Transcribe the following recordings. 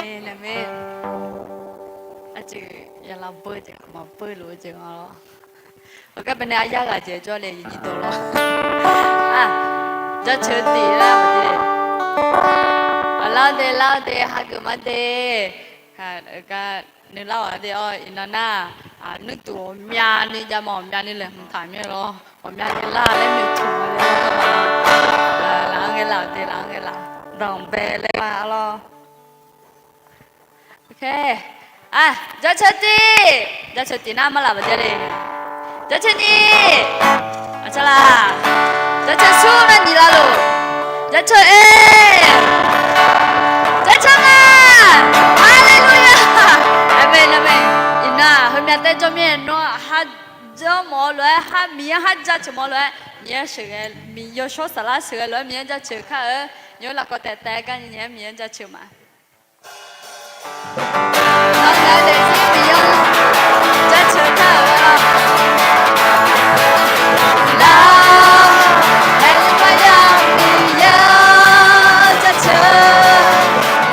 Amen Amen အကျရလာပွဲကြမှာပွဲလို့ကြအောင်โอเคဘယ်နေအရာကကြကြောလေညီတော်လို့အာကြချတီရမတည်လာတဲ့ဟာကမတဲ့ဟာကနေလောက်တဲ့အော်အင်းနာนึกตัวเมียนี่จะมองเมียนี่เลยมันถ่ายเมียหรอผมเมียนี่ล่าเล่นอยู่ถุงเลยล้างไงล่ะเดี๋ยวล้างไงล่ะดองเบลเลยมาหรอโอเคอ่ะจะเชิดน้ำมาละประเดี๋ยวเลยจะเชิดนี่อาจารย์จะเชิดสู้นั่นดีละลูกจะเชิดจะเชิดมาฮาเลลูยาอาเมนอาเมนอินน่าเฮ้ยแม่แต่จอมเนี่ยน้อฮัดจอมอเลยฮัดมีฮัดจัดจอมอเลยเนี่ยเสือมีโยโชสละเสือเลยมีจะเชือค่ะเนี่ยหลักก็แต่กันเนี่ยมีจะเชือมาน้องแต่เด็กที่มีจะเชือค่ะลาเอ็นไปยังมีจะเชือ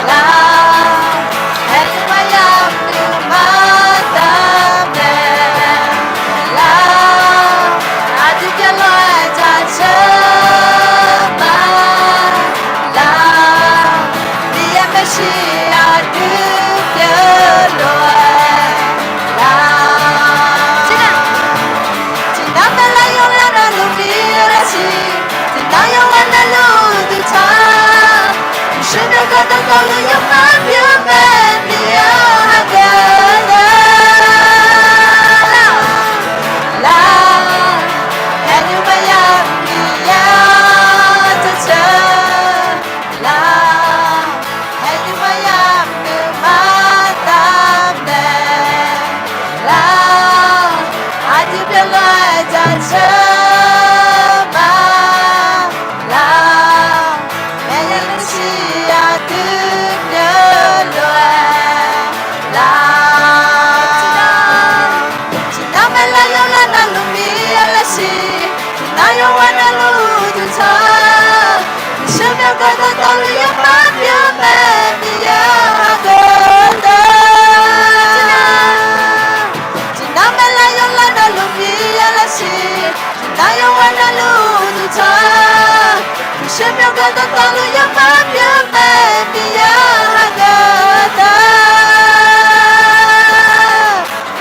ลาเอ็นไปยังมีมาตามเดิมลาอาทิตย์จะลอยจะเชือมาลามีไม่ใช่อาทิตย์เดียวลอยลาที่นั่นเป็นไรยงแล้วนั่นลูกมีอะไรสิที่นั่นยงแล้วนั่นลูกดูเธอฉันจะก็ต้องต้องรู้ยังไม่เพียงแค่มีอะไรกันลาแค่อยู่ไม่อยากมีจะเจอลาแค่อยู่ไม่อยากมีมาตามเดิมลาอาจจะเป็นเลยจะเจอมาลาแม้ยังไม่ใช่อาทิตย์เดินเลยลาที่นั่นไม่ละยงละนั่นลูกมีอะไรสิที่นั่นยังวันนั้นลูกดูเธอฉันยังก็ต้องต้องรู้ยังไม่เพียงแค่มีอะไรที่นั่นไม่ละยงละนั่นลูกมีอะไรสิที่นั่นยังวันนั้นลูกดูเธอฉันยังก็ต้องต้องรู้ยังไม่เพียงแค่มีอะไร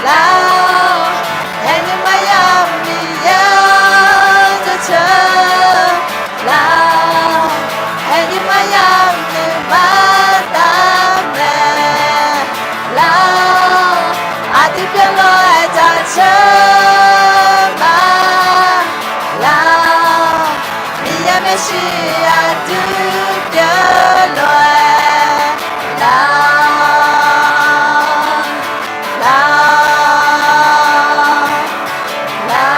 ลาแค่ยังไม่อยากมีจะเจอลาแค่ยังไม่อยากมีมาตามแม่ลาอาทิตย์เป็นลอยจะเจอมาลามียังไม่ใช่อาทิตย์เดียวลอยลาลาลา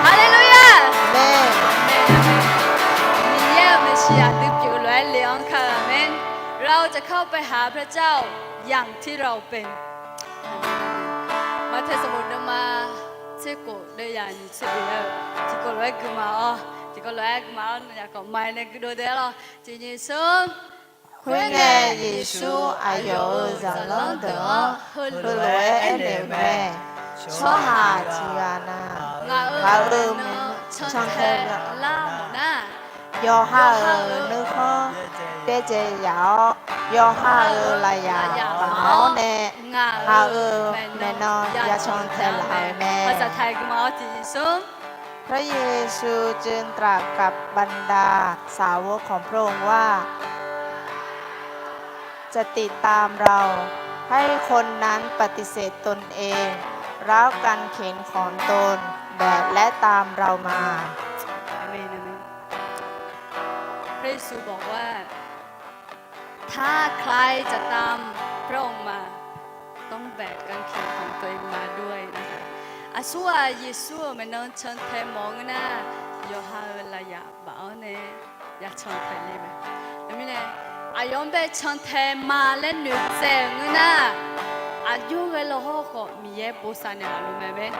ฮาเลลูยาเมนมีเยอะไม่ใช่อาทิตย์เดียวลอยเลี้ยงค่ะเมนเราจะเข้าไปหาพระเจ้าอย่างที่เราเป็นมาเทศมุนมาเชื่อกูได้ยังเชื่อแล้วที่กูร้อยกูมาอ๋อที่กูร้อยกูมาอยากก็ไม่เนี่ยกูดูได้หรอจริงๆซึ่งခွင့်ငယ်ယေရှုအယောဇာလန်တော်ဟလွယ်အနေမဲ့ချောဟာချီယာနာ ငါမချန်ခဲလာမနာ ယောဟာနုခောတဲကျေယောယောဟာလာယာမောနဲ့ ငါ ဟာမေနောယာချွန်ထဲလာနဲ့ ภาษาไทยก็มาจริงๆซึ่ง พระเยซูจึงตรัสกับบรรดาสาวกของพระองค์ว่าจะติดตามเราให้คนนั้นปฏิเสธตนเองร้าวกันเข็นของตนแบกและตามเรามา อาเมนอาเมนพระเยซูบอกว่าถ้าใครจะตามพระองค์มาต้องแบกกางเขนของตัวเองมาด้วยนะคะอาสัวเยซูมันนั่งเชิญเทมองนะโยฮาลายาบ่าวเนี่ยอยากเชิญเทเลยไหมแล้วมีเนี่ยอายอมไปเชิญเทมาเล่นหนึ่งเสียงนะอายุเวลาเขาก็มีเยอะโบสถ์เนี่ยรู้ไหมเว้ย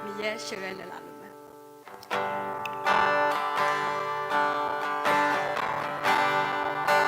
มีเยอะเชื่อเนี่ยรู้ไหม ล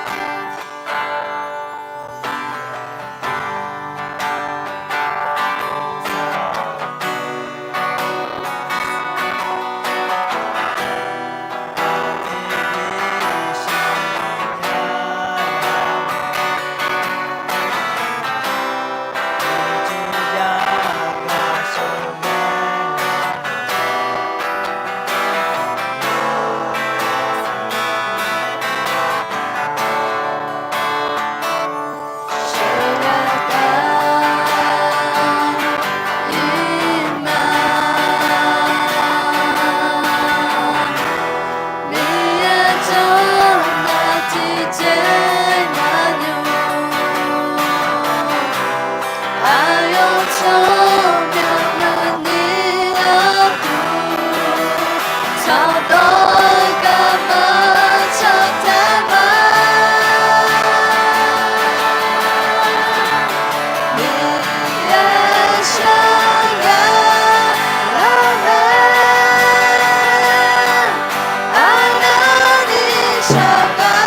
어쩌면 네 앞으로 서로가 맞췄다만 네의 사랑하라면 하나님 사랑하고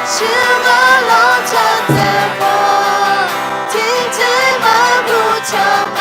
실물로 찾대고 뒤집어 붙여봐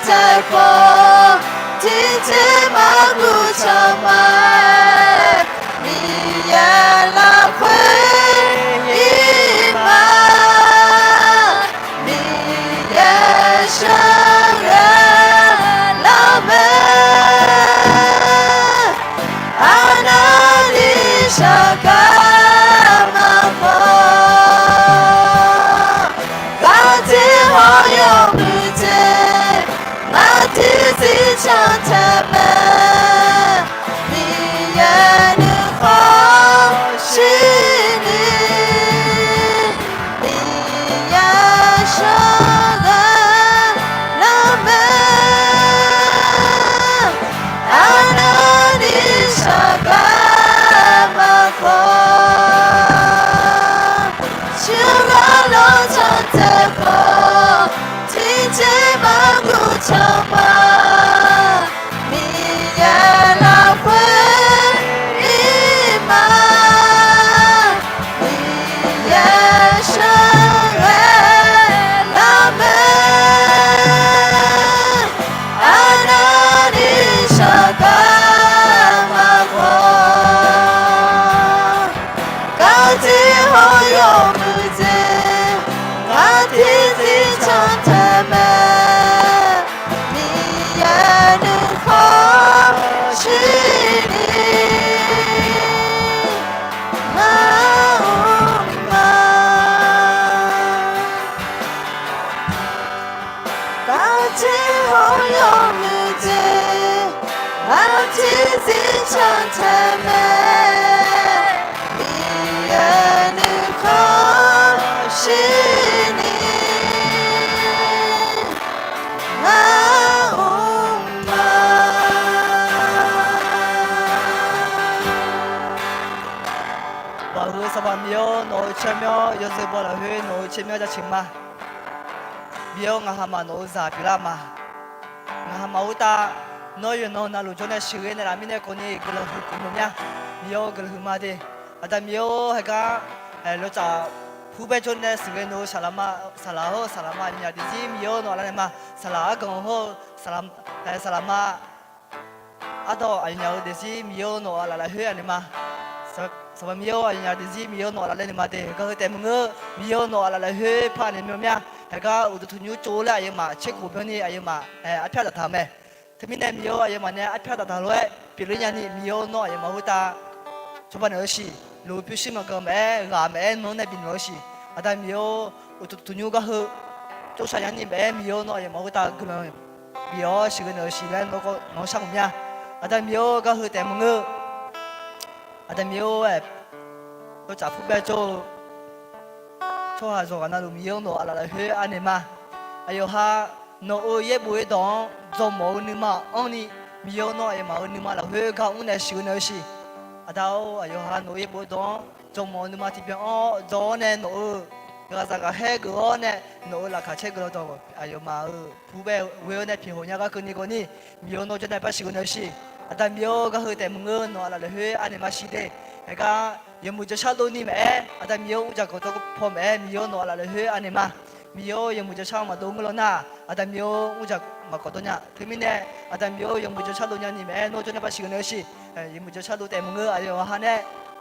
찾고 뒤집어 붙여봐 네의 라프이마 네의 사랑하라면 하나님 사랑하고 같은 허용을 맡으지 않다면 네에는 확신이 네의 사랑하라면 하나님 사랑하고 주가로 전대고 뒤집어 붙여봐 네의 라프이마 네의 사랑하라면 하나님 사랑하고 같은 허용을 같은 지천타면 네에는 확신이 마음만 같은 허용을 같은 지천타면 네에는 확신이 미어 노체며 요새보라 회 노체며 자칭마 미어 nga하마 노사 빌라마 nga하마 우다 너유 너나 루존의 시간에 라미네 코니 그런 후쿠무냐 미어 그런 후마디 아다 미어 해가 로자 ผู้เป็นชนเนี่ยสิ่งเงินสลามาสลาโฮสลามาเนี่ยดิจิมีโยนอะไรมาสลากงโฮสลามสลามาอะต่ออันเนี่ยดิจิมีโยนอะไรเฮ้ยอันนี้มาสมัยมีโยอันเนี่ยดิจิมีโยนอะไรนี่มาเด็กก็คือแต่มึงมีโยนอะไรเฮ้ยผ่านเนี่ยมีเนี่ยแต่ก็อุดทุนยูโจเลยยังมาเช็คหูเพื่อนนี่ยังมาอัดแพทย์จะทำไหมถ้ามีเนี่ยมีโยยังมาเนี่ยอัดแพทย์จะทำด้วยปีนี้นี่มีโยนยังมาหัวตาชอบเนื้อชีลูพิชิมันก็แม่งาแม่น้องเนี่ยเป็นเนื้อชีอาจารย์มีโยอุดทุนยูก็คือเจ้าชายนี่แม่มีโยนยังมาหัวตาก็เลยมีโยสิ个เนื้อชีแล้วน้องก็น้องช่างเนี่ยอาจารย์มีโยก็คือแต่มึงอาจารย์มีโยก็จับผู้เป็นโจช่วย做那路米用诺阿拉去安尼嘛，哎呦哈，诺也不会当做毛你嘛，安尼米用诺也毛你嘛，了去看我那修那些，啊到哎呦哈诺也不会当做毛你嘛，这边哦做呢诺，个啥个黑个呢，诺拉卡切个多，哎呦嘛，ผู้เป็น为那平衡呀个跟你讲呢，米用诺就那把修那些，啊但米用个去แต่มึง诺阿拉去安尼嘛是的，那个。ยังมุจะชาลูนี่แม่อาจารย์มีโยจากก็ต้องพ่อแม่มีโยนอละเลยเฮ้ยอันนี้มามีโยยังมุจะชามาดูงแล้วนะอาจารย์มีโยจากมาก็ตัวเนี่ยถึงมีเนี่ยอาจารย์มีโยยังมุจะชาลูเนี่ยนี่แม่โน้ตจะเนี่ยภาษีเนื้อสิยังมุจะชาลูแต่มึงอะไรวะฮะเนี่ย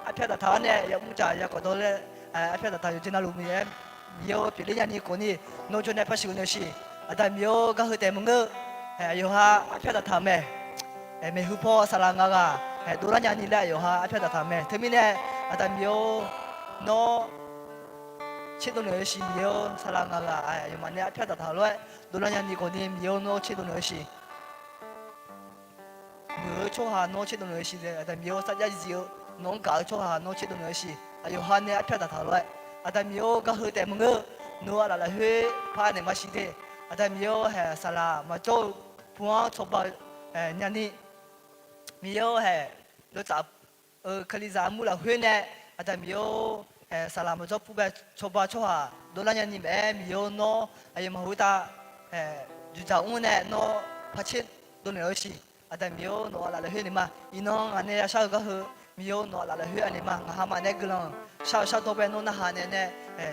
อาเพียตาทานเนี่ยยังมุจะอยากก็ตัวเลยอาเพียตาทานอยู่ที่นั่นลูกมีมีโยปีนี้นี่คนนี้โน้ตจะเนี่ยภาษีเนื้อสิอาจารย์มีโยก็คือแต่มึงอยู่ฮะอาเพียตาทานแม่ไม่หุบพ่อสลางกะดูแลอย่างนี้แหละอยู่ฮะอาเพียตาทานแม่ถึงมีเนี่ยอาจารย์มีโยโนชิดตัวเนื้อสิมีโยสลางกะอยู่มันเนี่ยเพื่อตัดทางเลยดูแลอย่างนี้คนนี้มีโยโนชิดตัวเนื้อสิมือช่วยหาโนชิดตัวเนื้อสิเลยอาจารย์มีโยสัญญาจิโยน้องกาช่วยหาโนชิดตัวเนื้อสิอยู่หันเนี่ยเพื่อตัดทางเลยอาจารย์มีโยก็คือแต่มึงโนอะไรเฮ้ยพาเนี่ยมาสิเดอาจารย์มีโยสลามาโจ้พัวชอบเนี่ยนี่มีโยรู้จักคลิซามูลาเฮเนอาจารย์มีโยสลามจบผู้แบบชอบชอบดูแลอย่างนี้แม่มีโยโนอายุมาหัวตาจุดจ้าอุ้งเนี่ยโนพัชรดูเนื้อสิอาจารย์มีโยโนอะไรเฮนี่มาอีน้องอันนี้ชาวก็คือมีโยโนอะไรเฮอันนี้มาหามาเนี่ยกลังชาวตัวเป็นโนนะฮะเนี่ย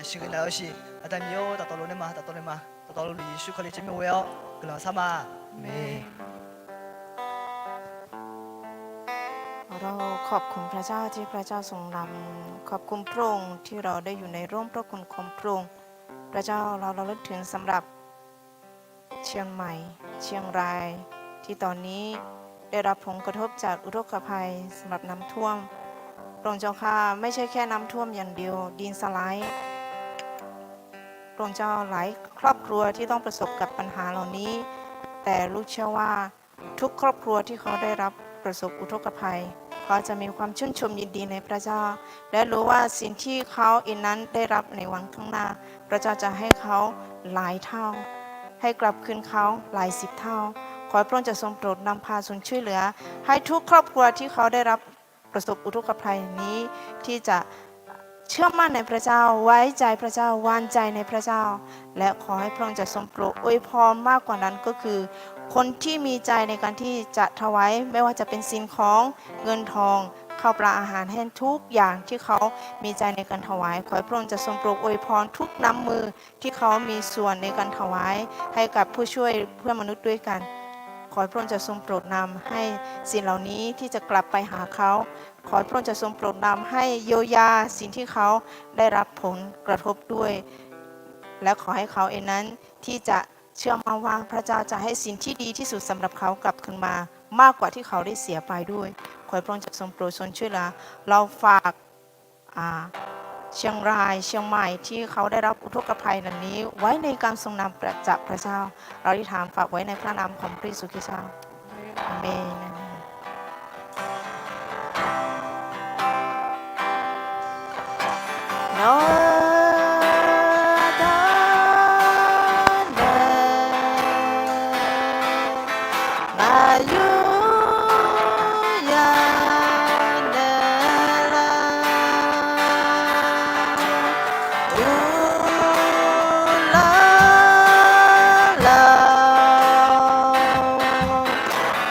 สิ่งเนื้อสิอาจารย์มีโยตัดตัวเนี่ยมาตัดตัวเนี่ยมาตัดตัวลุยสุขลิจิมีเวลกลังสามาเมเราขอบคุณพระเจ้าที่พระเจ้าทรงนำขอบคุณพระองค์ที่เราได้อยู่ในร่มพระคุณของพระองค์พระเจ้าเราระลึกถึงสำหรับเชียงใหม่เชียงรายที่ตอนนี้ได้รับผลกระทบจากอุทกภัยสำหรับน้ำท่วมพระองค์เจ้าค่ะไม่ใช่แค่น้ำท่วมอย่างเดียวดินสไลด์พระองค์เจ้าหลายครอบครัวที่ต้องประสบกับปัญหาเหล่านี้แต่ลูกเชื่อว่าทุกครอบครัวที่เขาได้รับประสบอุทกภัยเขาจะมีความชื่นชมยินดีในพระเจ้าและรู้ว่าสิ่งที่เขาเองนั้นได้รับในวันข้างหน้าพระเจ้าจะให้เขาหลายเท่าให้กลับคืนเขาหลายสิบเท่าขอพระองค์จะทรงโปรดนำพาทรงช่วยเหลือให้ทุกครอบครัวที่เขาได้รับประสบอุทกภัยนี้ที่จะเชื่อมั่นในพระเจ้าไว้ใจพระเจ้าวางใจในพระเจ้าและขอให้พระองค์จะทรงโปรดอวยพรมากกว่านั้นก็คือคนที่มีใจในการที่จะถวายไม่ว่าจะเป็นสิ่งของเงินทองข้าวปลาอาหารแห้งทุกอย่างที่เขามีใจในการถวายขอให้พระองค์จะทรงโปรดอวยพรทุกน้ำมือที่เขามีส่วนในการถวายให้กับผู้ช่วยเพื่อนมนุษย์ด้วยกันขอให้พระองค์จะทรงโปรดนำให้สิ่งเหล่านี้ที่จะกลับไปหาเขาขอให้พระองค์จะทรงโปรดนำให้เยียวยาสิ่งที่เขาได้รับผลกระทบด้วยและขอให้เขาเองนั้นที่จะเชื่อมั่นว่าพระเจ้าจะให้สิ่งที่ดีที่สุดสำหรับเขากลับคืนมามากกว่าที่เขาได้เสียไปด้วยขอให้พระองค์ทรงโปรดทรงช่วยเหลือเราฝากเชียงรายเชียงใหม่ที่เขาได้รับอุทกภัยนั้นนี้ไว้ในการทรงนำจากพระเจ้าเราได้ถามฝากไว้ในพระนามของพระเยซูคริสต์เจ้าอาเมนNo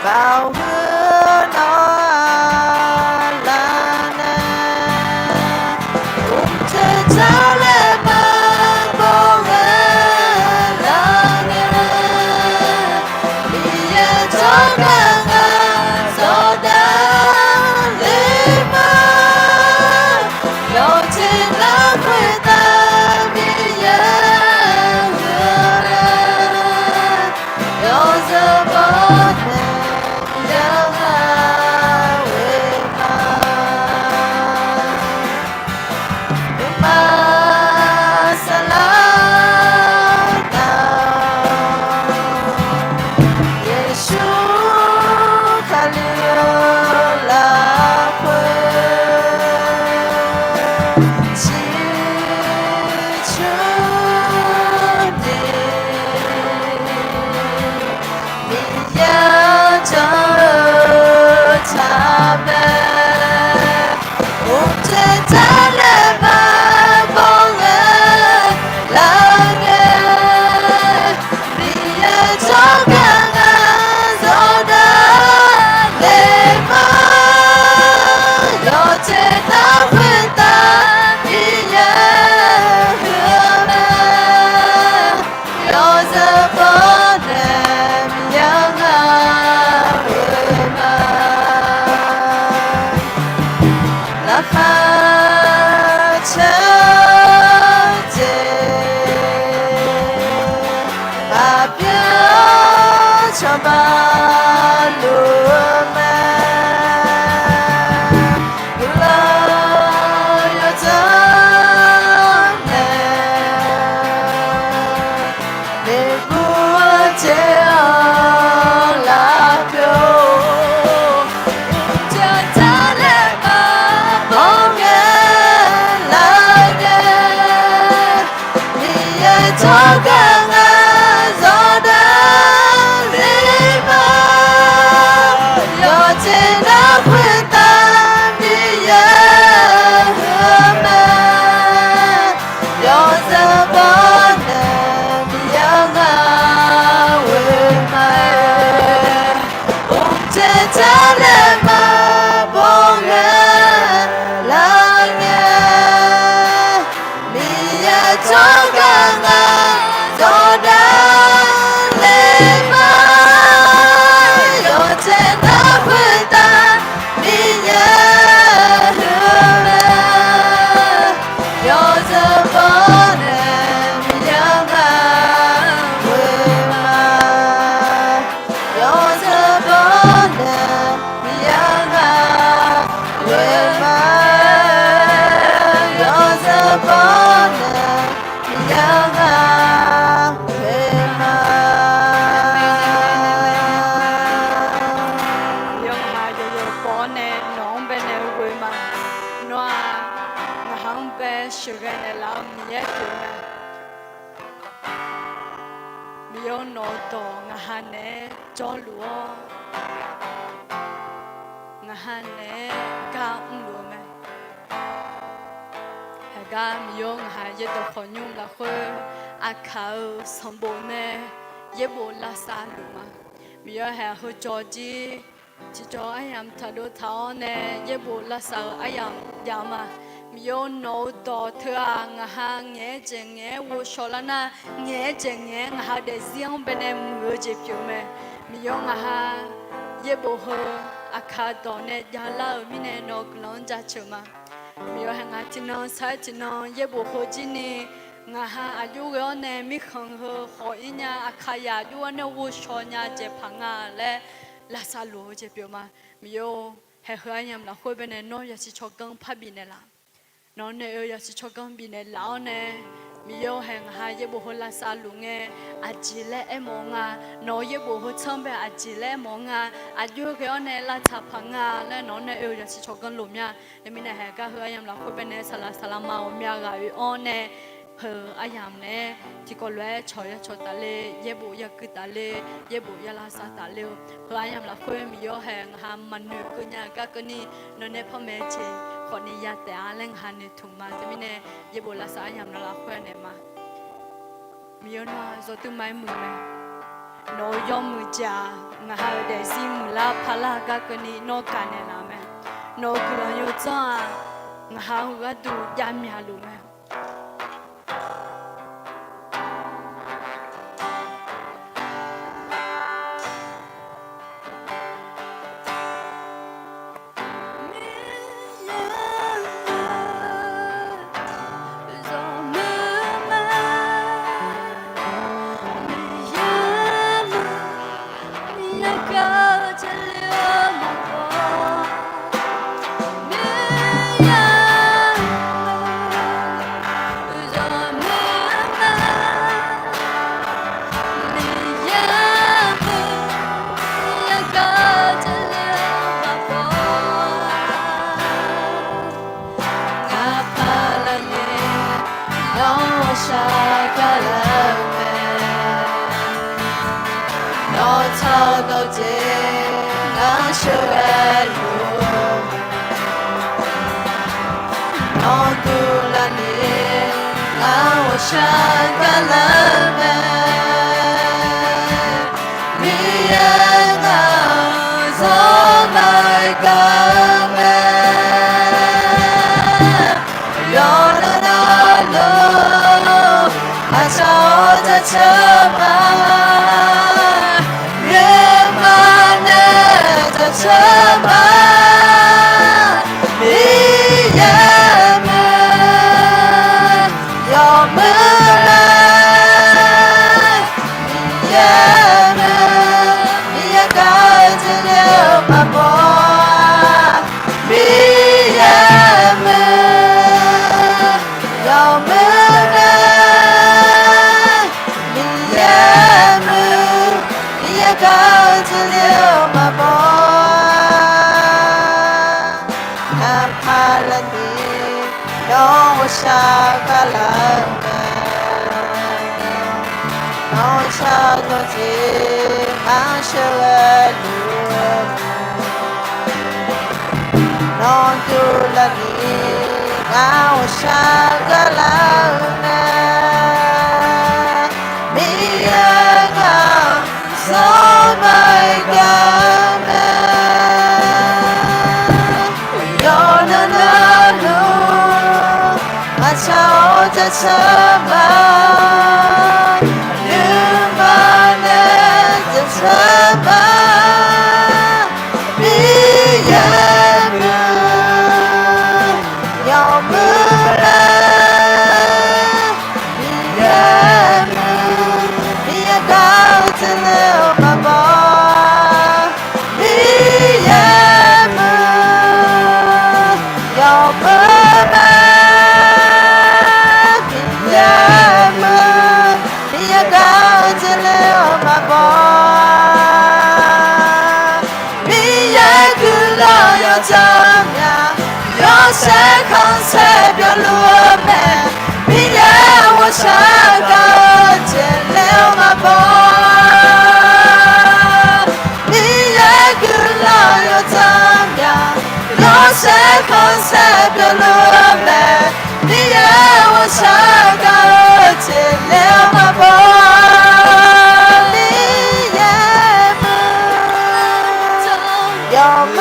bao hứa nó là nè cũng thế giá lệ Georgie, Chicho, I am Tado Town, Yebola Sa, I am Yama. Mio no daughter, hang edging, Wusholana, Nedging, how the Zion Benem Rujipume. Mionga, Yeboho, Akadone, Yala, Mine no Glonja Chuma. Mio Hangatino, Satino, Yeboho Gini. Ngaha ayuone mikhang ho inya akaya yuane wushonya je phanga le la salo je pyoma mio he hanyam la khobene no ya si chokang phabine la no ne ya si chokang bine la ne mio he ngaha ye bo la salunge ajile emonga no ye bo ho chambe ajile monga ayu ke one la cha phanga le no ne ya si chokang lumya le mine he ka hanyam la khobene sala salama o mya ga yu one ayam ne tikolwe choya chotale yebu yakutale yebu yala satale ayam la khwe mi yo hang ham manu kunya ka kuni no ne phame che khoni ya te aleng han ne thuma temine yebu la sa ayam la khwe ne ma mi yo na zo tu mai mu me no yo mu ja nga ha de si mu la phala ka kuni no ka ne la me no kula yo cha nga ha ga tu ya mya lu me Nó thao đâu chế nó chưa non tu la ni la shaka la me mi na so mai ka me yo na na lo a so ta chama ye ma ne ta chama non tu la ni ngao shaka la na mi ga so mai ga me yo na na lu ma chao ta cha ma lu ma na ta cha ma sẽ không sẽ biết lúa mẹ vì nhớ我想个见了嘛不你也cứ lo yo怎样我sẽ không sẽ biết lúa mẹ vì nhớ我想个见了嘛不你也不有没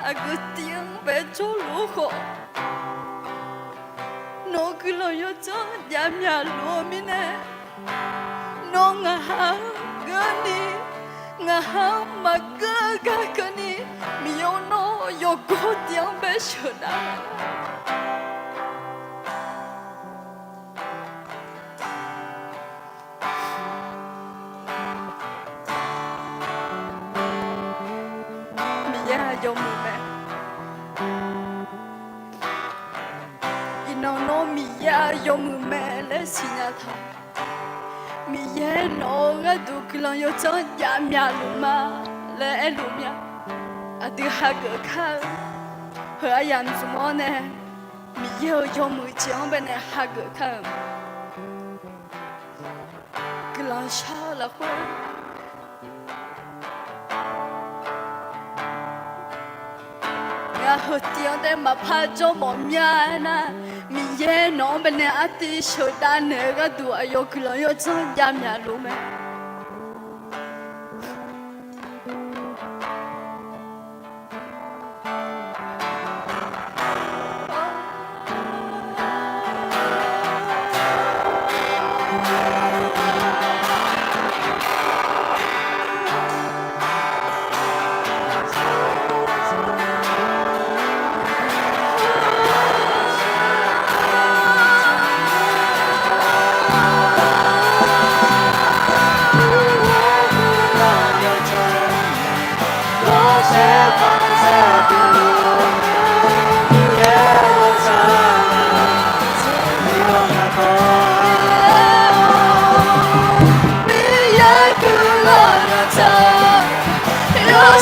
aku tiang beco luho no kilo yo cho jam ya luo mine no ngaha gani ngaha magaga gani mio no yo go tiang beco da yo mu me ino no mi ya yo mu me le sinya tha mi ye no ga du kilo yo cho ya mya lu ma le e lu mya a du ha ge kha he a yan zu mo ne mi ye yo mu chiang be ne ha ge kha kilo sha la ho hốt tiếng để mà phá cho bọn nhà na mi ye nó bên này ăn tí sôi đá nữa cái đồ ayo cứ lo yo cho giam nhà luôn mẹ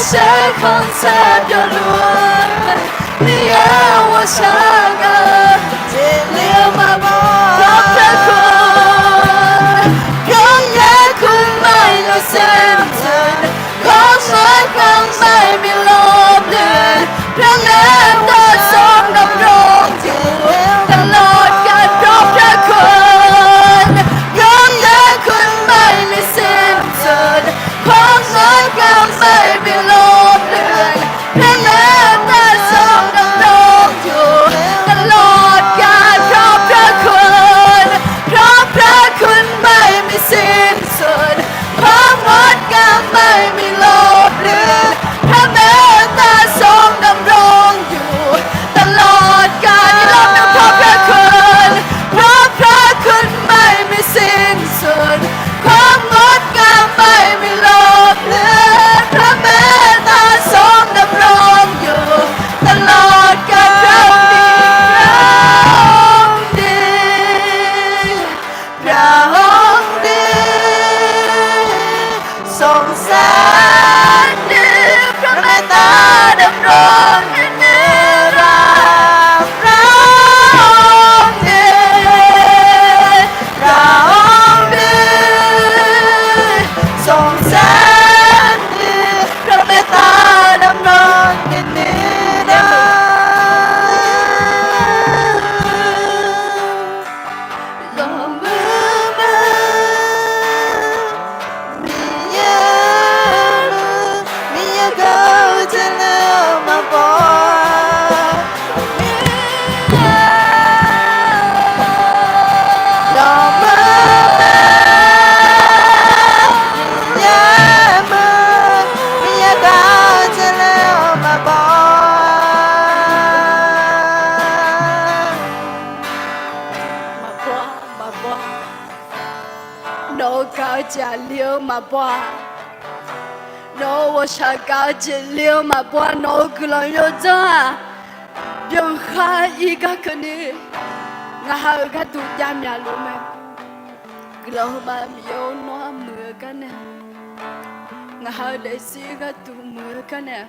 神空才飘落，你要我像个激流马波，飘飘空，永远困埋了深层，空水空埋迷落的，让人的sống đắm rongอยู่ตลอดการรบรักคนย้อนแย้งคุณไม่มีสิ้นสุดของสวยงามไม่มีลบเลือนเพียงแม้แต่ทรงดำรงอยู่ตลอดการรบรักคนเพราะพระคุณไม่มีสิ้นสุดความงดงามไม่มีลบเลือนพระเมตตาทรงดำรงอยู่ตลอดกาลที่เรานั้นเพราะพระคุณเพราะพระคุณไม่มีสิ้นสุดความงดงามไม่มีลบเลือนพระเมตตาทรงดำรงอยู่ตลอดกาลพระองค์ดีพระองค์ดีทรงแสนดีพระเมตตาดำรงอยู่นิรันดร์พระองค์ดีพระองค์ดีทรงแสนดีพระเมตตาดำรงอยู่นิรันดร์ลงมือมามีเยอะมีเยอะก็จะเลือกมาบอกมีเยอะลงมือมามีเยอะมือมีเยอะก็จะเลือกมาบอกมาบอกโนก็จะเลี้ยวมาบอกโนว่าฉันก็จะเลี้ยวมาบอกโนก็ลองยกจ้ายังหาอีกคนนี้งาหาก็ตุยามยาลุมกลัวมามีโยนน้ำมือกันเนี่ยงาหาได้สิก็ตุมือกันเนี่ย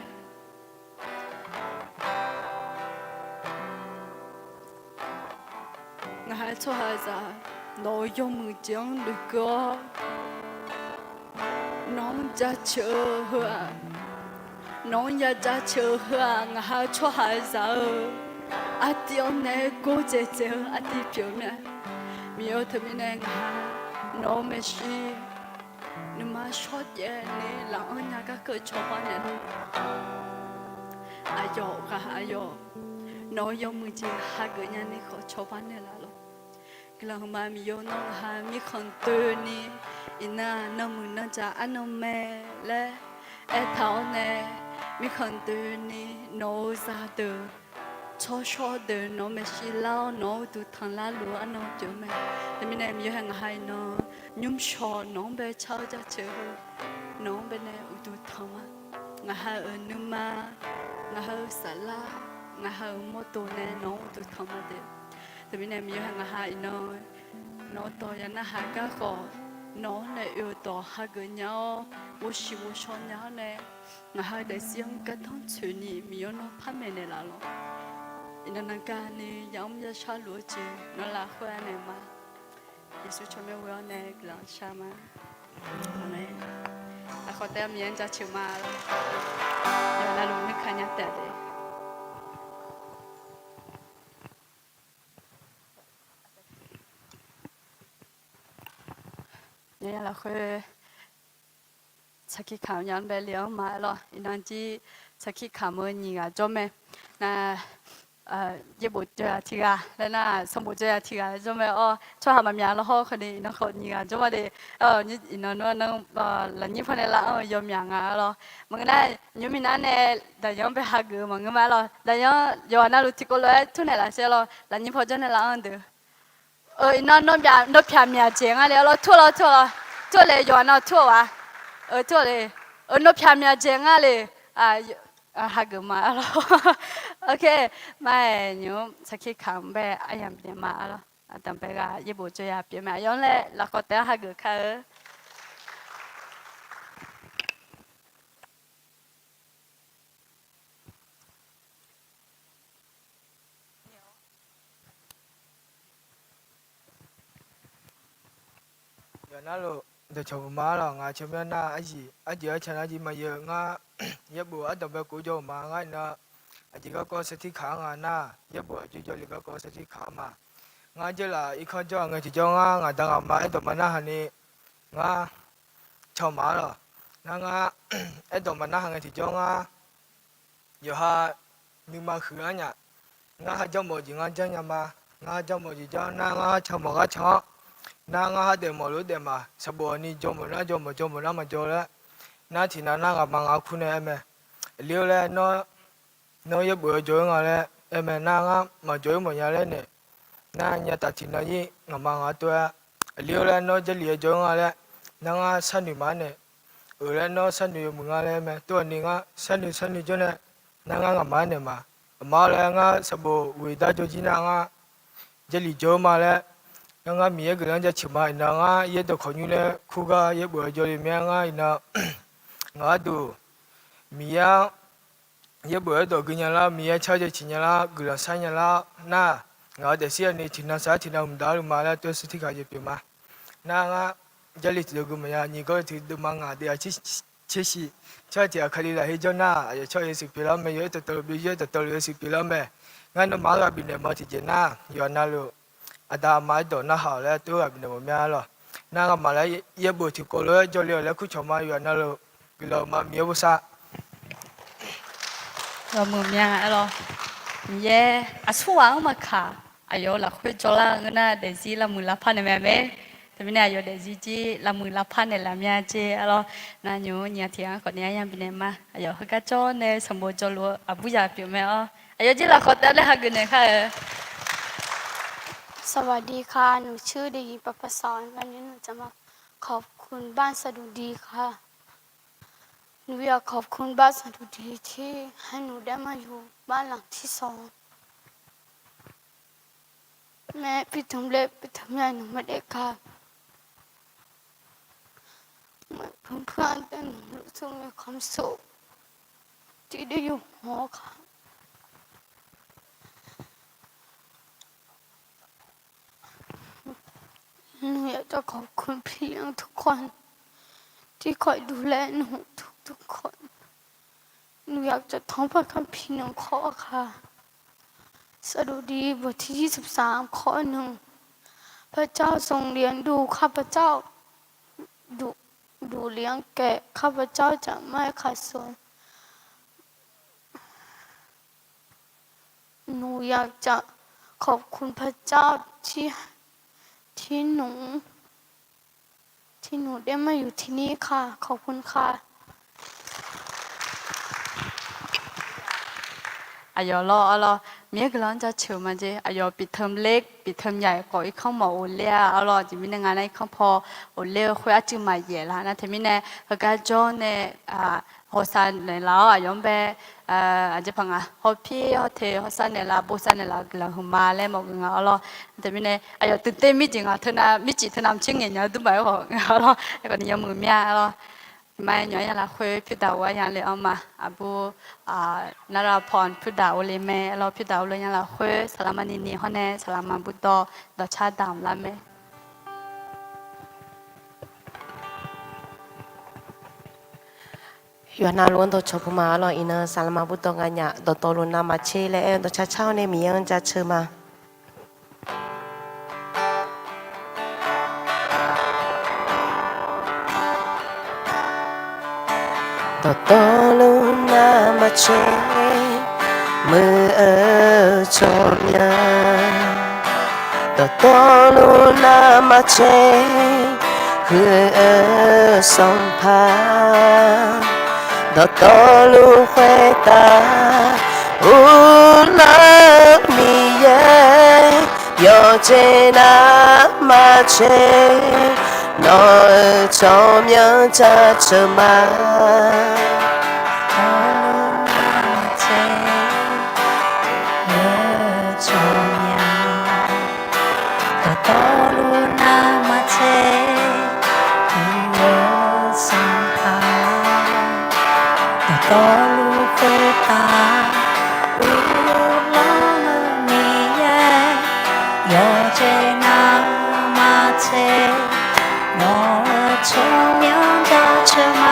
งาหาชัวร์จ้าโนยกมือจังหรือก็น้องจะเชื่อหัวน้องอยากจะเชื่อหัวงาหาชัวร์จ้าอาทิตย์นี้กูจะเจออาทิตย์เดียวเนี่ยมีอะไรที่ไม่แน่งาน้องไม่ใช่นึกมาชดเย็นนี่หลังอันนี้ก็เกิดชอบเนี่ยอายอค่ะอายอน้องยกมือจีหาเกิดเนี่ยนี่เขาชอบเนี่ยละลูกกลางมามีโยน้องหามีคนตื่นนี่อิน่าน้องมือน้องจะอันน้องแม่และเท่าเนี่ยมีคนตื่นนี่น้องจะเดินชอเดินน้องไม่ใช่เล่าน้องดูทางลาลัวน้องเจอแม่แต่ไม่แน่มีอย่างไรน้องยุ่มชอน้องไปเช่าจะเจอน้องไปแน่ดูทางว่างานุ่มมางาสาลางาโมโตแน่น้องดูทางมาเด็แต่ไม่แน่มีอย่างไรน้องต่อยันหาก็ขอน้องในอยู่ต่อหาเกินเนาะชิวชนเนาะเนี่ยงาได้เสียงกระท้อนชื่อนี่มีน้องพันเมเนล่ะลูกอินนังการนี่ยังไม่ชาลูจีนั่นละหัวเนี่ยมายิสุชมเวลเนี่ยกลางชามาเนี่ยแต่ขอแต่มีอันจะชิวมาแล้วเดี๋ยวเราลุนึกขันยัดแต่เลยเนี่ยเราเคยสักขีข่าวยันไปเลี้ยวมาแล้วอินนันจีสักขีข่าวเมื่อนี้ก็จบไหมนะ一部最後聽啊，你那上部最後聽啊，做咩哦？出下咪名咯，好佢哋那個嘢啊，做乜哋？你然後那你翻嚟啦，有名啊咯，乜嘅咧？你咪那呢？但樣被下個乜嘅嘛咯？但樣有那路提過來，出嚟啦些咯，那你破咗你啦的。那片面正啊，了拖嚟有那拖啊，拖嚟，那片面正啊嘞啊。หากมาแล้วโอเคไม่หนูสักทีคำไปอายังเปลี่ยนมาแล้วแต่ไปก็ยี่บุจะอยากเปลี่ยนมาย้อนเลยแล้วก็แต่หากค่ะ原来咯，就差不多了，俺前面那而前那嘛有俺也不俺都别顾着嘛，俺那这个搞实体卡俺那也不就叫这个搞实体卡嘛，俺这啦一看叫俺就叫俺当俺妈都嘛那哈呢，俺超嘛了，那俺都嘛那哈俺就叫俺有哈你嘛去俺呀，俺还叫么子俺叫呀嘛，俺叫么子叫那俺超么个超。那我还得马路的嘛，是不？你做么那么做了，那天那个帮我哭呢么？留了那也不要做我了，么那个嘛做么样了呢？那人家打天那一我帮我做，留了那这里做我了，那个生女嘛呢？了那生女么我了么？多你个生女做呢？那个我妈呢嘛？妈了我是不？为大做起那个这里做嘛了？nga mía cái là chỉ mà nga ye đồ khó như là khu ga ye bữa giờ thì mẹ nga nga đồ mía ye bữa đồ cái nhà là mía chơi chơi chỉ nhà là cái là sai nhà là na nga để xem này chỉ là sai thì nào đã mà là tôi sẽ thích cái gì mà na nga giờ thì được cái mà như cái thì được mà nga để chỉ chỉ chơi thì khai là hay cho na chơi sự bị lắm mà ye tự sự bị lắm mà nga nó mà là bị này mà thì chỉ na giờ na luôn ada mai do na hao le tu abi no mya lo na ga ma le ye bo ti ko lo jo le ku chom ma yo na lo ki lo ma mye bu sa เรามือมีอะไรหรอเย่อาช่วงมาค่ะอายุละคุยจละเงินน่ะเดซี่ละมือละพันเนี่ยแม่แต่ไม่แน่อายุเดซี่จีละมือละพันเนี่ยละเมียจีอะไรนั่นอยู่เนี่ยที่อ่ะคนนี้ยังเป็นมาอายุเขาก็จอเนี่ยสมบูรณ์จลัวอาบุญาเปียวแม่อ๋ออายุจีละคนแต่ละหักเงินเนี่ยค่ะ สวัสดีค่ะหนูชื่อเด็กหญิงประภาสรวันนี้หนูจะมาขอบคุณบ้านสะดุดีค่ะหนูอยากขอบคุณบ้านสะดุดีที่ให้หนูได้มาอยู่บ้านหลังที่สองแม่ปิดเทอมเล็กปิดเทอมใหญ่หนูไม่ได้ค่ะเหมือนเพื่อนๆแต่หนูรู้สึกมีความสุขที่ได้อยู่หอค่ะหนูอยากจะขอบคุณพี่เลี้ยงทุกคนที่คอยดูแลหนูทุกคนหนูอยากจะท่องพระคัมภีร์หนึ่งข้อค่ะสดุดีบทที่23ข้อ1พระเจ้าทรงเลี้ยงดูข้าพเจ้าดูเลี้ยงแกะข้าพเจ้าจะไม่ขาดส่วนหนูอยากจะขอบคุณพระเจ้าที่หนูได้มาอยู่ที่นี่ค่ะขอบคุณค่ะ อายุรอเมียกำลังจะเชื่อมันจีอายุปิดเทอมเล็กปิดเทอมใหญ่ก็อีกข้างหมอโอเล่จะมีงานในข้างพอโอเล่คุยอาจิมาเย่ละนะที่มีเนี่ยก็จะเนี่ยหัวสันเนี่ยเรายอมไปอาจจะพังหัวพี่หัวเทหัวสันเนี่ยเราบุษเนี่ยเราเราหัวมาเลยมองกันแต่มีเนี่ยอายุตื่นเต้นมิจริงเธอน่ะมิจิเธอนำเชิงเงี้ยดูแบบว่าแล้วก็เนี่ยมือเมียไม่ย้อนละคุยพิดาวอย่างเลยเอามาอาบูนาราพรพิดาวเลยแม่เราพิดาวเลยอย่างละคุยสลามานินีฮอนเน่สลามาบุตรดอชาดามละแม่อยู่นาล้วนตัวชมพูมาลอยอินเนอร์สารมาบุตรกันเนี่ยตัวลุนนามาเชและตัวชาเช่าเนี่ยมียังจะเชื่อมาตัวลุนนามาเชมือชมยาตัวลุนนามาเชคือสัมผัสDotolu hueta una mie yo chena mache no chom yang cha chema No 从苗到车马。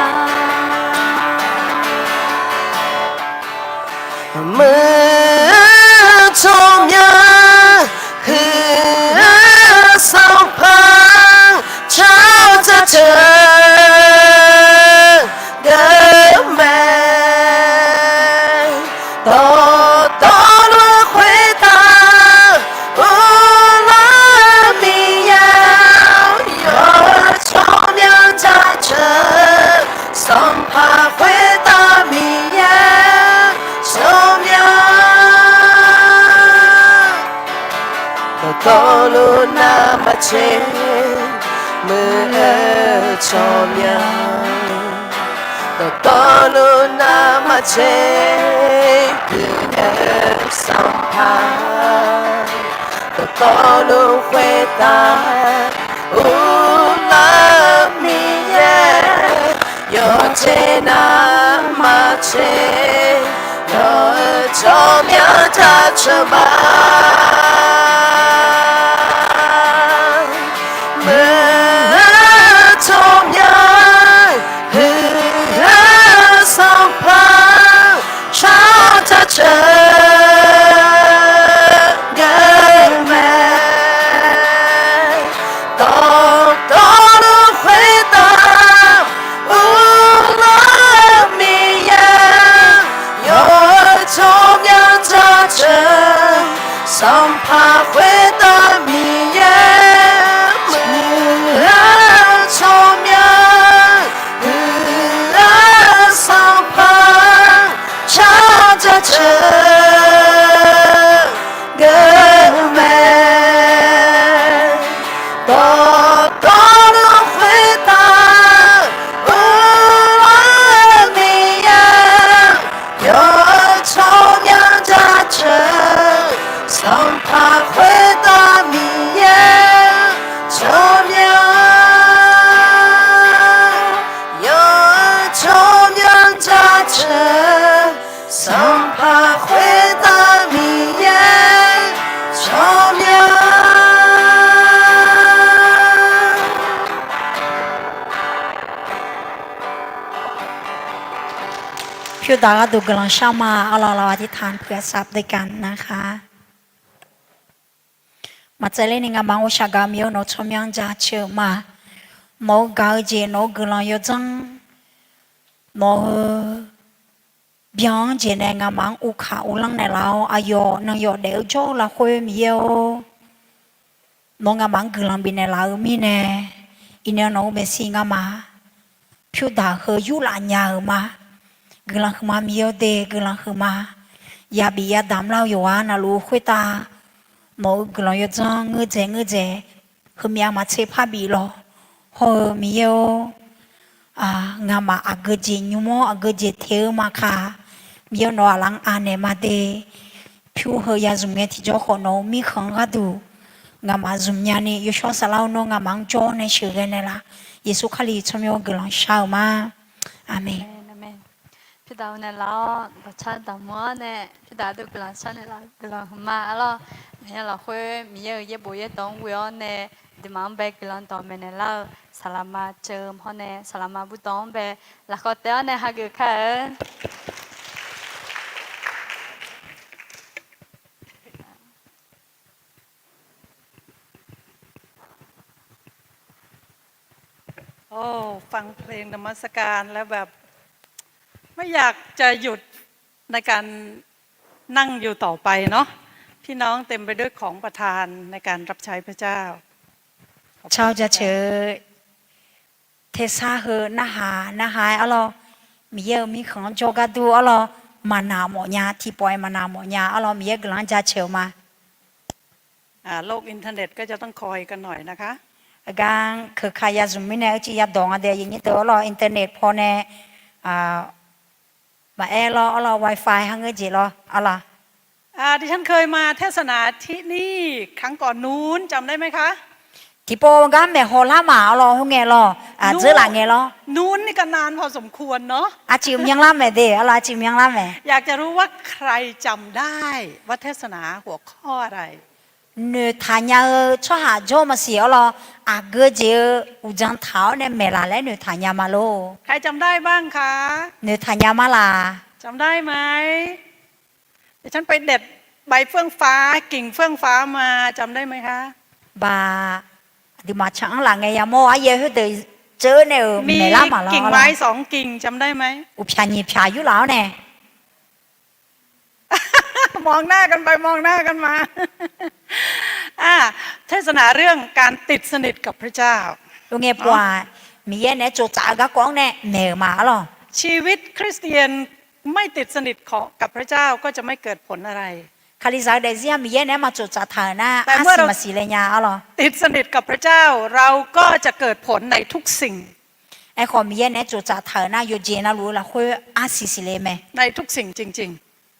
มือจมยังหือสองพังเช้าจะเจอเดิมแม่ต่อลูก回答无论你要有重量在这生怕回答你要重量ต่อลูกน้ำมาเชมือชมยังต่อลูกน้ำมาเชคือสัมผัสต่อลูก回答无论你也有这那么切有重要的什么มือจมยังหือสองพังเช้าจะเจอเงินแม่ต่อลูก回答无论你也有重要的这生怕回答你也重要หือสองพังเช้าจะเจอเงินแม่ต่อลูก回答无论你要有重要的这生怕回答你也重要有重要的这生怕回答你也重要พี่ดาก็ดูกำลังเช้ามาเอาเราอธิษฐานเพื่อทรัพย์ด้วยกันนะคะมาเจริญงานบางวิชาการมีโนชมยังจะเชื่อมาโมกาเจโนกำลังยจังโมเบียงเจในงานบางอุขาอุลังในเราอายุนังยอเดียวโจละคุยมีโมงานบางกำลังบินในเรามีเนอินเนโนเบสิงามาพี่ดาเฮยุลานยามาgelang khma mio de gelang khma ya bi ya dam lao yo na lu khoi ta mo gelang yo zang nge je khmya ma che pha bi lo ho mio nga ma agaji nyumo agaji the ma kha mio no alang ane ma de phu ho ya zum nge ti jo kho no mi khang ga du nga ma zum nya ni yo sho sa lao no nga mang jo ne shi ge ne la yesu khali chomyo gelang shao ma amenพี่ดาวเนี่ยเราประชาดำมัวเนี่ยพี่ดาวดูกลางชั้นเนี่ยเรากลางมาแล้วเนี่ยเราคุยมีเยอะเยอะบุยตองวิวเนี่ยดิมังเบกลางตอนเนี่ยเราสลามาเจิมเขาเนี่ยสลามาบุตองเบแล้วก็เต้าเนี่ยฮักอยู่ค่ะโอ้ฟังเพลงนมัสการแล้วแบบไม่อยากจะหยุดในการนั่งอยู่ต่อไปเนาะพี่น้องเต็มไปด้วยของประทานในการรับใช้พระเจ้าชาวจะเชื่อเทสาเฮนาหายอ๋อมีเยอะมีของโจกัดูอ๋อมานาหมอญาที่ปล่อยมานาหมอญาอ๋อมีเยอะกำลังจะเชื่อมาโลกอินเทอร์เน็ตก็จะต้องคอยกันหน่อยนะคะการคือใครยาจุมิเนี่ยจียาดองอะไรอย่างนี้ตัวอ๋ออินเทอร์เน็ตพอเนี่ยมาอ๋อ Wi-Fi ฮังเกจิอ๋อดิฉันเคยมาเทศนาที่นี่ครั้งก่อนนู้นจำได้ไหมคะที่โปรแกรมแบบโฮล่าหมาอ๋อฮงเงเจอหลังเงนู้นนี่ก็นานพอสมควรเนาะจิมยังล่ำไหมเด้อ๋อจิมยังล่ำไหมอยากจะรู้ว่าใครจำได้ว่าเทศนาหัวข้ออะไร nữ thả nhà cho hạ cho mà xíu lo à gỡ giờ u giang tháo này mẹ là lấy nữ thả nhà mà lo ใครจำได้บ้างคะ nữ thả nhà mà là จำได้ไหมเดี๋ยวฉันไปเด็ดใบเฟื่องฟ้ากิ่งเฟื่องฟ้ามาจำได้ไหมคะ bà thì mà chẳng là ngày ya mua ai hết từ chớ này มี mẹ lắm mà กิ่ง lo ไม้ là 2 กิ่งจำได้ไหม u pia nhị pia yu lão nè มองหน้ากันไปมองหน้ากันมา เทศนาเรื่องการติดสนิทกับพระเจ้า lu nghe qua mi ye nè chỗ trả các quán nè mẹ mà lo ชีวิตคริสเตียนไม่ติดสนิทกับพระเจ้าก็จะไม่เกิดผลอะไร คาลิซาเดเซียมีเยนมาจุดจัดฐานะ แต่ อา เมื่อ สิ เรา มาสีเลยญาอ๋อ ติดสนิทกับพระเจ้าเราก็จะเกิดผลในทุกสิ่ง ไอ้คนมีเยนจุดจัดฐานะโยเจนารู้ละคุยอาสิสิเลยไหม ในทุกสิ่งจริง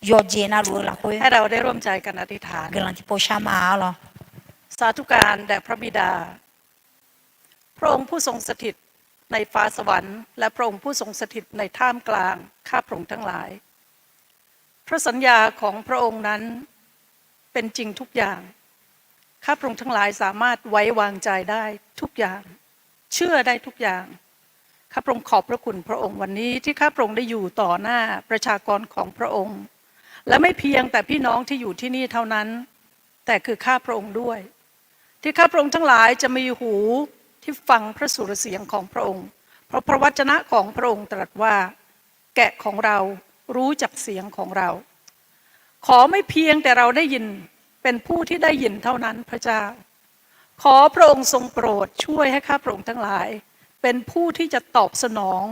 โยเจนารู้ละคุย ๆ ให้เราได้ร่วมใจกันอธิษฐาน กำลังที่โพชามาอ๋อ สาธุการแด่พระบิดา พระองค์ผู้ทรงสถิตในฟ้าสวรรค์และพระองค์ผู้ทรงสถิตในท่ามกลางข้าพระองค์ทั้งหลาย พระสัญญาของพระองค์นั้นเป็นจริงทุกอย่างข้าพระองค์ทั้งหลายสามารถไว้วางใจได้ทุกอย่าง เชื่อได้ทุกอย่างข้าพระองค์ขอบพระคุณพระองค์วันนี้ที่ข้าพระองค์ได้อยู่ต่อหน้าประชากรของพระองค์ และไม่เพียงแต่พี่น้องที่อยู่ที่นี่เท่านั้น แต่คือข้าพระองค์ด้วย ที่ข้าพระองค์ทั้งหลายจะมีหูที่ฟังพระสุรเสียงของพระองค์เพราะพระวจนะของพระองค์ตรัสว่าแกะของเรารู้จักเสียงของเรา ขอไม่เพียงแต่เราได้ยินเป็นผู้ที่ได้ยินเท่านั้นพระเจ้า ขอพระองค์ทรงโปรดช่วยให้ข้าพระองค์ทั้งหลายเป็นผู้ที่จะตอบสนอง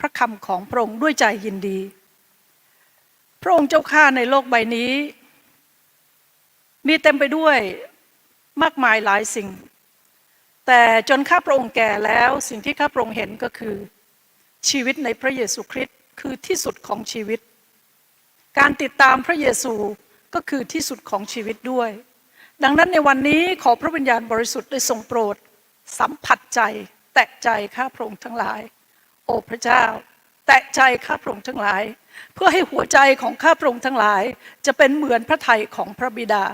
พระคำของพระองค์ด้วยใจยินดี พระองค์เจ้าข้าในโลกใบนี้มีเต็มไปด้วยมากมายหลายสิ่งแต่จนข้าพระองค์แก่แล้วสิ่งที่ข้าพระองค์เห็นก็คือชีวิตในพระเยซูคริสต์คือที่สุดของชีวิตการติดตามพระเยซูก็คือที่สุดของชีวิตด้วยดังนั้นในวันนี้ขอพระวิญญาณบริสุทธิ์ได้ทรงโปรดสัมผัสใจแตะใจข้าพระองค์ทั้งหลายโอ้พระเจ้าแตะใจข้าพระองค์ทั้งหลายเพื่อให้หัวใจของข้าพระองค์ทั้งหลายจะเป็นเหมือนพระทัยของพระบิดา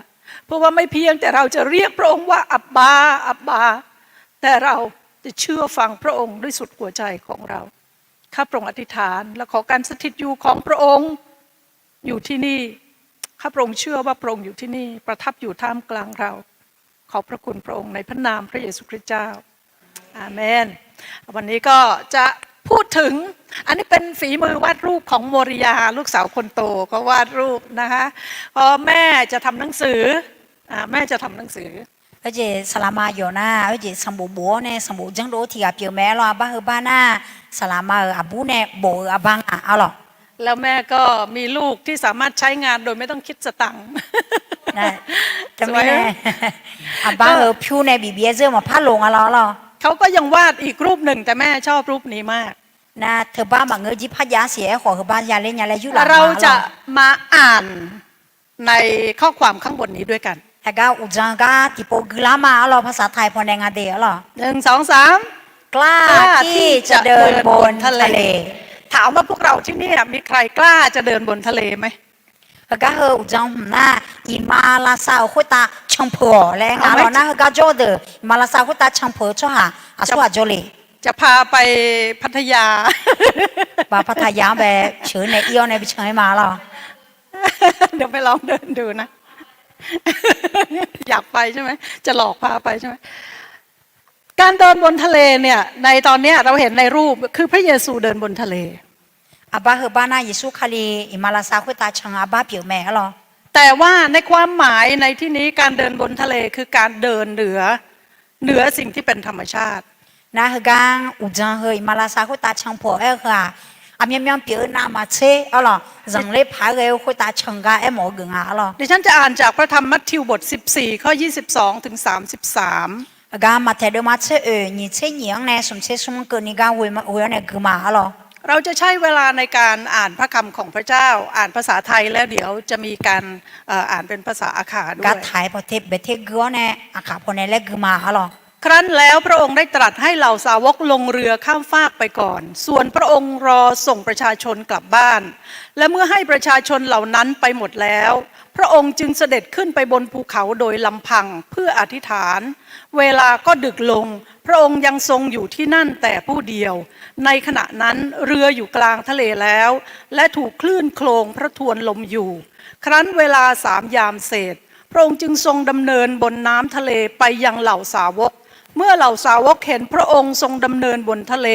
เพราะว่าไม่เพียงแต่เราจะเรียกพระองค์ว่าอับบาอับบาแต่เราจะเชื่อฟังพระองค์ด้วยสุดหัวใจของเราข้าพระองค์อธิษฐานและขอการสถิตอยู่ของพระองค์อยู่ที่นี่ข้าพระองค์เชื่อว่าพระองค์อยู่ที่นี่ประทับอยู่ท่ามกลางเราขอบพระคุณพระองค์ในพระนามพระเยซูคริสต์เจ้าอาเมนวันนี้ก็จะพูดถึงอันนี้เป็นฝีมือวาดรูปของโมริยาลูกสาวคนโตก็วาดรูปนะคะพอแม่จะทำหนังสือแม่จะทำหนังสือ而且萨拉玛有那，而且上布波呢，上布正罗提啊，表妹咯，巴和巴那，萨拉玛阿布呢，布阿邦啊，เอาหรอแล้วแม่ก็มีลูกที่สามารถใช้งานโดยไม่ต้องคิดสตังค์นะจะไม่แน่อาบ้าผิวในบีเบียเจอมาพัดลงอะไรหรอเขาก็ยังวาดอีกรูปหนึ่งแต่แม่ชอบรูปนี้มากนะเธอบ้าบังเอิญจีพัดยาเสียขอเธอบ้านยาเล่นยาอะไรยุ่งหลังเราจะมาอ่านในข้อความข้างบนนี้ด้วยกันแต่ก็อุจจาระติโปกลามาหรอภาษาไทยพอแดงอาเดียหรอ1 2 3กล้าที่จะเดินบนทะเลถามว่าพวกเราที่นี่มีใครกล้าจะเดินบนทะเลไหมก็เฮอุจังน่ะอิมาลาซาคุตาชังเพอแรงอ่ะเราน่ะก็จอดมาลาซาคุตาชังเพอจ้ะอาสวะจอลีจะพาไปพัทยาพัทยาแบบเชิญในเอี้ยวในไปเชิญมาหรอเดี๋ยวไปลองเดินดูนะอยากไปใช่ไหมจะหลอกพาไปใช่ไหมการเดินบนทะเลเนี่ยในตอนนี้เราเห็นในรูปคือพระเยซูเดินบนทะเลอาบ้าเฮบ้านาเยซูคาลีอิมาลาซาคุตาชังอาบ้าเปียวแม่หรอแต่ว่าในความหมายในที่นี้การเดินบนทะเลคือการเดินเหนือสิ่งที่เป็นธรรมชาตินะเฮกังอุจังเฮอิมาลาซาคุตาชังพอเอค่ะอามีมีเปียวนามาเชอ๋อหรอจังเล็บพายเอวคุตาชังกาเอหมอเกงอ่ะหรอดิฉันจะอ่านจากพระธรรมมัทธิวบท14ข้อ22ถึง33กามาเทเดมาเชนี่เชเหนียงในสมเชสมเกินนี่กาเวในกมาหรอเราจะใช้เวลาในการอ่านพระคำของพระเจ้าอ่านภาษาไทยแล้วเดี๋ยวจะมีการอ่านเป็นภาษาอาขาด้วยการไทยพอเทเบเทกัวในอาขาพอในเล็กมาหรอครั้นแล้วพระองค์ได้ตรัสให้เหล่าสาวกลงเรือข้ามฟากไปก่อนส่วนพระองค์รอส่งประชาชนกลับบ้านและเมื่อให้ประชาชนเหล่านั้นไปหมดแล้ว พระองค์จึงเสด็จขึ้นไปบนภูเขาโดยลำพังเพื่ออธิษฐาน เวลาก็ดึกลงพระองค์ยังทรงอยู่ที่นั่นแต่ผู้เดียวในขณะนั้นเรืออยู่กลางทะเลแล้วและถูกคลื่นโคลงพระทวนลมอยู่ครั้นเวลา3 ยามเศษพระองค์จึงทรงดำเนินบนน้ำทะเลไปยังเหล่าสาวกเมื่อเหล่าสาวกเห็นพระองค์ทรงดำเนินบนทะเล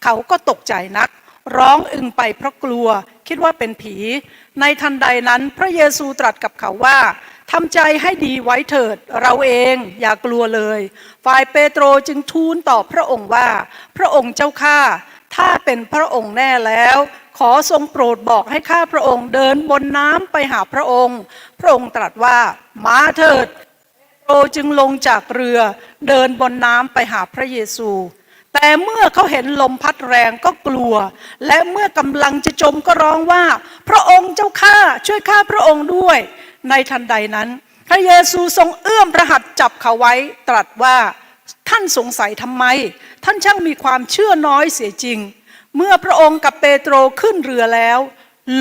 เขาก็ตกใจนักร้องอึงไปเพราะกลัวคิดว่าเป็นผีในทันใดนั้นพระเยซูตรัสกับเขาว่าทำใจให้ดีไว้เถิดเราเองอย่ากลัวเลยฝ่ายเปโตรจึงทูลตอบพระองค์ว่าพระองค์เจ้าข้าถ้าเป็นพระองค์แน่แล้วขอทรงโปรดบอกให้ข้าพระองค์เดินบนน้ำไปหาพระองค์พระองค์ตรัสว่ามาเถิดเปโตรจึงลงจากเรือเดินบนน้ำไปหาพระเยซูแต่เมื่อเขาเห็นลมพัดแรงก็กลัวและเมื่อกำลังจะจมก็ร้องว่าพระองค์เจ้าข้าช่วยข้าพระองค์ด้วยในทันใดนั้นพระเยซูทรงเอื้อมพระหัตถ์จับเขาไว้ตรัสว่าท่านสงสัยทำไมท่านช่างมีความเชื่อน้อยเสียจริงเมื่อพระองค์กับเปโตรขึ้นเรือแล้ว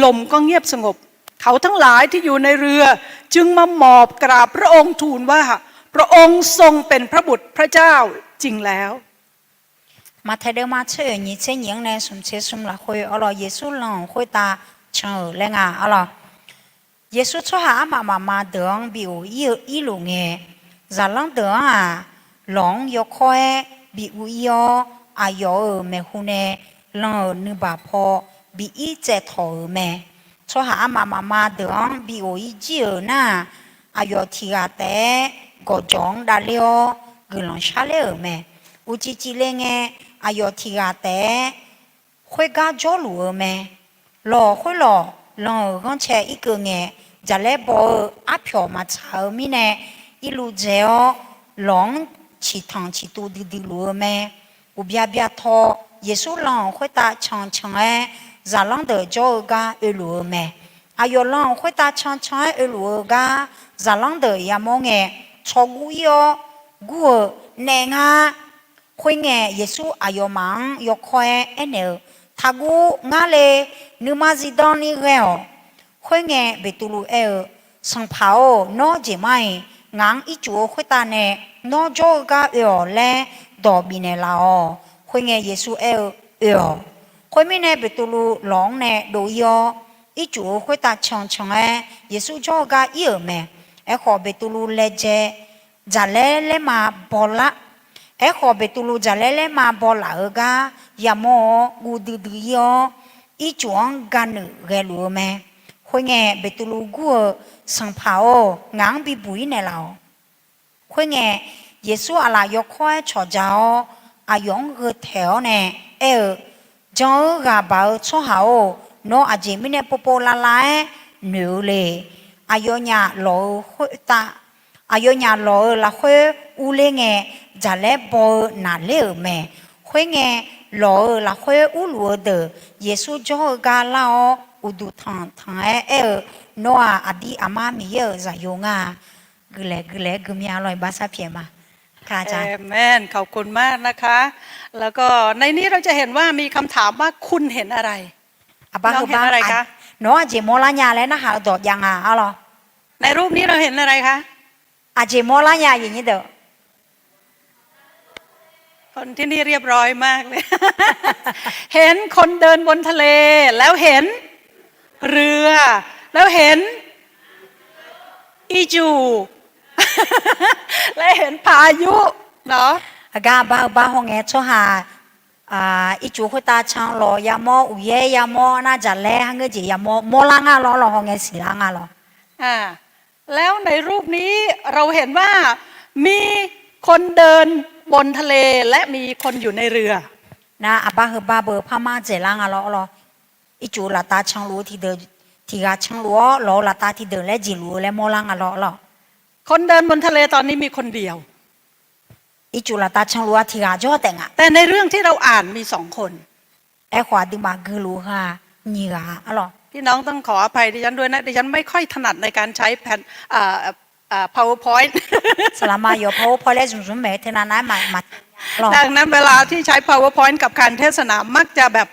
ลมก็เงียบสงบเขาทั้งหลายที่อยู่ในเรือจึงมาหมอบกราบพระองค์ทูลว่าพระองค์ทรงเป็นพระบุตรพระเจ้าจริงแล้วมาไทยเดิมมาเชื่อนี่เช่นยังในสมเชื่อสมละคุยอ๋อเยซูหลังคุยตาเชื่อแรงอ่ะอ๋อเยซูช่วยหามาเดินบิวอีหลงเงจะหลังเดินอ่ะหลงยกคอยบิวอีอายอเมหุเนหลังนึบาพอบิอีเจถอเมช่วยหามาเดินบิวอีจีน่ะอายอที่อาเตก็จงดาเลียวกุลงชาเลเมอุจิจิเลงอายอที่อาเตคุยกาจอลูเมหล่อคุยหล่อหลังกันเชอีกเงจะเล่บอาเพียวมาชามีเนอีลูเจอหลงชิทังชิตูดีลูเมอุบยาบยาทอเยซูหลังคุยตาชังจะหลังเดจอกาเอลูเมอายอหลังคุยตาชังเอลูกาจะหลังเดยามงชอกุยกูเนงาคุยเยซูอายอมังยกคอยเอเนทากูงาเลนึมาซิดอนีเรลคุยเบตูลูสังเผาโนเจไม่งางอีจูคุยตาเนโนโจกาเลดอบิเนลาคุยเยซูคุยมิเนเบตูลูหลงเนโดยอีจูคุยตาชังเยซูโจกาเมขอเบตูลูเลเจจะเลมาบอละขอเบตูลูจะเลมาบอละกายามอกูดือยอีจวงกันเรลูเมคุยเบตูลูกูสังเผางางบิบุยเนลาคุยเยซูอะไรยกข้อชอเจ้าอายองเกเทวเนจงกาบาชัวหาโนอาจิมิเนปปลาลายหนูเลยอายอญาโลคุตาอายอญาโลละคุอูเลงจะเลบนาเลเมคุยโลละคุอูลัวเดเยซูจงกาลาอุดุทังโนอาดีอามามีเยอะจะยงกเลกมีอร่อยบาซาเพียมาค่ะอาจารย์แม่นขอบคุณมากนะคะแล้วก็ในนี้เราจะเห็นว่ามีคำถามว่าคุณเห็นอะไรน้องเห็นอะไรคะโนอาเจโมลาญาแล้วนะคะดอดยังอ๋อในรูปนี้เราเห็นอะไรคะอาเจโมลาญาอย่างนี้เด้อคนที่นี่เรียบร้อยมากเลย เห็นคนเดินบนทะเลแล้วเห็นเรือแล้วเห็นอีจู และเห็นพายุเนาะกาบ้าห้องชัวหาอีจูคุตาช่างรอยามออุเยยามอน่าจะแลฮังเกจิยามอโมลังรอห้องสีลังรอแล้วในรูปนี้เราเห็นว่ามีคนเดินบนทะเลและมีคนอยู่ในเรือนะบ้าเบอร์พม่าเจลังรออีจูลาตาช่างรู้ที่เดินที่กาช่างรู้รอลาตาที่เดินและจิรู้และโมลังรอคนเดินบนทะเลตอนนี้มีคนเดียวอีจูลาตาช่างรู้ที่กาจ่อแต่ในเรื่องที่เราอ่านมี2 คนขวาดึงมาคือรู้ค่ะนี่กาหรอพี่น้องต้องขออภัยดิฉันด้วยนะดิฉันไม่ค่อยถนัดในการใช้แผ่นPowerPoint สลามาโย PowerPoint และจุ่มๆแม่เทนานะมาดังนั้นเวลาที่ใช้ PowerPoint กับการเทศนามักจะแบบ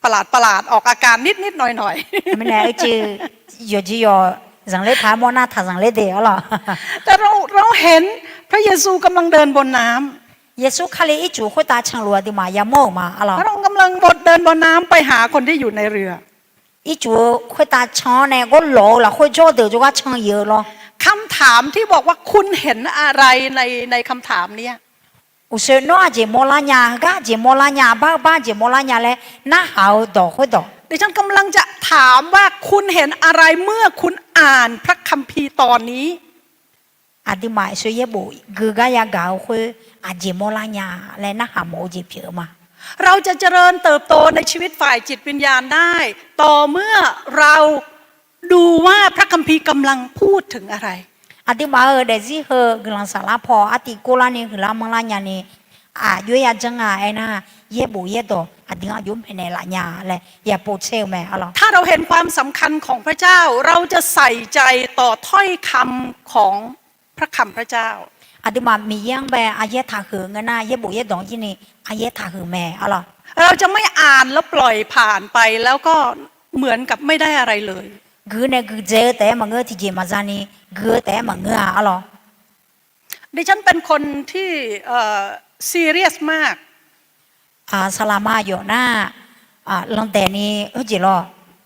ประหลาดออกอาการนิดหน่อยไม่แน่จือโยจิโย rằng lấy phá món na thà rằng lấy đẻ rồi แต่เราเห็นพระเยซูกำลังเดินบนน้ำ Giêsu khai lấy ít chủ khối ta chẳng lùa thì mà ya mô mà à เรากำลังเดินบนน้ำไปหาคนที่อยู่ในเรือ ít chủ khối ta chẳng này có lỗ là khối cho được cho các chẳng nhiều lo คำถามที่บอกว่าคุณเห็นอะไรในคำถามเนี้ย u sơ nó chỉ mô la nhà gã chỉ mô la nhà ba chỉ mô la nhà lẽ na hào đỏ khối đỏ ดิฉันกำลังจะถามว่าคุณเห็นอะไรเมื่อคุณอ่านพระคัมภีร์ตอนนี้ à đi mãi sơ ye bụi gừ gã ya gạo khối à chỉ mô la nhà lẽ na hào mô chỉ phiếu mà เราจะเจริญเติบโตในชีวิตฝ่ายจิตวิญญาณได้ ต่อเมื่อเราดูว่าพระคัมภีร์กำลังพูดถึงอะไร à đi mà ở để gì hờ gừ lăng xả lá phò à đi cô la này gừ la măng la nhà này à dưới ya chân à ai na ye bụi ye đỏ à đi ngã yếm này là nhà lẽ ya bột sale mẹ à lo ถ้าเราเห็นความสำคัญของพระเจ้าเราจะใส่ใจต่อถ้อยคำของพระคำพระเจ้า à đi mà mi yang bè à ye thà hử ngân na ye bụi ye đỏ gì này à ye thà hử mẹ à lo เราจะไม่อ่านแล้วปล่อยผ่านไปแล้วก็เหมือนกับไม่ได้อะไรเลย cứ này cứ dễ té mà ngơ thì chỉ mà ra ni cứ té mà ngơ à lo ดิฉันเป็นคนที่ซีเรียสมาก à salama yo na à long té ni ở chỉ lo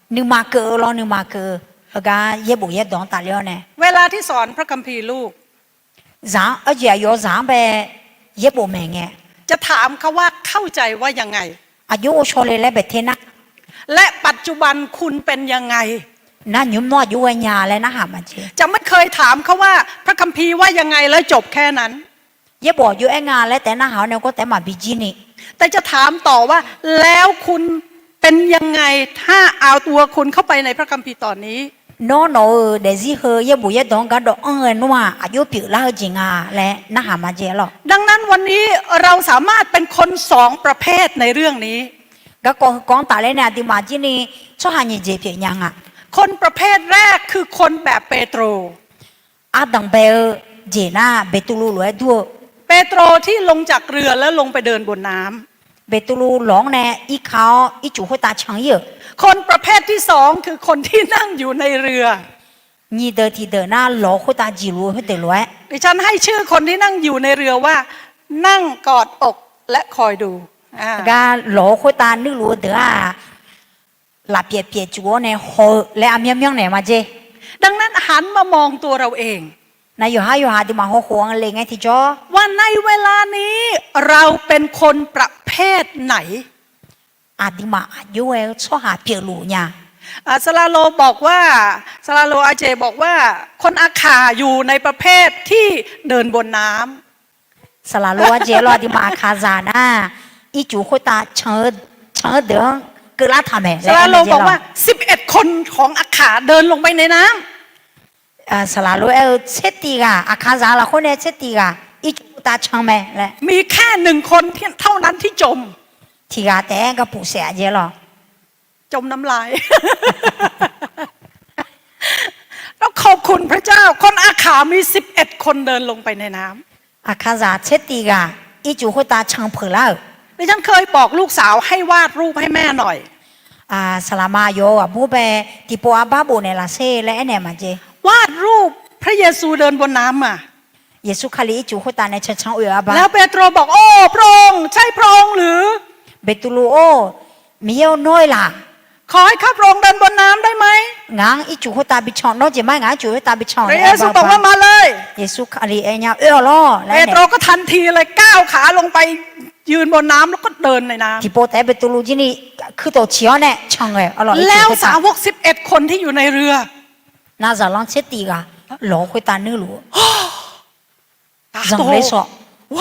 nhưng mà cơ lo nhưng mà cơ ở cái ye bụi ye đỏ ta liao này เวลาที่สอนพระคัมภีร์ลูก giá ở chỉ yo giá bè ye bụi mẹ nghe จะถามเขาว่าเข้าใจว่ายังไง à yo cho lên lấy bê thế na และปัจจุบันคุณเป็นยังไง na nhúm nó yo ở nhà lên na hàm mà chứ จะไม่เคยถามเขาว่าพระคัมภีร์ว่ายังไงแล้วจบแค่นั้น ye bỏ yo ở nhà lên té na hảo này có té mà bị gì nè แต่จะถามต่อว่าแล้วคุณเป็นยังไงถ้าเอาตัวคุณเข้าไปในพระคัมภีร์ตอนนี้ nó để gì hơ ye bụi ye đỏ cái đỏ ơi nó mà à yo biểu la gì à lên na hàm mà chứ lo ดังนั้นวันนี้เราสามารถเป็นคนสองประเภทในเรื่องนี้ cái con ta lên này thì mà chứ nè cho hai người dễ biểu nhang à คนประเภทแรกคือคนแบบเปโตร à đằng bè dễ na bê tu lu lúa đua เปโตรที่ลงจากเรือแล้วลงไปเดินบนน้ำ bê tu lu lóng nè ít khao ít chủ hội ta chẳng nhiều คนประเภทที่สองคือคนที่นั่งอยู่ในเรือ nhị đời thì đời na ló hội ta chỉ lúa hội đời lúa ดิฉันให้ชื่อคนที่นั่งอยู่ในเรือว่า นั่งกอดอกและคอยดู ga ló hội ta nước lúa đời à là bịa bịa chúa nè hồ lẽ am yếm yếm này mà chứ ดังนั้นหันมามองตัวเราเอง này yo ha thì mà hồ hồ lên ngay thì cho ว่าในเวลานี้เราเป็นคนประเภทไหน à thì mà yo cho hà bịa lúa nha สลาโลบอกว่าสลาโลอาเจบอกว่าคนอาขาอยู่ในประเภทที่เดินบนน้ำ sala lúa chế lo thì mà khá già na ít chủ hội ta chờ được cứ lá thầm hè สลาโลบอกว่า11 คนของอาขาเดินลงไปในน้ำ à sala lúa chết đi à à khá già là con này chết đi à ít chủ ta chẳng mẹ lẽ มีแค่1 คนเท่านั้นที่จม thì gà té cái phụ xe chế lo จมน้ำลาย แล้วขอบคุณพระเจ้าคนอาขามี11 คนเดินลงไปในน้ำ à khá già chết đi à ít chủ hội ta chẳng phở lao ดิฉันเคยบอกลูกสาวให้วาดรูปให้แม่หน่อย à salama yo à bố bé thì bố à ba bố này là xe lẽ này mà chế วาดรูปพระเยซูเดินบนน้ำอ่ะ Giêsu khai ít chủ hội ta này chẳng chẳng ở แล้ว ba เปโตรบอกโอ้พระองค์ใช่พระองค์หรือ bê tu lu ô mi yêu nói là ขอให้ข้าพระองค์เดินบนน้ำได้ไหม ngang ít chủ hội ta bị chọn nó chỉ mai ngang chủ hội ta bị chọn พระเยซูบอกว่ามาเลย Giêsu khai ai nhau lo เปโตรก็ทันทีเลยก้าวขาลงไปยืนบนน้ำแล้วก็เดินในน้ thì bố té bê tu lu chứ ni cứ tổ chiếu này chẳng rồi ở ำแล้วสาวก11 คนที่อยู่ในเรือ na giờ long chết đi à lỗ hội ta nữ lúa ตา rằng โต lấy sọ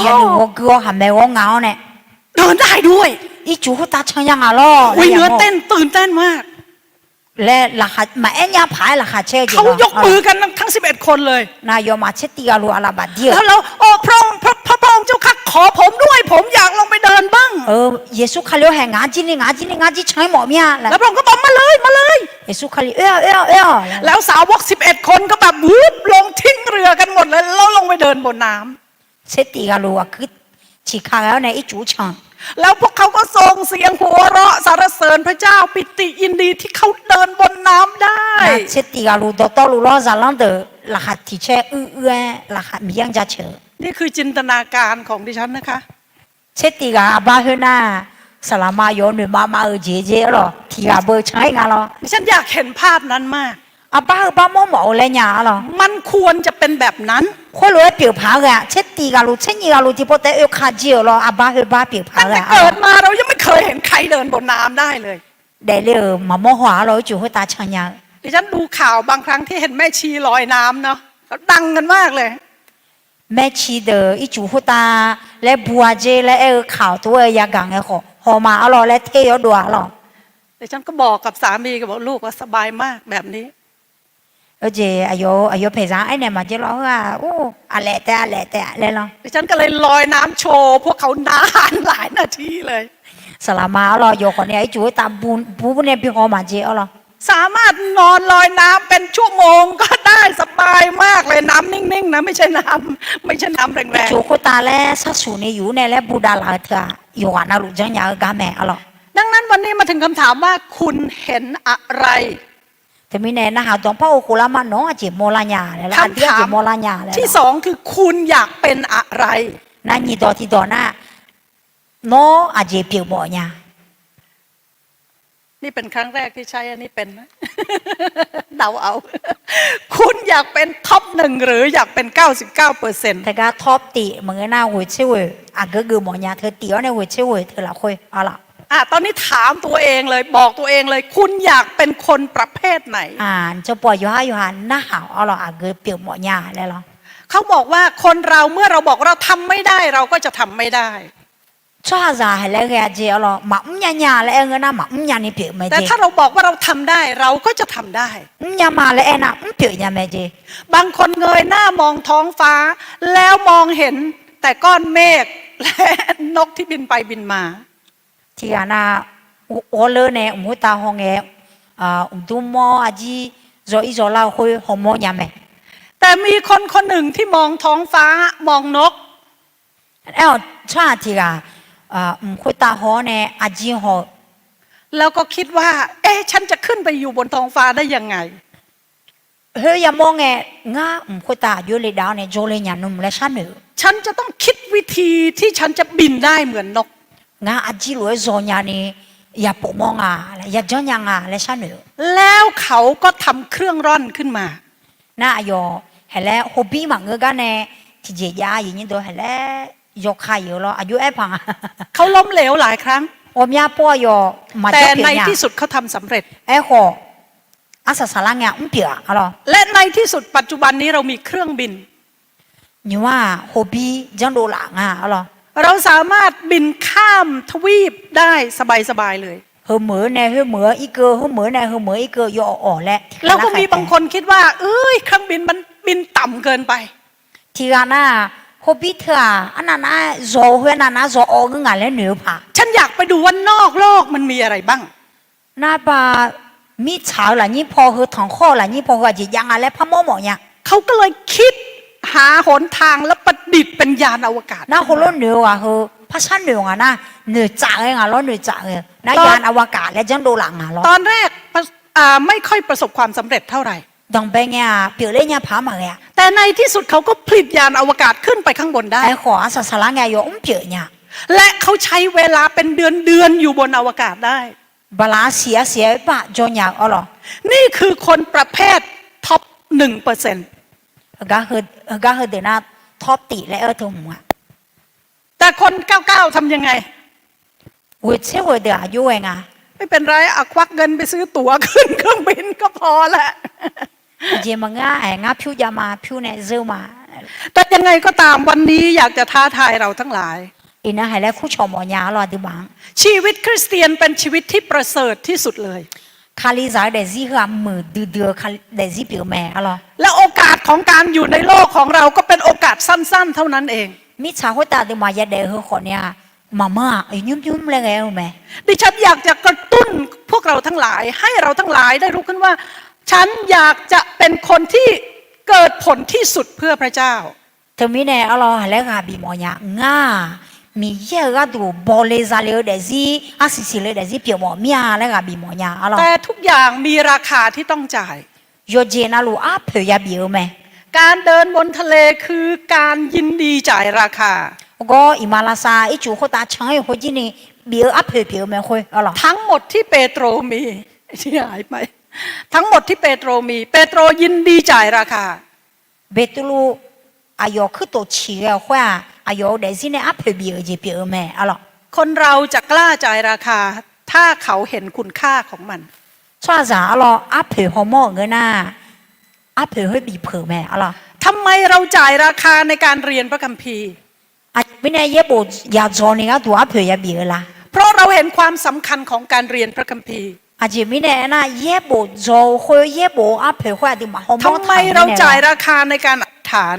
ya nữ wo gua hàm mẹ wo ngáo này เดินได้ด้วย ít chủ hội ta chẳng yang à lo อุ้ยเนื้อเต้นตื่นเต้นมาก lẽ là hạt mà em nhà phải là hạt chơi gì เขายกมือกันทั้ง11 คนเลย na yo mà chết đi à lúa là bà điêu แล้วเราโอ้พระองค์พระองค์เจ้าค่ะขอผมด้วยผมอยากลงไปเดินบ้าง Giêsu khai liu hay ngã chi chẳng mỏ mía แล้วพระองค์ก็บอกมาเลยมาเลย Giêsu khai liu eo แล้วสาวก11 คนก็แบบวูบลงทิ้งเรือกันหมดเลยแล้วลงไปเดินบนน้ำ chết đi à lúa cứ chỉ khai áo này ít chủ chẳng แล้วพวกเขาก็ส่งเสียงหัวเราะสรรเสริญพระเจ้าปิติยินดีที่เขาเดินบนน้ำได้ 那这地个路到路老啥啷的，那哈提车那哈米样家车。 นี่คือจินตนาการของดิฉันนะคะ 这地个阿爸去那，萨拉玛有女妈妈有姐姐咯，提个不拆个咯。 ดิฉันอยากเห็นภาพนั้นมาก 阿爸和爸妈冇来伢咯。 มันควรจะเป็นแบบนั้น 可能表爬个，这地个路，这地个路就不得要卡久咯，阿爸和爸表爬 ตั้ง 个 แต่เกิด。มาเรายังไม่เคยเห็นใครเดินบนน้ำได้เลย ได้了，妈妈话咯，就会打枪呀。 ดิฉันดูข่าวบางครั้งที่เห็นแม่ชีลอยน้ำเนาะเขาดังกันมากเลย แม่ชีเดออีจูหัวตาและบัวเจและข่าวตัวยากังไอ้หอมาอร่อยและเที่ยวดัวหรอ ดิฉันก็บอกกับสามีก็บอกลูกว่าสบายมากแบบนี้ เจอายุเพศไอ้เนี่ยมาเจร้องว่าโอ้อะไรแต่อะไรหรอ ดิฉันก็เลยลอยน้ำโชว์พวกเขานานหลายนาทีเลย สลามาอร่อยอยู่คนนี้ไอ้จูตาบูเนี่ยพี่หอมาเจอหรอ สามารถนอนลอยน้ำเป็นชั่วโมงก็ได้สบายมากเลยน้ำนิ่งๆนะไม่ใช่น้ำแรง จูหัวตาและสักสูนี่อยู่ในและบูดาลาเถอะอยู่อ่ะนะลูกจังยากาแม่หรอ ๆดังนั้นวันนี้มาถึงคำถามว่าคุณเห็นอะไร แต่มีแน่นะฮะตรงพ่อโคลามาน้องอาจิโมลาญาเลยละอันเดียจิโมลาญาเลย ที่สองคือคุณอยากเป็นอะไร นั่นยี่ตัวที่ตัวน่ะน้องอาจิเปียกบ่อญา นี่เป็นครั้งแรกที่ใช้อันนี้เป็นไหม เดาเอา คุณอยากเป็นท็อปหนึ่งหรืออยากเป็น 99% แต่ก็ท็อปตีเหมือนหน้าหัวเชื่ออ่ะก็คือหมอญาเธอตีเอาในหัวเชื่อเธอละคุยเอาละ ตอนนี้ถามตัวเองเลยบอกตัวเองเลย คุณอยากเป็นคนประเภทไหน จะปล่อยอยู่หันหน้าหาวเอาละอ่ะก็เปียกหมอญาแล้วหรอ เขาบอกว่าคนเราเมื่อเราบอกเราทำไม่ได้เราก็จะทำไม่ได้ ชอบจะให้แล้วแกเจ้าหรอหมาญาแล้วเงินนะหมาญานี่เปียกไม่ แต่ เจ้ ถ้าเราบอกว่าเราทำได้เราก็จะทำได้ ญามาแล้วนะเปียกญาไม่เจ้ บางคนเงยหน้ามองท้องฟ้า แล้วมองเห็นแต่ก้อนเมฆและนกที่บินไปบินมา ที่อ่ะนะโอเลยเนี่ยหมูตาหงเอ๋ดูมออาจีรออีรอเล่าคุยหอมญาไม่ แต่มีคนคนหนึ่งที่มองท้องฟ้ามองนก ชอบที่อ่ะคุยตาหอเนี่ยอาจีหอ แล้วก็คิดว่า ฉันจะขึ้นไปอยู่บนท้องฟ้าได้ยังไง เฮ้ยอย่ามองไงง่าคุยตาอยู่เลยดาวเนี่ยโจเลยญานุ่มและฉันเนอ ฉันจะต้องคิดวิธีที่ฉันจะบินได้เหมือนนก ง่าอาจีรวยโจญานี่อย่าปกมองอย่าจ้องยังและฉันเนอ แล้วเขาก็ทำเครื่องร่อนขึ้นมา น่าอายเห็นแล้วฮอบบี้มังเงกันเนี่ยที่เจียอย่างนี้ตัวเห็นแล้วยกขายอยู่แล้วอายุพัง เขาล้มเหลวหลายครั้ง อมยาป้อยมา แต่ เจ้าเปีย ใน เนี่ย ที่สุดเขาทำสำเร็จ ขออาศัยสารังเนี่ยเปียอะไร และในที่สุดปัจจุบันนี้เรามีเครื่องบิน นี่ว่าฮอบบี้จังโดหลังอะไร เราสามารถบินข้ามทวีปได้สบายๆเลย เฮเหมือเนี่ยเฮเหมืออีกเฮเหมือเนี่ยเฮเหมืออีกยอแหละ แล้วก็มีบางคนคิดว่าเครื่องบินมันบินต่ำเกินไป ที่กันน่ะฮอบบี้เธออันนั้นนะโจเฮนั่นนะโจออกงานแล้วเหนือผา ฉันอยากไปดูว่านอกโลกมันมีอะไรบ้าง น่าบ่ามีชาวละนี่พอเฮทองข้อละนี่พอเฮจะยังอะไรพะโมหมอเนี่ย เขาก็เลยคิดหาหนทางและประดิษฐ์เป็นยานอวกาศ น่าคนเหนือเฮภาษาเหนือนะเหนือจ่าเหนือจ่านะยานอวกาศและจังโดหลังตอนแรกไม่ค่อยประสบความสำเร็จเท่าไหร่ ดังไปเนี่ยเปียเลยเนี่ยผามาเนี่ย แต่ในที่สุดเขาก็ผลิตยานอวกาศขึ้นไปข้างบนได้ ขออาศัยสารังเนี่ยเปียเนี่ย และเขาใช้เวลาเป็นเดือนอยู่บนอวกาศได้ บลาเสียปะจนอยากหรอ นี่คือคนประเภทท็อป1%ก็คือเดี๋ยวนะท็อปติและถึงหัว แต่คน99ทำยังไง วิเชื่อเดี๋ยวอายุเองไม่เป็นไรควักเงินไปซื้อตั๋วขึ้นเครื่องบินก็พอละ เจมังง่าพิวยามาพิวเนี่ยเจอมา แต่ยังไงก็ตามวันนี้อยากจะท้าทายเราทั้งหลาย อินะให้แล้วคู่ชมอญารอดีบัง ชีวิตคริสเตียนเป็นชีวิตที่ประเสริฐที่สุดเลย คาลิซาเดซี่คือมือเดือคาเดซี่เปียวแม่หรอ และโอกาสของการอยู่ในโลกของเราก็เป็นโอกาสสั้นๆเท่านั้นเอง มิชาหัวตาดีมายาเดอคนเนี่ยมายุ่มเลยไงรู้ไหม ดิฉันอยากจะกระตุ้นพวกเราทั้งหลายให้เราทั้งหลายได้รู้ขึ้นว่า ฉันอยากจะเป็นคนที่เกิดผลที่สุดเพื่อพระเจ้า เธอมีเนี่ยเอาล่ะแล้วค่ะบีมอญาง่า มีเยอะก็ดูบอลเลยซาเลอเดซี่อาศิสิเลเดซี่เปียวหมอเมียแล้วก็บีหมอยาอะไร แต่ทุกอย่างมีราคาที่ต้องจ่าย โยเจนาลูอาเผยยาเบียวไหม การเดินบนทะเลคือการยินดีจ่ายราคา ก็อิมาลาซาอีจูเขาตาช่างไอ้คนที่นี่เบียวอาเผยเบียวไหมคุยอะไร ทั้งหมดที่เปโตรมีที่หายไปทั้งหมดที่เปโตรมีเปโตรยินดีจ่ายราคา เบตุลูอายอคือตัวเชียวว่าอายอเดซี่เนี่ยอาเผยเบียวจะเบียวไหมอะไร คนเราจะกล้าจ่ายราคา ถ้าเขาเห็นคุณค่าของมัน ชาจาอะไรอาเผยฮอร์โมนเงินน่ะอาเผยให้บีเผยไหมอะไร ทำไมเราจ่ายราคาในการเรียนพระคัมภีร์ อาไม่แน่เย่บอยากจอนี่ก็ตัวอาเผยยาเบียวละ เพราะเราเห็นความสำคัญของการเรียนพระคัมภีร์ อาจจะไม่แน่นะเย่บจอคุยเย่บอาเผยว่าดิมาฮอร์โมน ทำไมเราจ่ายราคาในการอธิษฐาน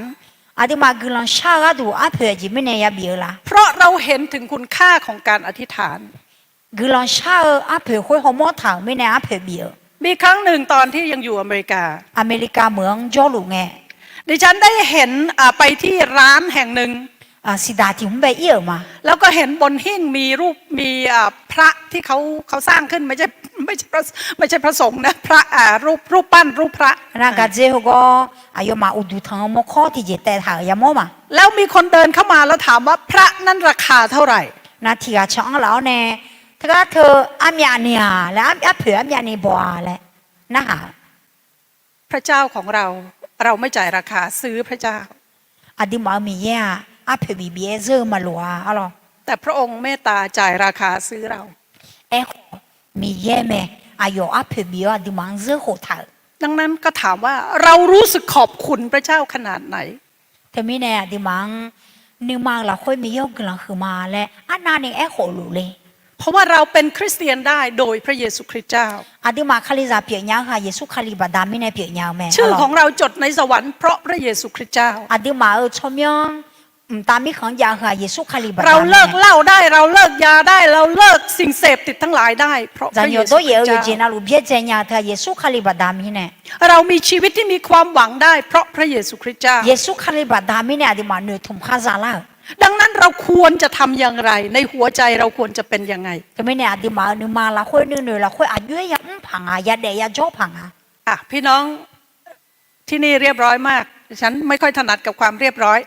อาดิมากุลังชาก็ตัวอาเผยจะไม่แน่ยาเบียวละ เพราะเราเห็นถึงคุณค่าของการอธิษฐาน กุลังชาอาเผยคุยฮอร์โมนถังไม่แน่อาเผยเบียว มีครั้งหนึ่งตอนที่ยังอยู่อเมริกา อเมริกาเมืองจอลุงไง ดิฉันได้เห็นไปที่ร้านแห่งหนึ่ง สิดาที่ผมไปเอี่ยวมา แล้วก็เห็นบนหิ้งมีรูปมีพระที่เขาสร้างขึ้นไม่ใช่พระสงฆ์นะพระรูปปั้นรูปพระ นะก็เจ้าก็อายุมาอุดุทังมข้อที่จะแต่ถ่ายยามมา แล้วมีคนเดินเข้ามาแล้วถามว่าพระนั้นราคาเท่าไหร่ นาทีก็ช่างแล้วเนี่ยถ้าเธออามีอันเนี่ยแล้วอาเผยอามีอันนี้บัวแหละนะฮะ พระเจ้าของเราไม่จ่ายราคาซื้อพระเจ้า อาดิมามีเย่อาเผยบีเบียเซอร์มาลัวอะไร แต่พระองค์เมตตาจ่ายราคาซื้อเรา เอ๊ะมีเย่ไหมอายุอาเผยบีอาดิมังเซอร์โหดถ่าย ดังนั้นก็ถามว่าเรารู้สึกขอบคุณพระเจ้าขนาดไหน แต่ไม่แน่ดิมังนึกมาเราค่อยมียกกำลังคือมาและอันนั้นเองเอ๊ะโหลุเลย เพราะว่าเราเป็นคริสเตียนได้โดยพระเยซูคริสต์เจ้า อาดิมาคาลิซาเปียยางค่ะเยซูคาลิบาดามิเนเปียยางแม่ ชื่อของเราจดในสวรรค์เพราะพระเยซูคริสต์เจ้า อาดิมาชมยองตามมิของยางค่ะเยซูคาลิบาดา เราเลิกเหล้าได้เราเลิกยาได้เราเลิกสิ่งเสพติดทั้งหลายได้เพราะพ จะ ระ อ เย ยู่ ซู ตัว ค เย ริส อะ ต์ อยู่ เจ้า เจนาลูเบียเจญาเธอเยซูคาลิบาดามิเน เรามีชีวิตที่มีความหวังได้เพราะพระเยซูคริสต์เจ้า เยซูคาลิบาดามิเนอาดิมาเนื้อถุมข้าซาลา ดังนั้นเราควรจะทำอย่างไรในหัวใจเราควรจะเป็นยังไง แต่ไม่เนี่ยอาดิมาเนื้อมาละค่อยเนื้อละค่อยอายุยังผังอ่ะยาเดียโจ้ผังอ่ะ พี่น้องที่นี่เรียบร้อยมากฉันไม่ค่อยถนัดกับความเรียบร้อย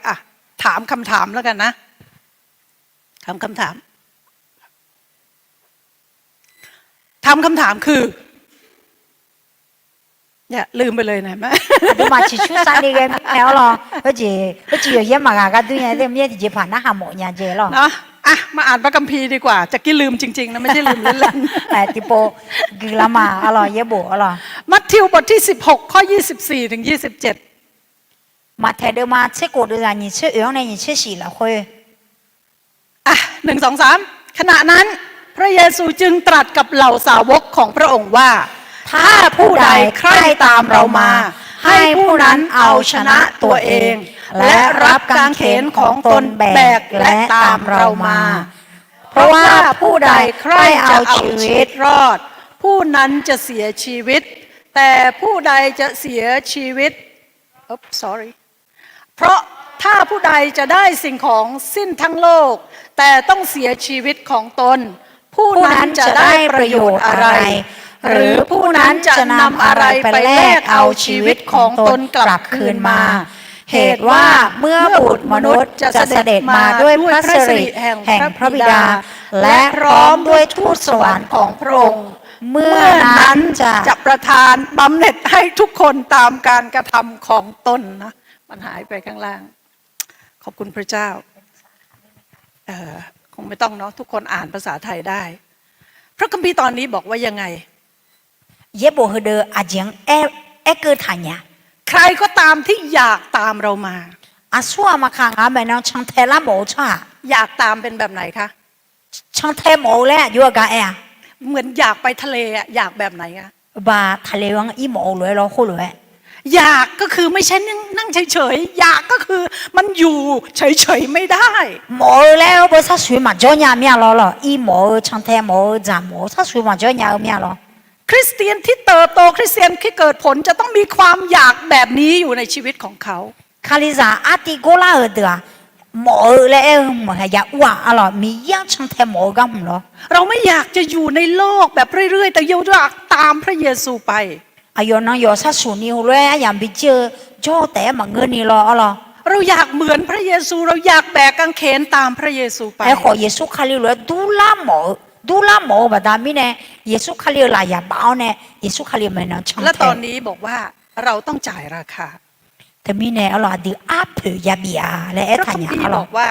ถามคำถามแล้วกันนะถามคำถามคืออย่าลืมไปเลยนะแม่ อาดิมาชิชูซาดีกันแล้วหรอก็จีอยู่เยี่ยมมากก็ด้วยเนี่ยเมียที่จีผ่านนะหาหมอยาเจหรอ เนาะมาอ่านพระคัมภีร์ดีกว่าจะกี้ลืมจริงๆนะไม่ใช่ลืมเล่น แต่ติโปกิลามาอร่อยเยโบอร่อย ๆมัทธิวบทที่16ข้อ24ถึง27มาเทเดมาเชโกดูจานี่เชื่อเนี่ยนี่เชื่อสีละค่อย 1 2 3ขณะนั้นพระเยซูจึงตรัสกับเหล่าสาวกของพระองค์ว่าถ้าผู้ใดใคร่ตามเรามา ให้ผู้นั้นเอาชนะตัวเอง และรับกางเขนของตนแบกและตามเรามา เพราะว่าผู้ใดใคร่จะเอาชีวิตรอด ผู้นั้นจะเสียชีวิต แต่ผู้ใดจะเสียชีวิตsorry เพราะถ้าผู้ใดจะได้สิ่งของสิ้นทั้งโลก แต่ต้องเสียชีวิตของตน ผู้นั้นจะได้ประโยชน์อะไร หรือผู้นั้นจะนำอะไรไปแลกเอาชีวิตของตนกลับคืนมา เหตุว่าเมื่อบุตรมนุษย์จะเสด็จมาด้วยพระสิริแห่งพระบิดา และพร้อมด้วยทูตสวรรค์ของพระองค์เมื่อนั้นจะประทานบำเหน็จให้ทุกคนตามการกระทำของตนนะมันหายไปข้างล่างขอบคุณพระเจ้าคงไม่ต้องเนาะทุกคนอ่านภาษาไทยได้พระคัมภีร์ตอนนี้บอกว่ายังไงเยโบเฮเดออาเจียงเอเกอร์ทานยาใครก็ตามที่อยากตามเรามาอาสัวมาขังอาแม่น้องช่างเทละโมช่าอยากตามเป็นแบบไหนคะช่างเทโมแล้วอยู่กับแอเหมือนอยากไปทะเลอยากแบบไหนคะบาทะเลวังอีโมเลยเราคู่เลยอยากก็คือไม่ใช่นั่งเฉยๆอยากก็คือมันอยู่เฉยๆไม่ได้โมแล้วภาษาสวยมาจ้าเมียเราหรออีโมช่างเทโมจามโมภาษาสวยมาจ้าเมียเราคริสเตียนที่เติบโตคริสเตียนที่เกิดผลจะต้องมีความอยากแบบนี้อยู่ในชีวิตของเขาคาลิซาอาติโกลาเอเดอ หมอแล้วหมอหายาว่าอะไรมีย่างช่างแทหมอกันหรอ เราไม่อยากจะอยู่ในโลกแบบเรื่อยๆแต่อยากตามพระเยซูไป อายอนั่งยอสัสุนิวเลยอย่างไปเจอจ่อแต่มาเงินนี่รออะไร เราอยากเหมือนพระเยซูเราอยากแบกกางเขนตามพระเยซูไป ไอ้ขอเยซูคาลิเลยดูลาหมอแบบนี้เนี่ยเยซูคาลิลายาบ้าเนี่ยเยซูคาลิมันช่าง และ แท ตอนนี้บอกว่าเราต้องจ่ายราคา แต่มีเนี่ยอะไรดีอาเผือยาเบียและไอ้ พระ ทั คั น ม ยา ภี อะ ร์ ไร บอกว่า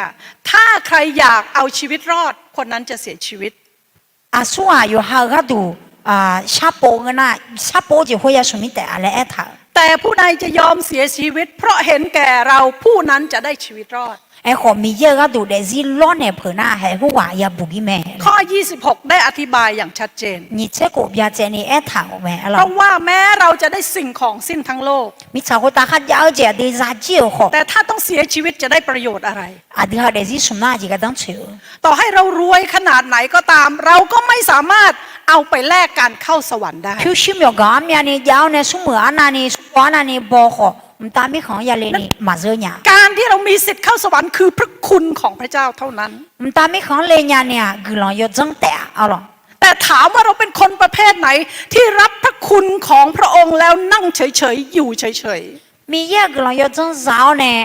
ถ้าใครอยากเอาชีวิตรอดคนนั้นจะเสียชีวิต อาสัวอยู่หากดูชาโปงนะชาโปจะหัวยาสมิแต่อะไรไอ้ท่า แต่ผู้ใดจะยอมเสียชีวิต เพราะเห็นแก่เราผู้นั้นจะได้ชีวิตรอด ไอ้ขอมีเยอะก็ดูแต่ซีล้อเนี่ยเผื่อหน้าให้หัวยาบุกิแม่ ข้อ 26 ได้อธิบายอย่างชัดเจน นี่เจ้ากูยาเจนี่ไอ้ท่าแม่อะไร เพราะว่าแม้เราจะได้สิ่งของสิ้นทั้งโลก มิชาคนตาขัดยาวเจดีซาเจียวขอ แต่ถ้าต้องเสียชีวิตจะได้ประโยชน์อะไร อาดีเขาเดซิสมนาจีก็ต้องเชื่อ ต่อให้เรารวยขนาดไหนก็ตาม เราก็ไม่สามารถเอาไปแลกการเข้าสวรรค์ได้ คือชิมยกามยานี่ยาวเนี่ยสมัยอันนั้นนี่สวรรค์นี่บอกขอมันตามไม่ของยาเลนี่มาเจอเนี่ย การที่เรามีสิทธิ์เข้าสวรรค์คือพระคุณของพระเจ้าเท่านั้น มันตามไม่ของเลยเนี่ยคือเราอยู่จังแต่เอาหรอ แต่ถามว่าเราเป็นคนประเภทไหนที่รับพระคุณของพระองค์แล้วนั่งเฉยๆอยู่เฉย มีเยอะคือเราอยู่จังสาวเนี่ย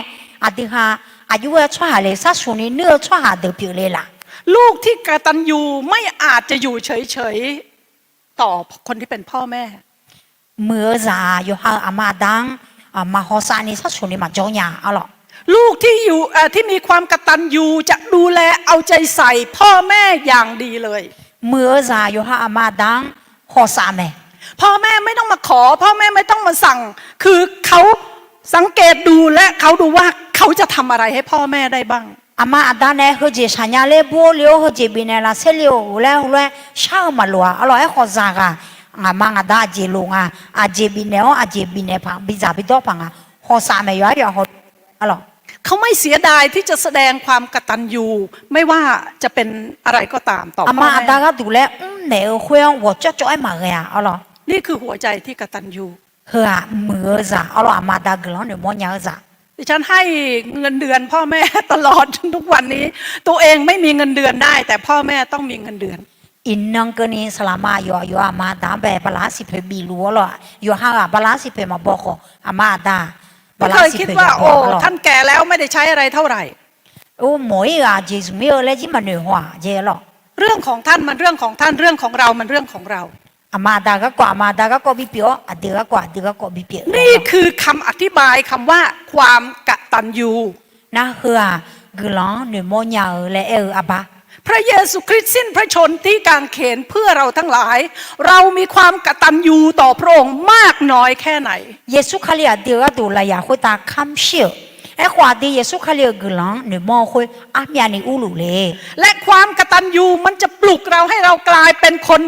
อาดีค่ะอายุว่าช่วยหาเลยสักส่วนนี้เนื้อช่วยหาเดือบเปเลยล่ะ ๆลูกที่กตัญญูไม่อาจจะอยู่เฉยๆต่อคนที่เป็นพ่อแม่ เมื่อจะอยู่หาอามาดังมาหัวซานี่สักส่วนนี้มาจ้องยาเอาหรอ ลูกที่อยู่ที่มีความกตัญญูจะดูแลเอาใจใส่พ่อแม่อย่างดีเลย เมื่อจะอยู่หาอามาดังหัวซาแม่ พ่อแม่ไม่ต้องมาขอ พ่อแม่ไม่ต้องมาสั่ง คือเขาสังเกตดูและเขาดูว่าเขาจะทำอะไรให้พ่อแม่ได้บ้าง อามาอันนั้นเนี่ยเขาจะสัญญาเลยบัวเลี้ยวเขาจะบินเนี่ยละเสลียวแล้วเช่ามาลัวอร่อยขอซากะอามาอันนั้นจะลงอาจะบินเนี่ยพังบิจาบิดอพังขอซาไม่ย่อยเขาอร่อย เขาไม่เสียดายที่จะแสดงความกตัญญูไม่ว่าจะเป็นอะไรก็ตามต่อ อา พ่อ มาอันนั้ แม่ นก็ดูแลเนี่ยคุยว่าจะจ่อยมาเลยอร่อย นี่คือหัวใจที่กตัญญู เฮ้ยเมื่อจะอร่อยอามาดังกลางเนี่ยมันยังจะ ดิฉันให้เงินเดือนพ่อแม่ตลอดทุกวันนี้ ตัวเองไม่มีเงินเดือนได้ แต่พ่อแม่ต้องมีเงินเดือน อินนังก็นี่สลามาอยู่อามาดังแบบบาลาสิเพบีลัวหรออยู่ห่างบาลาสิเพมาบอกอามาดา ไม่เคยคิดว่าโอ้ท่านแก่แล้วไม่ได้ใช้อะไรเท่าไหร่ โอ้หมอยเจสุไม่เอาเลยที่มันเหนื่อยหัวเจหรอ เรื่องของท่านมันเรื่องของท่านเรื่องของเรามันเรื่องของเรา อามาดาก็กว่าอามาดาก็บิเปียวอเดียก็กว่าอเดียก็บิเปียว นี่คือคำอธิบายคำว่าความกตัญญู นะเฮือกลองหนึ่งโมยาและอาบา พระเยซูคริสต์สิ้นพระชนที่กางเขนเพื่อเราทั้งหลาย เรามีความกตัญญูต่อพระองค์มากน้อยแค่ไหน เยซูคาลีอเดียก็ดูแลยาคุตาคำเชื่อไอ้ขวาดีเยซูคาลีกลองหนึ่งโมคุยอามีอันนี้อุลุเลย และความกตัญญูมันจะปลุกเราให้เรากลายเป็นคน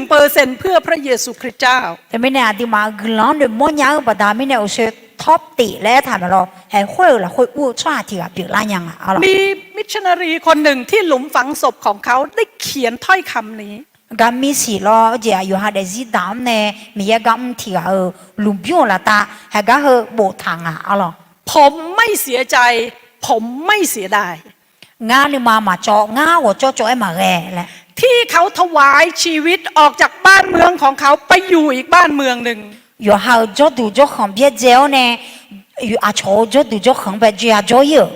1% เพื่อพระเยซูคริสต์เจ้า แต่ไม่แน่อดีมากลองหนึ่งโมยาบดาไม่แน่อุเชท็อปตีและถามเราให้คุยละคุยอู้ชาที่กับเปียกลายังอ่ะเอาล่ะ มีมิชชันนารีคนหนึ่งที่หลุมฝังศพของเขาได้เขียนถ้อยคำนี้ กามีสิล้อเจียอยู่หาเดซิดามเนี่ยมียกำที่ลุมบิวละตาให้ก็โบทางอ่ะเอาล่ะ ผมไม่เสียใจ ผมไม่เสียดาย งานนี่มาจ่องาหัวจ่อไอ้มาแก่แหละ ที่เขาถวายชีวิตออกจากบ้านเมืองของเขาไปอยู่อีกบ้านเมืองหนึ่ง อยู่หาจ่อดูจ่อของเบี้ยเจ้าเนี่ยอยู่อาโชจ่อดูจ่อของแบบจีอาจ่อเยอะ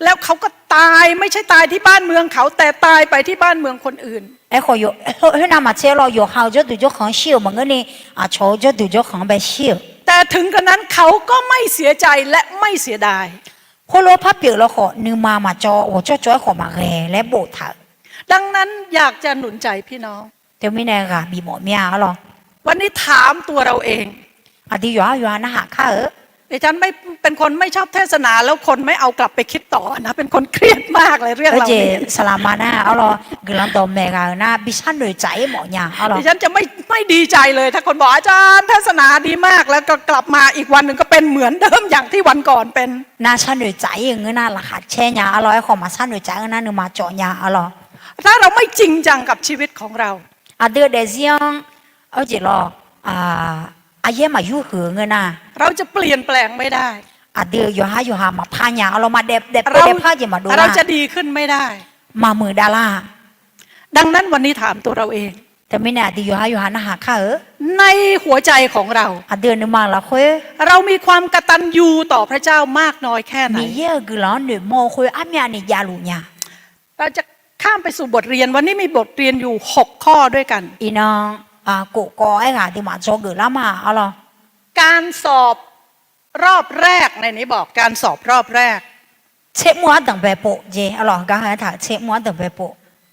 แล้วเขาก็ตายไม่ใช่ตายที่บ้านเมืองเขาแต่ตายไปที่บ้านเมืองคนอื่น ไอ้ขออยู่เฮ้ยนามาเจ้าเราอยู่หาจ่อดูจ่อของเชี่ยวมันก็นี่อาโชจ่อดูจ่อของแบบเชี่ยว แต่ถึงกระนั้นเขาก็ไม่เสียใจและไม่เสียดาย พอโลพับเปียกแล้วขอนึงมาจ่อหัวจ่อขอมาแก่และโบทาง ดังนั้นอยากจะหนุนใจพี่น้อง เดี๋ยวไม่แน่ค่ะมีหมอเมียหรอ วันนี้ถามตัวเราเอง อดีอยู่นะหาข้าดิฉันไม่เป็นคนไม่ชอบเทศนาแล้วคนไม่เอากลับไปคิดต่อนะเป็นคนเครียดมากเลยเรื่องเรา เจ นี้ สลามานะเอาล่ะกลังตอมแมกานะบิชันหน่วยใจหมอเนี่ยเอาล่ะ ดิฉันจะไม่ดีใจเลย ถ้าคนบอกอาจารย์เทศนาดีมากแล้วก็กลับมาอีกวันหนึ่งก็เป็นเหมือนเดิมอย่างที่วันก่อนเป็น น่าชันหน่วยใจอย่างเงี้ยน่าละขัดแช่ยาอร่อยของมาชันหน่วยใจนั่นนึงมาเจาะยาเอาล่ะ ถ้าเราไม่จริงจังกับชีวิตของเรา อ่ะเดือดเดียงเอาเจรออาเยี่ยมายุ่งเหงเงินน่ะ เราจะเปลี่ยนแปลงไม่ได้ อาเดียวอยู่หามาพาญาเรามาเด็บพาจะมาดู เราจะดีขึ้นไม่ได้ มามือดารา ดังนั้นวันนี้ถามตัวเราเอง แต่ไม่แน่ที่อยู่หานะหาข้าในหัวใจของเรา อาเดือนนึงมาละคุย เรามีความกตัญญูต่อพระเจ้ามากน้อยแค่ไหน มีเยอะกี่ล้านหนึ่งโมคุยอามีอันนี้ยาลุญา เราจะข้ามไปสู่บทเรียนวันนี้มีบทเรียนอยู่6ข้อด้วยกัน อีน้องกูไอ้ค่ะที่มาโจกุละมาอะไร การสอบรอบแรกในนี้บอกการสอบรอบแรก เช็คมัวตั้งไปโปเจอะไรก็ให้ถ่ายเช็คมัวตั้งไปโป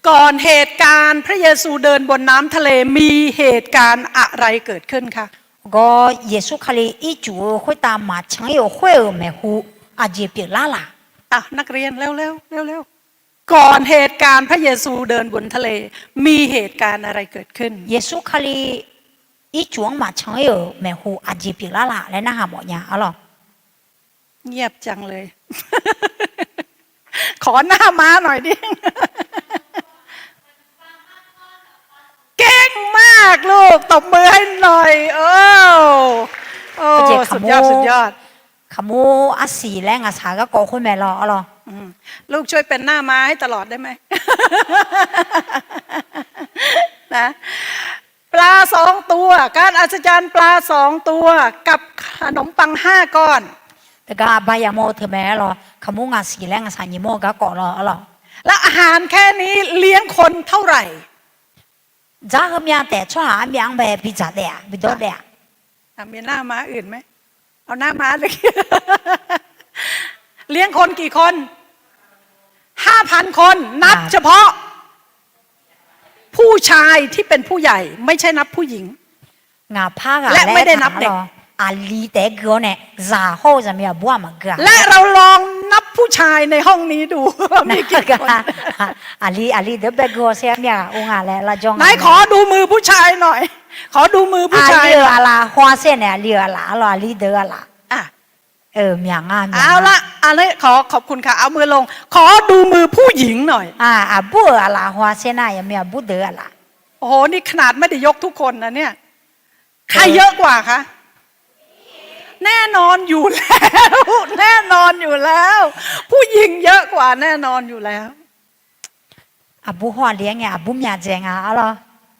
ก่อนเหตุการณ์พระเยซูเดินบนน้ำทะเลมีเหตุการณ์อะไรเกิดขึ้นคะ ก็เยซูคริสต์อีจูคุยตามมาฉัน有会儿没乎อาเจเปียลาล่ะ นักเรียนเร็วก่อนเหตุการณ์พระเยซูเดินบนทะเลมีเหตุการณ์อะไรเกิดขึ้น เยซูคริสต์อีจวงมาฉัน有没乎อาเจเปียลาล่ะและน่าหาหมดเนี่ยอะไร เงียบจังเลย ขอหน้าม้าหน่อยดิ เก่งมากลูกตบมือให้หน่อยโอ้สุดยอด ขโมอาศีแรงอาสาก็โกคุยแม่รออะไร ลูกช่วยเป็นหน้าม้าให้ตลอดได้ไหม นะปลา2 ตัวการอัศจรรย์ปลา2 ตัวกับขนมปัง5 ก้อน แต่ก็บายาโมเธอแม่รอขโมอาศีแรงอาสาญิโมก็เกาะรออะไร แล้วอาหารแค่นี้เลี้ยงคนเท่าไหร่ จ้าก็มีแต่ช่วยหาเมียงแบบพิจารณาบิดเดีย มีหน้าม้าอื่นไหมเอาหน้าม้าเลย เลี้ยงคนกี่คน 5,000 คนนับเฉพาะ ผู้ชายที่เป็นผู้ใหญ่ไม่ใช่นับผู้หญิง งาผ้า และไม่ได้นับเด็ก อาลีแต่เกลือเนี่ยจ่าห้อจะมีบัวมาเกลือ และเราลองนับผู้ชายในห้องนี้ดู มีกี่คน อาลีเดี๋ยวไปเกลือเสียเนี่ยองค์อะไรละจง ไหนขอดูมือผู้ชายหน่อย ขอดูมือผู้ชาย เรืออะไรหัวเส้นเนี่ยเรืออะไรอาลีเดืออะไร อ่ะ เมียงอ่ะ เอาละอะไรขอบคุณค่ะเอามือลง ขอดูมือผู้หญิงหน่อย บัวอะไรหัวเส้นน่ะยังมีบัวเดืออะไร โอ้โหนี่ขนาดไม่ได้ยกทุกคนนะเนี่ยใครเยอะกว่าคะแน่นอนอยู่แล้ว แน่นอนอยู่แล้ว ผู้หญิงเยอะกว่าแน่นอนอยู่แล้ว บัวหัวเลี้ยงไงบัวเมียเจงอะไร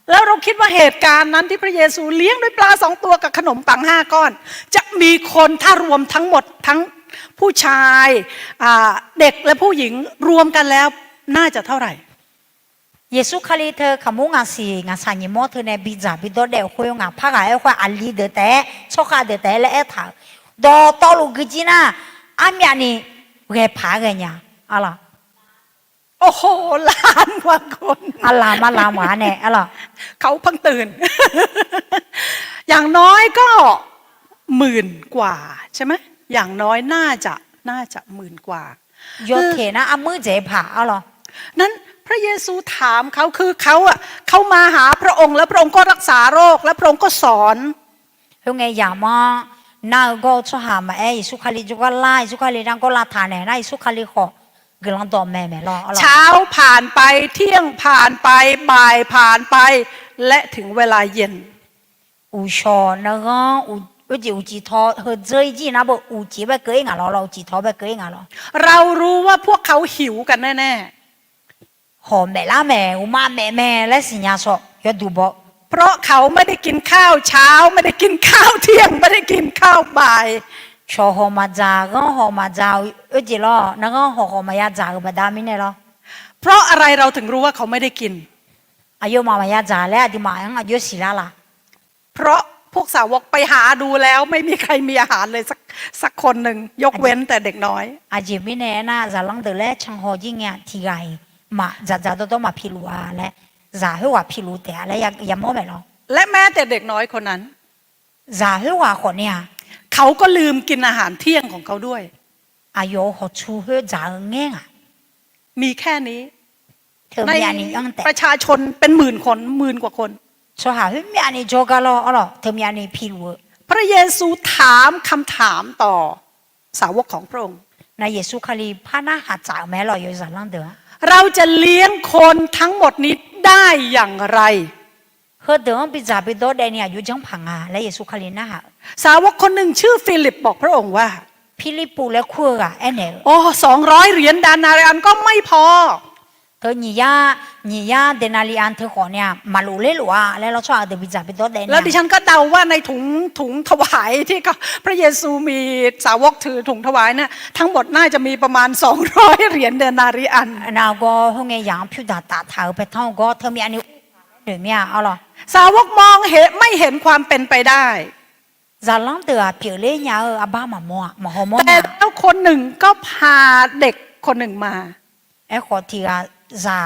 แล้วเราคิดว่าเหตุการณ์นั้นที่พระเยซูเลี้ยงด้วยปลา2 ตัวกับขนมปัง5 ก้อน จะมีคนถ้ารวมทั้งหมดทั้งผู้ชายเด็กและผู้หญิงรวมกันแล้วน่าจะเท่าไหร่ เยซูคริสต์เธอขโมงาสีงาสานิโมเธอในบิจาบิดเดียวคุยงาพักไอ้คุยอาลีเดแต่ชกาเดแต่และเอถาดอลูกจีน่าอามีอันนี้เก็บพักกันเนี่ยอะไร โอ้โห1,000,000 กว่าคน อะไรมาลามานเนี่ยอะไร เขาเพิ่งตื่น อย่างน้อยก็10,000 กว่าใช่ไหมอย่างน้อยน่าจะ10,000 กว่า โยเทนะอามือเจ็บผ่าอะไร นั้นพระเยซูถามเขาคือเขามาหาพระองค์แล้วพระองค์ก็รักษาโรคและพระองค์ก็สอน เฮ้ยไงอย่ามาน่าก็ชอบหามาเยซูคริสต์ก็ไล่เยซูคริสต์นั่งก็ลาทานเนี่ยนะเยซูคริสต์ขอกำลังตัวแม่รออะไร เช้าผ่านไปเที่ยงผ่านไปบ่ายผ่านไปและถึงเวลาเย็น อูชอนะก็อูจีทอเฮเจยจีนะบอกอูจีไปเกยงอ่ะเราจีทอไปเกยงอ่ะเรารู้ว่าพวกเขาหิวกันแน่หอมแม่ละแม่อุมาแม่และสิญญาสอยดูบอก ๆเพราะเขาไม่ได้กินข้าวเช้าไม่ได้กินข้าวเที่ยงไม่ได้กินข้าวบ่าย ชอหอมาจาก็หอมาจากจีล้อนั่นก็หอมายาจากบัดามิเนี่ยหรอ เพราะอะไรเราถึงรู้ว่าเขาไม่ได้กิน อายุมายาจากแล้วดิมายังอายุสิละล่ะ เพราะพวกสาวกไปหาดูแล้วไม่มีใครมีอาหารเลยสักคนหนึ่งยกเว้นแต่เด็กน้อย อาจิมิเนี่ยนะจะลังเดลช่างหอยิ่งเนี่ยที่ไงมาจะต้องมาพิลูและจะให้ว่าพิลูแต่แล้วยังมองไม่หรอ และแม้แต่เด็กน้อยคนนั้น จะให้ว่าคนเนี่ย เขาก็ลืมกินอาหารเที่ยงของเขาด้วย อายุเขาชูเฮจะเงี้ย มีแค่นี้ เธอ ใน มีอันนี้ยังแต่ ประชาชนเป็น10,000 กว่าคน ชัวร์เฮ้ยมีอันนี้โจกันแล้วอ๋อเธอมีอันนี้พิลู พระเยซูถามคำถามต่อสาวกของพระองค์ นายเยซูคริสต์พานาหาจากแม่เราอยู่จะลังเดอ เราจะเลี้ยงคนทั้งหมดนี้ได้อย่างไร เฮ้ยเดิมไปจับไปโดดเนี่ยอยู่จังพังอ่ะและเยซูคริสต์นะฮะ สาวกคนหนึ่งชื่อฟิลิปบอกพระองค์ว่า ဖိလိပ္ပုလည်းခွေကအဲ့နဲ့ โอ้200 เหรียญดานาริอันก็ไม่พอ เธอညီยเดนาลีอันเธอขอเนี่ยมาลูเล่หรอแล้วเราชอบเดบิจ่าไปตัวเดน แล้วดิฉันก็เดาว่าในถุงถวายที่พระเยซูมีสาวกถือถุงถวายเนี่ยทั้งหมดน่าจะมีประมาณ200 เหรียญเดนาริอัน นาก็ห้องไงอย่างพิวดาตาเธอไปท่องก็เธอมีอันนี้หรือไม่เอาหรอ สาวกมองไม่เห็นความเป็นไปได้ จะล้างเตือเปียเล่ยาอาบ้ามามัวมาหอม แต่แล้วคนหนึ่งก็พาเด็กคนหนึ่งมา ไอ้ขอที่จะ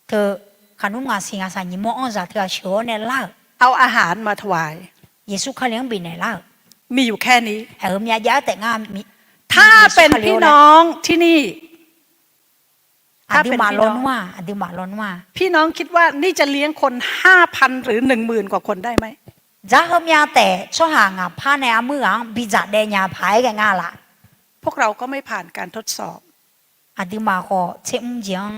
เธอขนุนงาสิงาสันยิมอ้อนจะเธอเชื่อเนี่ยล่ะ เอาอาหารมาถวาย เยซูเขาเลี้ยงบินเนี่ยล่ะ มีอยู่แค่นี้ มียาแต่งานมี ถ้าเป็นพี่น้องที่นี่ อดีมาล้นว่าอดีมาล้นว่า พี่น้องคิดว่านี่จะเลี้ยงคน 5,000 หรือ 10,000 กว่าคนได้ไหม จะเฮมียแต่ช่วงงาพาในอามือบิจัดเดียพายกันงาละ พวกเราก็ไม่ผ่านการทดสอบ อดีมาขอเชื่อมยัง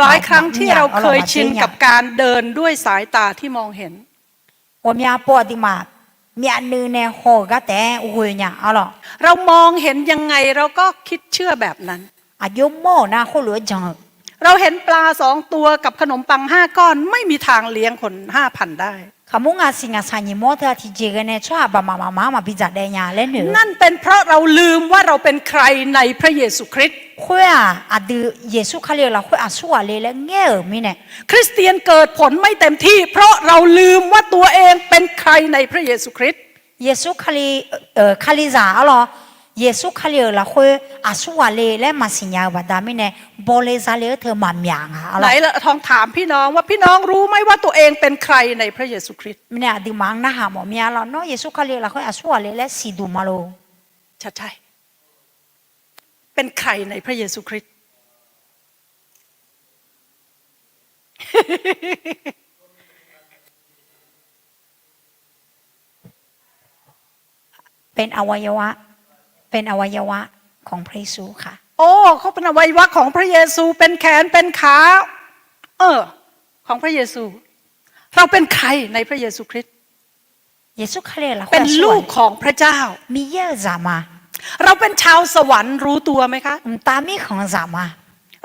หลายครั้งที่เราเคยชินกับการเดินด้วยสายตาที่มองเห็น ว่ามีอาปอดีมามีอันนึงในหอก็แต่หุ่ยเนี่ยเอาหรอ เรามองเห็นยังไงเราก็คิดเชื่อแบบนั้น อายุโม่นะคนเหลือจัง เราเห็นปลา2 ตัวกับขนมปัง5 ก้อนไม่มีทางเลี้ยงคน 5,000 ได้ ขมุงอาสิงาสัญญโมเธอที่เจกันเนี่ยช่วยบามาบิจัดเดียเล่นหนึ่ง นั่นเป็นเพราะเราลืมว่าเราเป็นใครในพระเยซูคริสต์ คุยอดีเยซูเขาเรียกเราคุยอาสัวเลยแล้วเงี้ยมีเนี่ย คริสเตียนเกิดผลไม่เต็มที่ เพราะเราลืมว่าตัวเองเป็นใครในพระเยซูคริสต์ เยซูเขาเรียเขาเรียกอะไรหรอเยซูเขาเรียกเราคุยอาสัวเลยแล้วมาสิญญาบัดามีเนี่ยบอลเลยซาเลเธอมาเมียงอะไร ไหนละทองถามพี่น้องว่าพี่น้องรู้ไหมว่าตัวเองเป็นใครในพระเยซูคริสต์ มีเนี่ยอดีมังนะหาหมอเมียเราเนาะเยซูเขาเรียกเราคุยอาสัวเลยแล้วสีดูมาโล ใช่เป็นใครในพระเยซูคริสต์ เป็นอวัยวะของพระเยซูค่ะ โอ้เขาเป็นอวัยวะของพระเยซูเป็นแขนเป็นขาของพระเยซู เราเป็นใครในพระเยซูคริสต์ เยซูเขาเรียกเรา เป็นลูกของพระเจ้า มีเยอะจามา เราเป็นชาวสวรรค์รู้ตัวไหมคะ ตามีของจามา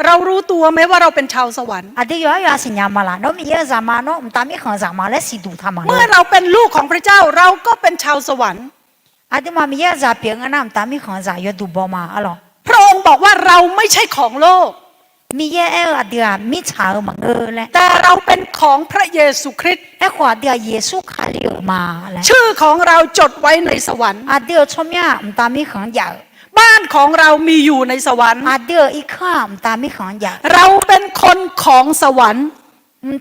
เรารู้ตัวไหมว่าเราเป็นชาวสวรรค์ อดีอยู่สิญญามาละเนาะมีเยอะจามาเนาะตามีของจามาและสีดูทามา เมื่อเราเป็นลูกของพระเจ้าเราก็เป็นชาวสวรรค์ อดีมามีเยอะจาเปียงนะตามีของจาอยู่ดูบอมาอ๋อ พระองค์บอกว่าเราไม่ใช่ของโลก มีเยอะอดีมีชาวมังเลย แต่เราเป็นของพระเยซูคริสต์ ไอ้ขวาเดียเยซูคาเรียมาแล้ว ชื่อของเราจดไว้ในสวรรค์ อดีชมยาตามีของใหญ่ บ้านของเรามีอยู่ในสวรรค์ อดีอีกข้ามตามีของใหญ่ เราเป็นคนของสวรรค์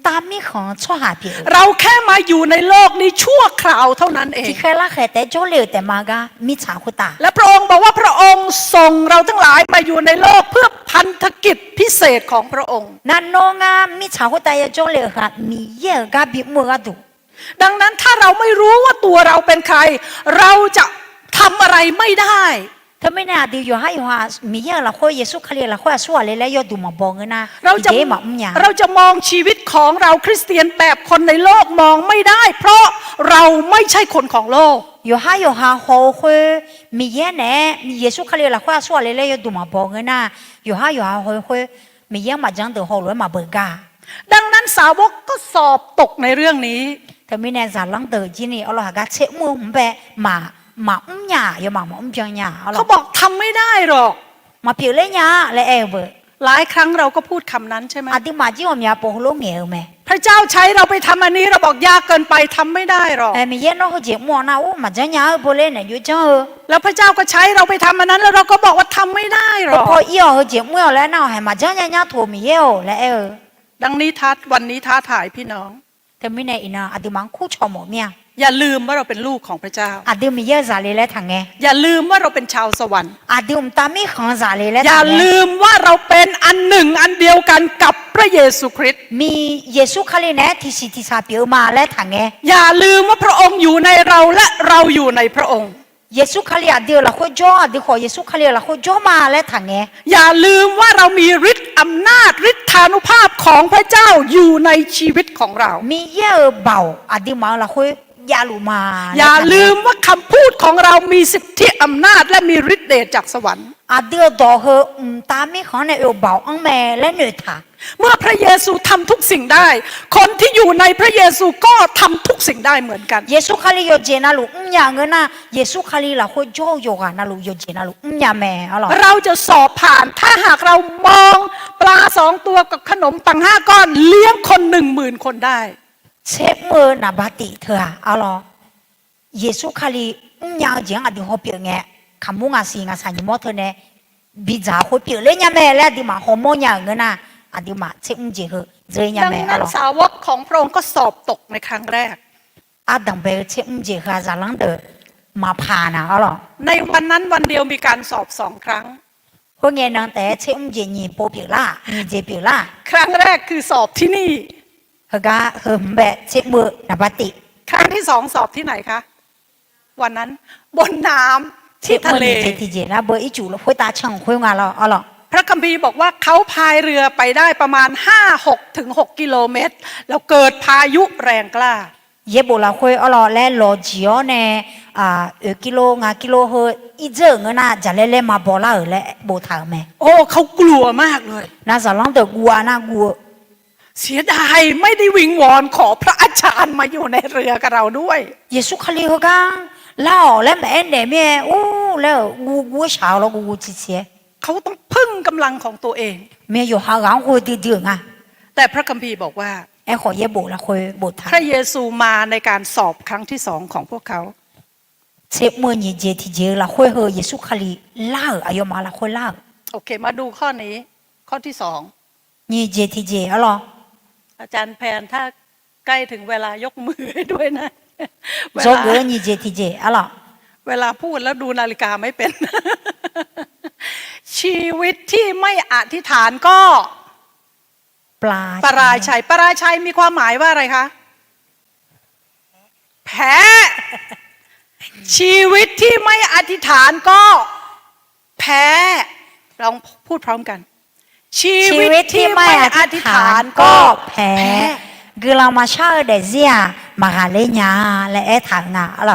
ตามีของชั่วหาเปีย เราแค่มาอยู่ในโลกนี้ชั่วคราวเท่านั้นเอง ที่เคยละเคยแต่โจเลียวแต่มากามีชาวคุตา และพระองค์บอกว่าพระองค์ส่งเราทั้งหลายมาอยู่ในโลกเพื่อพันธกิจพิเศษของพระองค์ นั่นโนงามีชาวคุตายโจเลียวค่ะมีเยอะกาบิมัวกาดู ดังนั้นถ้าเราไม่รู้ว่าตัวเราเป็นใคร เราจะทำอะไรไม่ได้ เธอไม่น่าดีอยู่ให้ว่ามีเยอะละคนเยซูคาเรียละคนชั่วเลยแล้วยอดูมาบอกนะ เราจะ เดมาเนี่ย เราจะมองชีวิตของเราคริสเตียนแบบคนในโลกมองไม่ได้ เพราะเราไม่ใช่คนของโลก อยู่ให้อยู่หาหัวคุยมีเยอะแน่มีเยซูคาเรียละคนชั่วเลยแล้วยอดูมาบอกนะอยู่ให้อยู่หาหัวคุยมีเยอะมาจังเดือหัวเลยมาเบิกกา ดังนั้นสาวกก็สอบตกในเรื่องนี้ เธอไม่แน่ใจลังเดือจีนี่เอาละกาเชื่อมือผมไปมาหยาอย่ามาเพียงหยา เขาบอกทำไม่ได้หรอก มาเพียงเลยหยาเลยเอเบอร์ หลายครั้งเราก็พูดคำนั้นใช่ไหม อดีมาจีว่ามีอาปโลเมียไหม พระเจ้าใช้เราไปทำอันนี้เราบอกยากเกินไปทำไม่ได้หรอก มีเยอะน้องเขาเจ็บมัวนะโอ้มาจะหยาโบเล่เนี่ยอยู่เจ้า แล้วพระเจ้าก็ใช้เราไปทำอันนั้นแล้วเราก็บอกว่าทำไม่ได้หรอก พอเอี่ยวเขาเจ็บมัวแล้วนะให้มาจะหยาถูมีเยี่ยวแล้วดังนี้วันนี้ท้าทายพี่น้อง แต่ไม่แน่อีน่ะอดีมังคู่ชอมเมีย อย่าลืมว่าเราเป็นลูกของพระเจ้า อดีมีเยอะซาเลยแล้วทางไง อย่าลืมว่าเราเป็นชาวสวรรค์ อดีตามีของซาเลยแล้ว อย่าลืมว่าเราเป็นอันหนึ่งอันเดียวกันกับพระเยซูคริสต์ มีเยซูคาลีเนี่ยที่สิทธิสาเปียวมาแล้วทางไง อย่าลืมว่าพระองค์อยู่ในเราและเราอยู่ในพระองค์ เยซูคาลีอดีละคนจ่ออดีขอเยซูคาลีละคนจ่อมาแล้วทางไง อย่าลืมว่าเรามีฤทธิ์อำนาจฤทธานุภาพของพระเจ้าอยู่ในชีวิตของเรา มีเยอะเบาอดีมาละคน ยาลูมา อย่าลืมว่าคำพูดของเรามีสิทธิอำนาจและมีฤทธิ์เดชจากสวรรค์ อาเดือดอเหตาไม่ขอในเอวเบาอังแม่และเหนื่อยถา เมื่อพระเยซูทำทุกสิ่งได้ คนที่อยู่ในพระเยซูก็ทำทุกสิ่งได้เหมือนกัน เยซูคาลีโยเจนาลูอย่างเงินนะเยซูคาลีละคุยโยโยกานาลูโยเจนาลูอย่าแม่อะไร เราจะสอบผ่านถ้าหากเรามองปลา2 ตัวกับขนมปัง5 ก้อนเลี้ยงคน 10,000 คนได้ เชฟมือนาบาติเธออะไรเยซูคาลีอย่างเจียงอดีตเขาเปลี่ยนไงคำมุ่งอาศีงาสัญญมอเธอเนี่ยบิจาเขาเปลี่ยนเลยเนี่ยแม่แล้วดีมาฮอร์โมนอย่างเงินนะอดีมาเชฟเจเหเจเนี่ย ดัง แม่ นั้ อะไร นสาวกของพระองค์ก็สอบตกในครั้งแรก อาดังเบลเชฟเจเหจะลังเดมาพานะอะไร ในวันนั้นวันเดียวมีการสอบ2 ครั้ง พวกเงี้ยนังแต่เชฟเจนี่โปเปล่านี่เจเปล่า ครั้งแรกคือสอบที่นี่ เฮกาเฮมแบบเชฟมือนาบาติ ครั้งที่2สอบที่ไหนคะวันนั้นบนน้ำ เช ที่ ฟ ทะ มือ เล นี่เจที่เจนะเบอร์อีจูแล้วคุยตาช่างคุยงานเราอะไร พระคัมภีร์บอกว่าเขาพายเรือไปได้ประมาณ5-6 ถึง 6 กิโลเมตรแล้วเกิดพายุแรงกล้า เยบุลาคุยอะไรและโลจิโอเนี่ยกิโลกิโลเฮอีเจงนะจะเล่มาบอลาและโบทางแม่ โอ้เขากลัวมากเลย น่าจะลองเดกัวน่ากลัว เสียดายไม่ได้วิงวอนขอพระอาจารย์มาอยู่ในเรือกับเราด้วย เยซูคลีเขากังเล่าและแม่เนี่ยแม่โอ้แล้วกูเช้าแล้วกูจีเสีย เขาต้องพึ่งกำลังของตัวเอง แม่อยู่หางกูดีๆอ่ะ แต่พระคัมภีร์บอกว่า ไอ้ขอเยบุลาคุยโบทาง พระเยซูมาในการสอบครั้งที่2ของพวกเขา เชฟมือนี่เจที่เจละคุยเฮเยซูคลีเล่าอายุมาละคุยเล่า โอเคมาดูข้อนี้ข้อที่2 นี่เจที่เจอะไร อาจารย์แพนถ้าใกล้ถึงเวลายกมือให้ด้วยนะ เว จบ ลา เลยนี่เจที่เจอะไร เวลาพูดแล้วดูนาฬิกาไม่เป็น ชีวิตที่ไม่อธิษฐานก็ ปลา ปราชัยปราชัยมีความหมายว่าอะไรคะแพ้ ชีวิตที่ไม่อธิษฐานก็แพ้ลองพูดพร้อมกัน ชีวิตที่ไม่อธิษฐานก็แพ้ คือเรามาเช่าเดเซียมาหาเลญาและเอถางาอะไร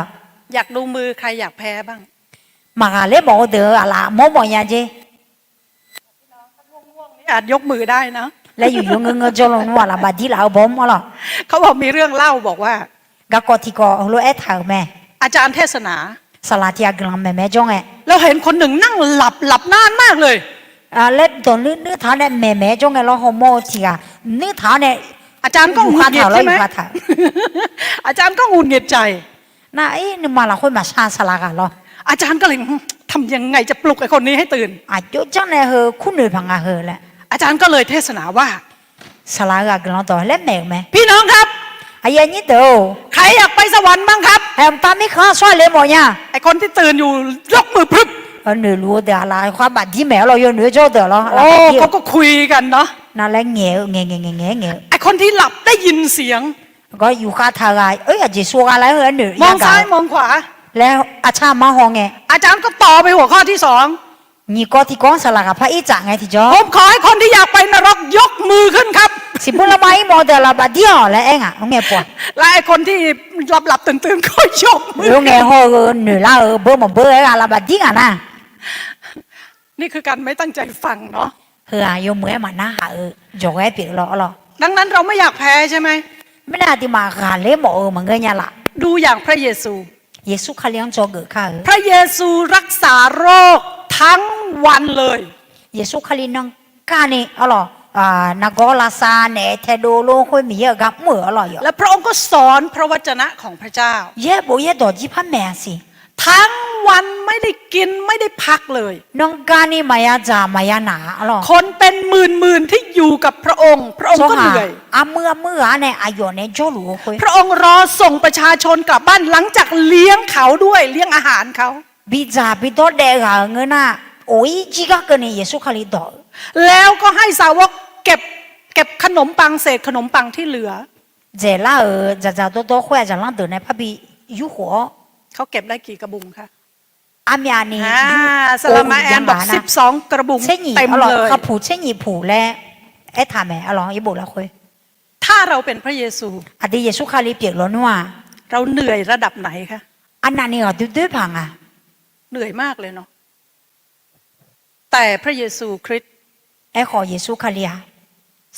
อยากดูมือใครอยากแพ้บ้าง มาหาเลโมเดออะไรโมบอยาเจ นี่อาจยกมือได้นะ และอยู่เงจลงนัวละบาดีลาบอมอะไร เขาบอกมีเรื่องเล่าบอกว่า กากอติกอโลเอถางแม่ อาจารย์เทศนา สลาติยากลังแม่จงเอ เราเห็นคนหนึ่งนั่งหลับนานมากเลย เล็บตัวนื้อท้าเนี่ยแม่จงเอเราโฮโมทีอะนื้อท้าเนี่ย อาจารย์ก็หงุดหงิดใช่ไหม อยู่คาถา อาจารย์ก็หงุดหงิดใจ น่านึกมาละคนมาชาสลากันเหรอ อาจารย์ก็เลยทำยังไงจะปลุกไอ้คนนี้ให้ตื่น อายุจังเนี่ยเฮคุณหนึ่งพังอาเฮแหละ อาจารย์ก็เลยเทศนาว่า สลากกันเราต่อเล็บแม่ไหม พี่น้องครับ ไอ้ยันนี่เด้อ ใครอยากไปสวรรค์บ้างครับ แฮมตาไม่ข้าช่วยเลยหมอเนี่ย ไอ้คนที่ตื่นอยู่ยกมือพรึบ หนูรู้เดี๋ยวอะไรความบัดที่แม่เราอยู่เหนือโจ้เดี๋ยวเรา โอ้เขาก็คุยกันเนาะ นั่นแหละเงี้ย ไอ้คนที่หลับได้ยินเสียง ก็อยู่คาทางเอ้ยอาจจะสู้อะไรเหรอหนู มองซ้ายมองขวา แล้วอาชามาห้องไง อาจารย์ก็ต่อไปหัวข้อที่2 นี่ก็ที่ก้องสลากพระอีจ่าไงที่จ้อ ผมขอให้คนที่อยากไปนรกยกมือขึ้นครับ สิบุละไม้โมเดลบัดเดียวแล้วเองอ่ะไงปวด และไอ้คนที่หลับตื่นก็ยกมือ รู้ไงฮอหนูล่าเบอร์มันเบอร์อะไรบัดดิ้งอ่ะนะ นี่คือการไม่ตั้งใจฟังเนาะ เฮ้ยยมเมื่อมันน่าหาจงไอ้เปียกหรอ ดังนั้นเราไม่อยากแพ้ใช่ไหม ไม่น่าที่มาหาเล่หมอมันเงี้ยละ ดูอย่างพระเยซู เยซูเขาเลี้ยงจอเกิดข้า พระเยซูรักษาโรคทั้งวันเลย เยซูเขาเลี้ยงกานี่อ๋อนักกอลาซาเนเทโดโลคุยมีเยอะกับมืออร่อย และพระองค์ก็สอนพระวจนะของพระเจ้า เย่บอกเย่ดอจีพันแม่สิ ทั้งวันไม่ได้กินไม่ได้พักเลย น้องกานี่มายาจามายาหนาอ๋อ คนเป็นหมื่นที่อยู่กับพระองค์ พระองค์ก็เหนื่อย เมื่อเนี่ยอายุเนี่ยโจลูคุย พระองค์รอส่งประชาชนกลับบ้านหลังจากเลี้ยงเขาด้วยเลี้ยงอาหารเขา บิจาบิโตเดกาเงินน่ะโอ้ยจีก็เกินเยซูเขาเลี้ยงดอ แล้วก็ให้สาวกเก็บขนมปังเศษขนมปังที่เหลือ เจล่าจะโตคุยจะลังเดินในพระบิยุหัว เขาเก็บได้กี่กระบุงคะ อามีอันนี้ สลามาแอนบอก12 กระบุง เช่นหยี เต็ม อร่อย เลย เขาผูเช่นหยีผูแล้วไอ้ถามแม่อร่อยยี่บุละคุย ถ้าเราเป็นพระเยซู อดีเยซูคาลิเปียกล้นว่า เราเหนื่อยระดับไหนคะ อันนั้นนี่ก็ดื้อๆพังอ่ะ เหนื่อยมากเลยเนาะแต่พระเยซูคริสต์ ไอ้ขอเยซูคาเลีย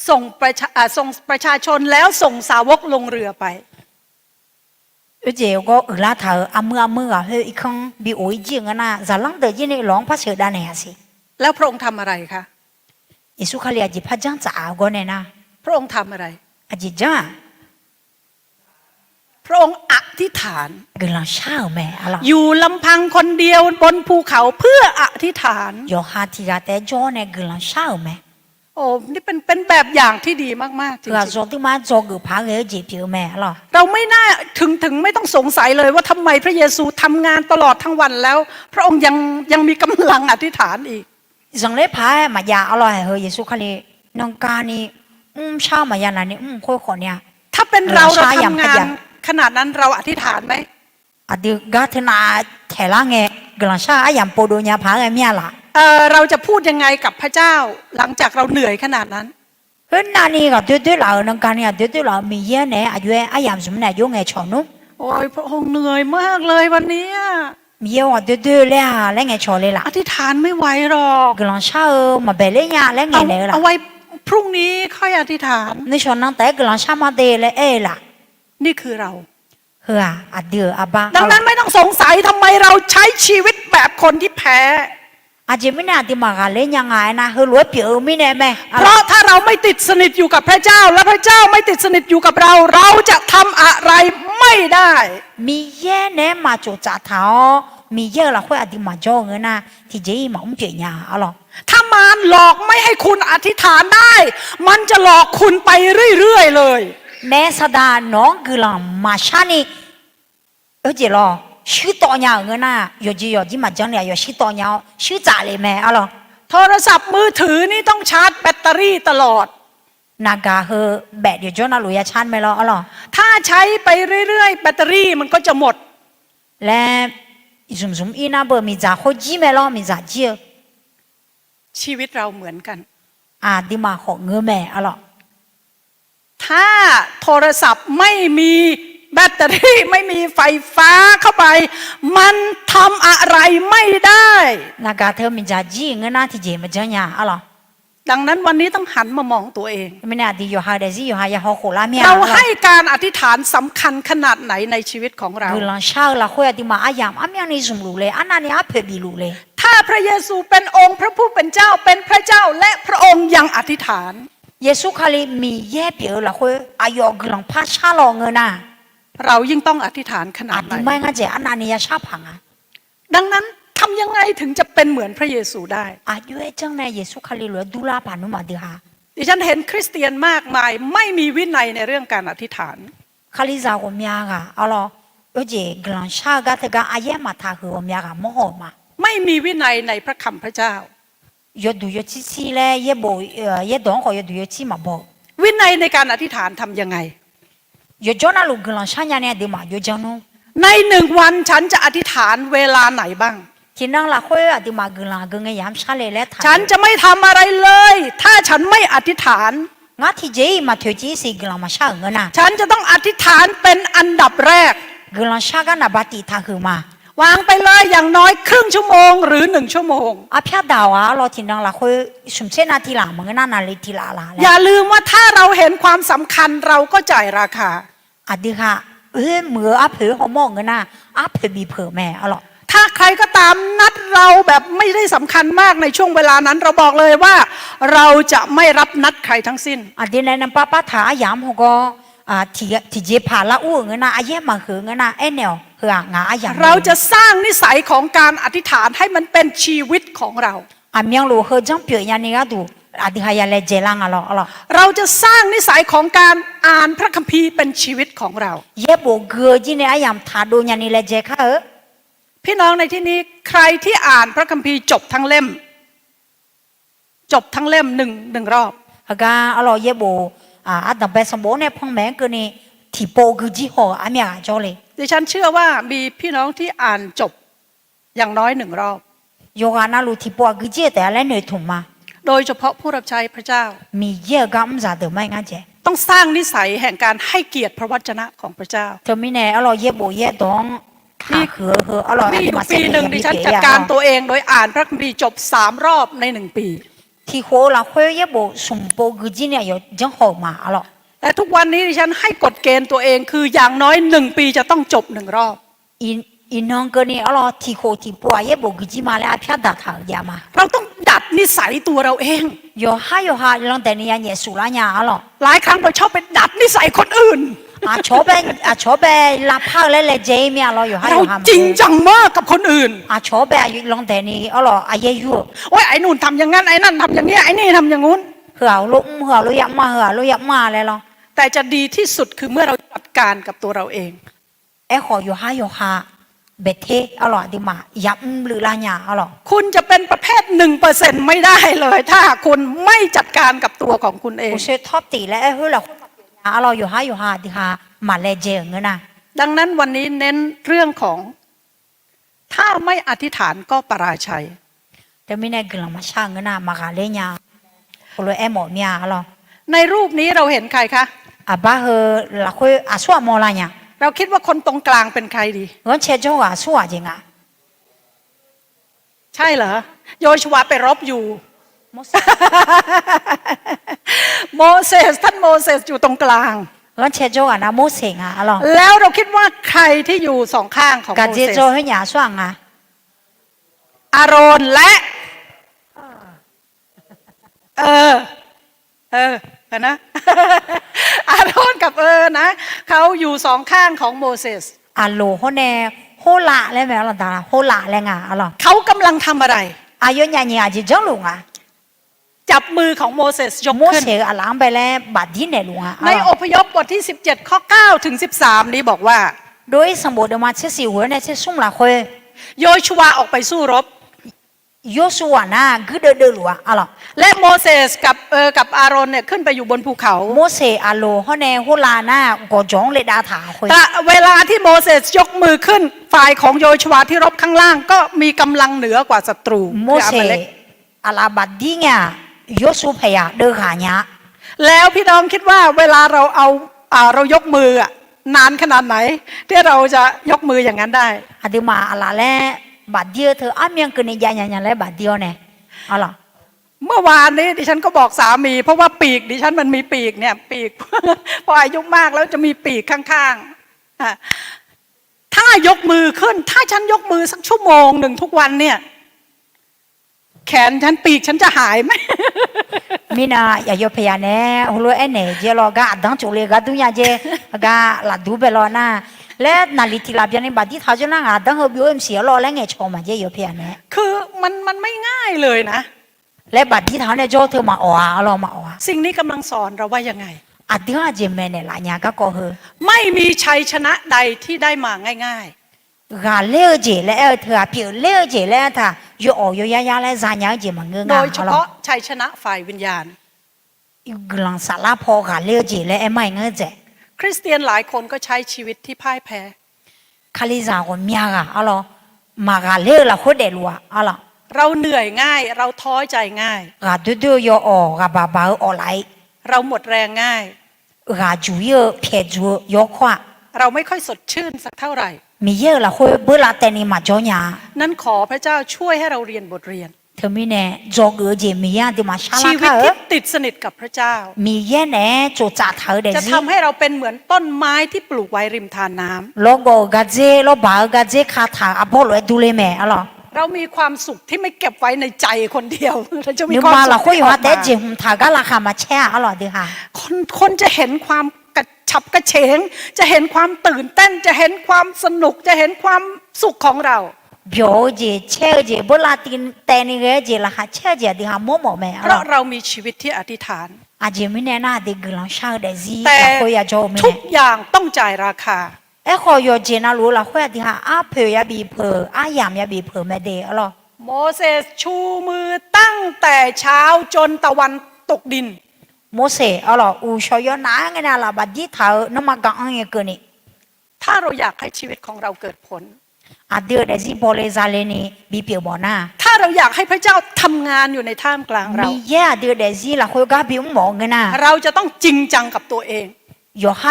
ส่งประชาชนแล้วส่งสาวกลงเรือไป 而且我二拉头阿姆啊，佢一看比我一见个那，咋啷得因为狼怕蛇蛋呢是？ แล้วพระองค์ทำอะไรคะ 耶稣卡利亚就怕这样咋个呢呐？ พระองค์ทำอะไร 阿就这样， พระองค์อธิษฐาน 跟人笑咩阿拉？ อยู่ลำพังคนเดียวบนภูเขาเพื่ออธิษฐาน 有哈提个在做呢，跟人笑咩？ โอ้นี่เป็นแบบอย่างที่ดีมากๆจริ 个 ง 做的嘛做个爬个解表咩阿拉？ ๆเราไม่น่าถึงไม่ต้องสงสัยเลยว่าทำไมพระเยซูทำงานตลอดทั้งวันแล้ว พระองค์ยังมีกำลังอธิษฐานอีก 上来爬嘛呀阿拉和耶稣卡利能干呢，笑嘛呀那呢，会好呢。 ถ้าเป็นเราทำงานขนาดนั้นเราอธิษฐานไหม 阿丢个他那太郎个，跟人笑阿样波多伢爬个咩啦？ เราจะพูดยังไงกับพระเจ้าหลังจากเราเหนื่อยขนาดนั้น เฮ้ยนานี่ก็对老能干呢，对老มีเยอะเนี่ยอายุอายุสมเนี่ยยุ่งไงชอนุ โอ้ยพระองค์เหนื่อยมากเลยวันนี้ มีเยอะว่า对เลยอ่ะแล้วไงชอเลยล่ะ อธิษฐานไม่ไหวหรอก กำลังเช้ามาเบลเลยเนี่ยแล้วไงเลยล่ะ เอาไว้พรุ่งนี้ค่อยอธิษฐาน นี่ชอนั่งแต่กำลังเช้ามาเดเลยล่ะ นี่คือเรา เฮ้ยอ่ะเดืออ่ะบ้า ดังนั้นไม่ต้องสงสัยทำไมเราใช้ชีวิตแบบคนที่แพ้ อาจจะไม่น่าที่มากันเลยยังไงนะเฮ้ยรวยเปียวไม่แน่แม่ เพราะถ้าเราไม่ติดสนิทอยู่กับพระเจ้าและพระเจ้าไม่ติดสนิทอยู่กับเราเราจะทำอะไรไม่ได้ มีเยอะเนี่ยมาจุดจ่าเท้ามีเยอะละค่อยอาจจะมาจ่อเงินนะที่เจ๊หมองเจียเนี่ยอ๋อหรอ ถ้ามารหลอกไม่ให้คุณอธิษฐานได้ มันจะหลอกคุณไปเรื่อยๆเลย แม่สดาน้องกำลังมาชานี่เจ๊หรอชื่อต่อเงาเงินนะอยู่มาจังเลยอยู่ชื่อต่อเงาชื่อจ่าเลยแม่อ๋อหรอ โทรศัพท์มือถือนี่ต้องชาร์จแบตเตอรี่ตลอด นากาเฮแบตอยู่จนน่าลุยชันไม่รออ๋อหรอ ถ้าใช้ไปเรื่อยๆแบตเตอรี่มันก็จะหมด และซุ่มอีน่าเบอร์มีจ่าโคจีไม่รอมีจ่าเจีย ชีวิตเราเหมือนกัน ดิมาของเงินแม่อ๋อหรอ ถ้าโทรศัพท์ไม่มีแบตเตอรี่ไม่มีไฟฟ้าเข้าไป มันทำอะไรไม่ได้ นากาเธอมีจ่าจีเงินน่าที่เจมาจังเนี่ยอ๋อหรอ ดังนั้นวันนี้ต้องหันมามองตัวเอง ไม่น่าดีอยู่หาเดซี่อยู่หายาหอโคลาเมีย เราให้การอธิษฐานสำคัญขนาดไหนในชีวิตของเรา คือหลังเช้าละค่อยดิมาอายามอามีอันนี้ซุ่มรู้เลยอันนั้นเนี่ยอาเพบีรู้เลย ถ้าพระเยซูเป็นองค์พระผู้เป็นเจ้าเป็นพระเจ้าและพระองค์ยังอธิษฐาน เยซูคาลีมีเย่เปียวละค่อยอายอกหลังพาชาลองเงินน่ะ เรายิ่งต้องอธิษฐานขนาดไหน ไม่งั้นจะอันนั้นเนี่ยชาพังอ่ะ ดังนั้นทำยังไงถึงจะเป็นเหมือนพระเยซูได้ อายุเอจังเนี่ยเยซูคาลีเลยดูลาปานุมาดีฮะ ดิฉันเห็นคริสเตียนมากมายไม่มีวินัยในเรื่องการอธิษฐาน คาลีซาโกมียากะอ๋อเหรอเอเจกลังชากะเทกะอายะมาทาคือโอมียากะมโหมา ไม่มีวินัยในพระคำพระเจ้า ยดูยชิชิเลยเย่โบเย่ดองขอยดูยชิมาบอก วินัยในการอธิษฐานทำยังไง ยจอนาลูกลังชาญาเนี่ยดีมายจังนู ใน1 วันฉันจะอธิษฐานเวลาไหนบ้าง ที่นั่งละค่อยดีมากลังกงยามชาเลยและทา ฉันจะไม่ทำอะไรเลย ถ้าฉันไม่อธิษฐาน งาที่เจมาเทจีสิกลังมาชาเงินน่ะ ฉันจะต้องอธิษฐานเป็นอันดับแรก กลังชากันนาบาติทาคือมาว างไปเลยอย่างน้อยครึ่งชั่วโมงหรือ1 ชั่วโมง อาพยาดาวะเราที่นั่งละค่อยสุ่มเชนาทีหลังมันก็น่านาลิทีละละ อย่าลืมว่าถ้าเราเห็นความสำคัญเราก็จ่ายราคา อดีค่ะเมื่ออาเผือเขามองเงินน่ะอาเผือบีเผือแม่อ๋อหรอ ถ้าใครก็ตามนัดเราแบบไม่ได้สำคัญมากในช่วงเวลานั้นเราบอกเลยว่า เราจะไม่รับนัดใครทั้งสิ้น อดีในนั้นป้าถายามเขาก็ที่เจผ่าละอู้เงินน่ะอาเย่มาเหือเงินน่ะแนวเหืองาอายาม เราจะสร้างนิสัยของการอธิษฐานให้มันเป็นชีวิตของเรา เมียงรู้เหือจังเปียยันนี่ก็ดูอดีหายาเลเจลังอ๋อหรอ เราจะสร้างนิสัยของการอ่านพระคัมภีร์เป็นชีวิตของเรา เย่โบเกือจีเนี่ยอายามทาดูยันนี่เลเจค่ะพี่น้องในที่นี้ใครที่อ่านพระคัมภีร์จบทั้งเล่มหนึ่งรอบ ฮะก็อ๋อเย่โบอาดับเบสมบูรณ์เนี่ยพ่อแม่ก็นี่ที่โปคือจีหัวอามีอาจอเลย ดิฉันเชื่อว่ามีพี่น้องที่อ่านจบอย่างน้อย1 รอบ โยกานาลูที่โปคือจีแต่อะไรเหนื่อยถุงมา โดยเฉพาะผู้รับใช้พระเจ้า มีเยอะก็ไม่จะเดิมไม่งั้นเจ ต้องสร้างนิสัยแห่งการให้เกียรติพระวจนะของพระเจ้า เธอไม่แน่เราเย็บโบเย็บตองขาเขือเรา มีอยู่ มา ปีหนึ่งดิฉันจัดการตัวเองโดยอ่านพระคัมภีร์จบ3 รอบใน1 ปี ที่โคเราคุยเย็บโบสมบูรณ์จีเนี่ยอยู่จังหอกมาเรา แต่ทุกวันนี้ดิฉันให้กฎเกณฑ์ตัวเองคืออย่างน้อย1 ปีจะต้องจบ1 รอบ อีน้องก็นี่เราที่โคที่ปัวเย็บโบจีมาแล้วพิจารณาข่าวยามา เราต้องดัดนิสัยตัวเราเอง อยู่หาลองแต่นี่ยันเยสุราญาเรา หลายครั้งเราชอบไปดัดนิสัยคนอื่น ชอบไปลาพักเล่เจมี่เราอยู่เราจริงจังมากกับคนอื่น ชอบไปลองแต่นี่เราเยอะอยู่ โอ้ยไอ้นู่นทำอย่างนั้นไอ้นั่นทำอย่างนี้ไอ้นี่ทำอย่างงู้น เหือลุยยักมาเลยเรา แต่จะดีที่สุดคือเมื่อเราจัดการกับตัวเราเอง ขออยู่หาเบเทดีมายับหรือลาญาคุณจะเป็นประเภท1%ไม่ได้เลย ถ้าคุณไม่จัดการกับตัวของคุณเอง กูเชื่อท็อปตีแล้วเราอยู่หาดีค่ะมาเลเจงนะ ดังนั้นวันนี้เน้นเรื่องของถ้าไม่อธิษฐานก็ปราชัย แต่ไม่แน่กลังมาช่างนะมากาเลญากูเลยหมดเนี่ยในรูปนี้เราเห็นใครคะ บ้าละคุยสัวมอลาญาเราคิดว่าคนตรงกลางเป็นใครดี งั้นเชื่อจ้าสัวจริงใช่เหรอโยชูวาไปรบอยู่ โมเสสท่านโมเสสอยู่ตรงกลางงั้นเชื่อจ้านะโมเสสแล้วเราคิดว่าใครที่อยู่2 ข้างของโมเสสกัจเจโจ้ให้หยาส่วงอาโรนและนะอาโรนกับนะเขาอยู่2 ข้างของโมเสสอาโลโฮเนโฮละแล้วแม่เราตาโฮละแล้วเขากำลังทำอะไรอายุญาญาจีจังลุงจับมือของโมเสสยกขึ้นโมเสสหลังไปแล้วบัดที่ไหนลุงในอพยพบทที่17ข้อ9ถึง13นี้บอกว่าโดยสมบูรณ์มาเชื่อสิหัวเนี่ยเชื่อสุ่มละคุยโยชูวาออกไปสู้รบโยชูวานะคือเดินลัวและโมเสสกับอาโรนเนี่ยขึ้นไปอยู่บนภูเขาโมเสสอาโลเขาเนี่ยโฮลานะก็จงเลยดาถาคุยแต่เวลาที่โมเสสยกมือขึ้นฝ่ายของโยชูวาที่รบข้างล่างก็มีกำลังเหนือกว่าศัตรูโมเสสอาลาบัดดีเนี่ยโยชูพยาเดือขาญะแล้วพี่น้องคิดว่าเวลาเรายกมือนานขนาดไหนที่เราจะยกมืออย่างนั้นได้อดีมาอาลาและบาดเดียวเธออ้ามียงกันในยาแล้วบาดเดียวเนี่ยเมื่อวานนี้ดิฉันก็บอกสามีเพราะว่าปีกดิฉันมันมีปีกเนี่ยปีก พออายุมากแล้วจะมีปีกข้างๆถ้ายกมือขึ้นถ้าฉันยกมือสัก1 ชั่วโมงทุกวันเนี่ยแขนฉันปีกฉันจะหายไหมมีนาอย่ายกพยานแน่หัวเอ็นเนี่ยเจลอกาดังจุเลกาดุยาเจกาลาดูเบลอน่าและนาลิติลาบียนบัดที่ท้าจนงาดังเฮบิโอเอ็มเสียรอแล้วไงชมมาเจยกพยานแน่คือมันไม่ง่ายเลยนะและบัดที่ท้าเนี่ยโจเธอมาอ๋อมาอ๋อสิ่งนี้กำลังสอนเราว่ายังไงอดีอาเจเมเนี่ยละเนี่ยก็เฮไม่มีชัยชนะใดที่ได้มาง่ายๆกาเลี้ยเจแล้วเธอเพียวเลี้ยเจแล้วท่าโยโยยาแล้วจานยังเจมันเงื้อโดยเฉพาะชัยชนะฝ่ายวิญญาณกำลังสารพอกาเลี้ยเจแล้วไม่เงื้อเจคริสเตียนหลายคนก็ใช้ชีวิตที่พ่ายแพ้คาลิซาคนเมียกะมากาเลี้ยละคนเดลัวเราเหนื่อยง่ายเราท้อใจง่ายกาดูโยกาบาบาอไหลเราหมดแรงง่ายกาจูเยเพจูโยขวาเราไม่ค่อยสดชื่นสักเท่าไหร่มีเยอะละคนเบลาเตนิมาจอยานั้นขอพระเจ้าช่วยให้เราเรียนบทเรียนเธอมีเนี่ยจอกเจมียาดิมาชาลาชีวิตที่ติดสนิทกับพระเจ้ามีเยอะเนี่ยจูจ่าเธอเดจะทำให้เราเป็นเหมือนต้นไม้ที่ปลูกไว้ริมทานน้ำโลโกกาเจโลบากาเจคาถาอโปโลดูเลแม่เรามีความสุขที่ไม่เก็บไว้ในใจคนเดียวเราจะมีความสุขที่ออกมาเจหุมทากาลาคามาแช่ดีค่ะคนจะเห็นความกระฉับกระเฉงจะเห็นความตื่นเต้นจะเห็นความสนุกจะเห็นความสุขของเราเบียวเจเช่เจโบลาตินแต่นี่เจละค่ะเช่เจดีค่ะโมโมแม่เพราะเรามีชีวิตที่อธิษฐานอาจจะไม่แน่น่าดีกลังชาเดซีแต่ทุกอย่างต้องจ่ายราคาขอโยเจนารู้ละคุยดีค่ะอาเพยบีเพออายามยาบีเพอแม่เดอโมเสสชูมือตั้งแต่เช้าจนตะวันตกดินโมเสสอูชอยนาไงนะล่ะบัดดี้เธอนมากังเงเกินนี่ถ้าเราอยากให้ชีวิตของเราเกิดผลอาเดือดสิบอลเลซาเลนีบีเปียวบอน่าถ้า เราอยากให้พระเจ้าทำงานอยู่ในท่ามกลางเรา มีแย่เดือดสิละคุยกับพี่หมอเงินนะ เราจะต้องจริงจังกับตัวเอง 有哈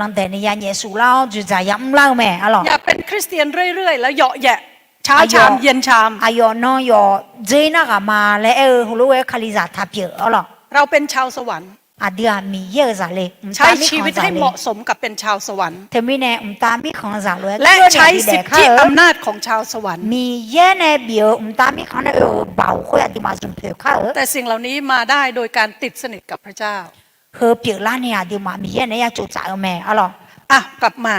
ลังแต่ในยันเยซูเล่าจุดใจย้ำเล่าแม่อะหรอ อย่าเป็นคริสเตียนเรื่อยๆแล้วเหยาะแยะเช้าชามเย็นชาม อายอนอยอเจน่ากมาและฮูลูเอคาลิซาทับเยอะหรอ เราเป็นชาวสวรรค์ อาเดียมีเยอะซะเลย ใช้ชีวิตให้เหมาะสมกับเป็นชาวสวรรค์ เทมิเนตามีของซาเลย และใช้สิทธิอำนาจของชาวสวรรค์ มีเยอะในเบียวตามีของในเบาคุยอธิมาจุนเผือข้า แต่สิ่งเหล่านี้มาได้โดยการติดสนิทกับพระเจ้า เฮอเปียล้านเนี่ยอธิมามีเยอะในยาจุดใจแม่อะหรอ อ่ะกลับมา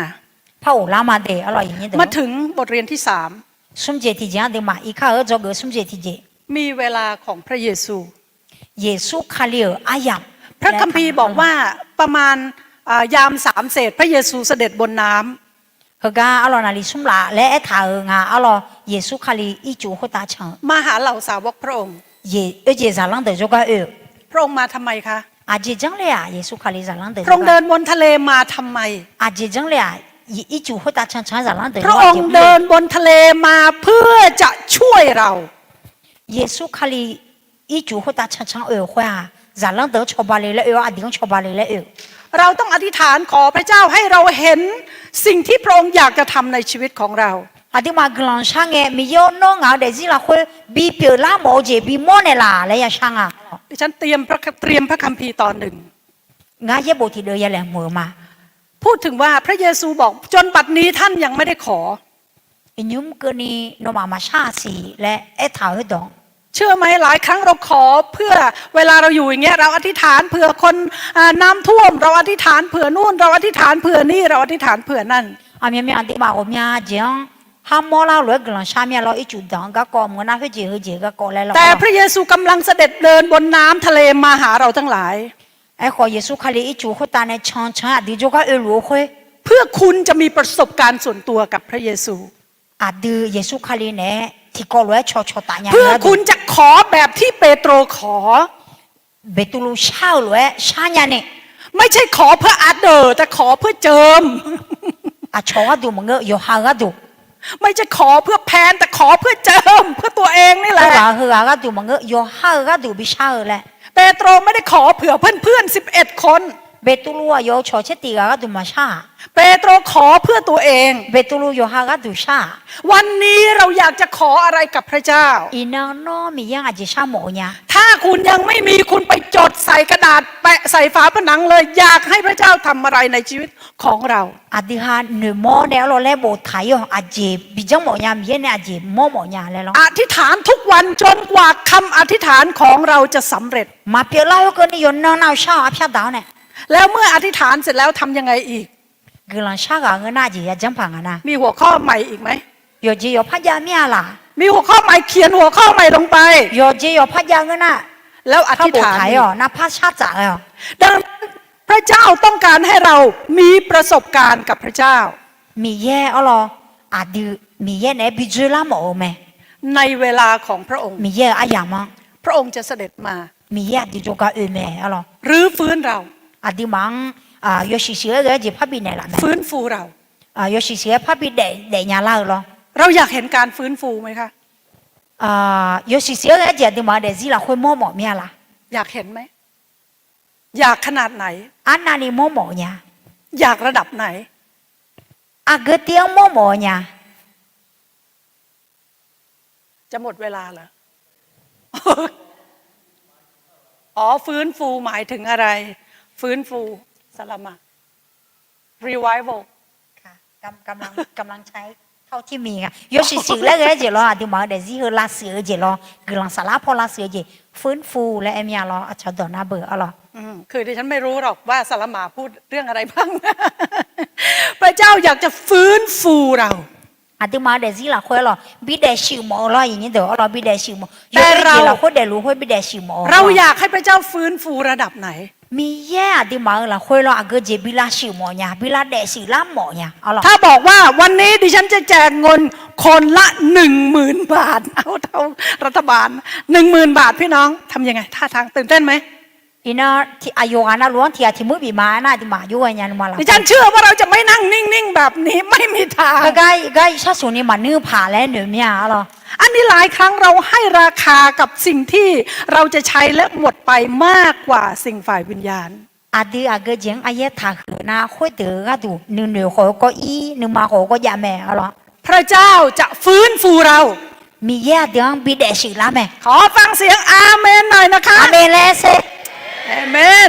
พระโอลามาเดอะหรออย่างนี้เด้อ มาถึงบทเรียนที่สาม สมเจติเจอธิมาอีข้าจอกสมเจติเจ มีเวลาของพระเยซู เยซูคาเลียอายาม พระคัมภีร์บอกว่าประมาณยามสามเศษพระเยซูเสด็จบนน้ำ เฮกาอะลอนาลิซุมลาและเอถาเองาอะลอเยซูคาลีอีจูโฮตาชัง มาหาเหล่าสาวกพระองค์ เจซาลังเดจกาพระองค์มาทำไมคะ อาเจจังเลยอะเยซูคาลีซาลังเด พระองค์เดินบนทะเลมาทำไม อาเจจังเลยอะอีจูโฮตาชังชังซาลังเด พระองค์เดินบนทะเลมาเพื่อจะช่วยเรา เยซูคาลีอีจูโฮตาชังชังฮวาซาลังเดชอบาเลและอดิงชอบาเลและเราต้องอธิษฐานขอพระเจ้าให้เราเห็นสิ่งที่พระองค์อยากจะทำในชีวิตของเรา อธิมากลังช่างเงมีโยน้องเอาเดซิลาคุยบีเปียลาโมเจบีโมเนลาและยาช่างอ่ะ ดิฉันเตรียมพระคัมภีร์ตอนหนึ่ง งาเยบทีเดียแหลมมือมา พูดถึงว่าพระเยซูบอกจนบัดนี้ท่านยังไม่ได้ขอ อินุมกนีโนมาชาสีและเอถาเฮดอง เชื่อไหมหลายครั้งเราขอเพื่อเวลาเราอยู่อย่างเงี้ยเราอธิษฐานเผื่อคนน้ำท่วมเราอธิษฐานเผื่อนู่นเราอธิษฐานเผื่อนี่เราอธิษฐานเผื่อนั่น อามีอธิมาอมีอาเจียงฮามอลาหลวยกลังชามีเราอีจุดดังก็กอมกันนะเฮเจก็กอแล้ว แต่พระเยซูกำลังเสด็จเดินบนน้ำทะเลมาหาเราทั้งหลาย ไอ้ขอเยซูคาลีอีจูโคตาในชอนชาดิจก็รู้คุย เพื่อคุณจะมีประสบการณ์ส่วนตัวกับพระเยซู อาดืเยซูคาลีเนี่ยที่กอลวยชอตาญา เพื่อคุณจะขอแบบที่เปโตรขอ เบตุลูชาลวยชาญาเนี่ย ไม่ใช่ขอเพื่ออาเดอร์แต่ขอเพื่อเจิม อาชอดูมึงโยฮากดู ไม่ใช่ขอเพื่อแพนแต่ขอเพื่อเจิมเพื่อตัวเองนี่แหละ เฮือกดูมึงโยฮากดูบิชาแหละ เปโตรไม่ได้ขอเผื่อเพื่อนๆ11 คน เบตุลูโยชอเชติกาดูมาชา เปโตรขอเพื่อตัวเอง เบตุลูโยฮากดูชา วันนี้เราอยากจะขออะไรกับพระเจ้า อีนางโนมียังอาจจะชาโมเนี่ย ถ้าคุณยังไม่มีคุณไปจดใส่กระดาษแปะใส่ฝาผนังเลย อยากให้พระเจ้าทำอะไรในชีวิตของเรา อธิษฐานหนึ่งโมเนี่ยเราเล่โบทายอาจจะบิจังโมเนี่ยมีเนี่ยอาจจะโมเนี่ยเลยหรอ อธิษฐานทุกวันจนกว่าคำอธิษฐานของเราจะสำเร็จ มาเปียเล่าก็นี่ยนนาวชาพิจดาวเนี่ย แล้วเมื่ออธิษฐานเสร็จแล้วทำยังไงอีก กลังชากางเงินอาจจะจังพังนะ มีหัวข้อใหม่อีกไหม โยจีโยพัจยามีอะไร มีหัวข้อใหม่เขียนหัวข้อใหม่ลงไป โยจีโยพัจยาเงินน่ะ แล้วอ ถ้า ธิษ โบ ฐาน ทายอ๋อน่าพัชชาจ่าอ๋อ ดังนั้นพระเจ้าต้องการให้เรามีประสบการณ์กับพระเจ้า มีแย่อ๋อหรออาจจะมีแย่เนี่ยบิจุลาโมไหม ในเวลาของพระองค์ มีแย่อาอย่างมั้ง พระองค์จะเสด็จมา มีแย่ดิจกาไหมอ๋อหรอ หรือฟื้นเรา อาจจะมังโยชิเสียก็จะพับบินเนี่ยละไหม ฟื้นฟูเรา โยชิเสียพับบินเดยาลาหรอ เราอยากเห็นการฟื้นฟูไหมคะ โยชิเสียก็จะดิมาเดซิลาคุยโมโมเมียละ อยากเห็นไหมอยากขนาดไหน อันนั้นนี่โมโมเนี่ย อยากระดับไหน อาเกตียงโมโมเนี่ย จะหมดเวลาเหรอ อ๋อฟื้นฟูหมายถึงอะไร ฟื้นฟูสลามะ revival ค่ะกำลังใช้เท่าที่มีค่ะโยชิสิแล้วก็จะรอดิมาเดซิเฮลาเสือจะรอกำลังสาระพอลาเสือจะฟื้นฟูและเอ็มยารออาจจะดอนาเบอร์อ๋อ คือดิฉันไม่รู้หรอกว่าสลามะพูดเรื่องอะไรบ้าง พระเจ้าอยากจะฟื้นฟูเรา อาติมาเดซิลาคุยหรอบิดเดชิโมรออย่างนี้เดี๋ยวเราบิดเดชิโม แต่เรา คุยเดรู้คุยบิดเดชิโม เราอยากให้พระเจ้าฟื้นฟูระดับไหน มีแย่อาติมาละคุยหรออาเกเจบิลาชิโมเนี่ยบิลาเดซิลาโมเนี่ยอ๋อ ถ้าบอกว่าวันนี้ดิฉันจะแจกเงินคนละ 10,000 บาทเอาเท่ารัฐบาล 10,000 บาทพี่น้องทำยังไงท่าทางตื่นเต้นไหม อินะที่อายุอานะล้วนที่อาทิมุบีมานะที่มาอยู่อย่างนี้มาละ ดิฉันเชื่อว่าเราจะไม่นั่งนิ่งๆแบบนี้ไม่มีทาง ก็ชาสุนี่มาเนื้อผ่าแล้วเนื้อเมียอ๋อ อันนี้หลายครั้งเราให้ราคากับสิ่งที่เราจะใช้และหมดไปมากกว่าสิ่งฝ่ายวิญญาณ อาดีอากเจงอายะทาหือนาค่อยเดือดูหนึ่งหอก็อีหนึ่งมาหอก็ยาแม่อะไร พระเจ้าจะฟื้นฟูเรา มีแย่เดืองบิดเดชิละแม่ ขอฟังเสียงอาเมนหน่อยนะคะ อาเมเลเซ อาเมน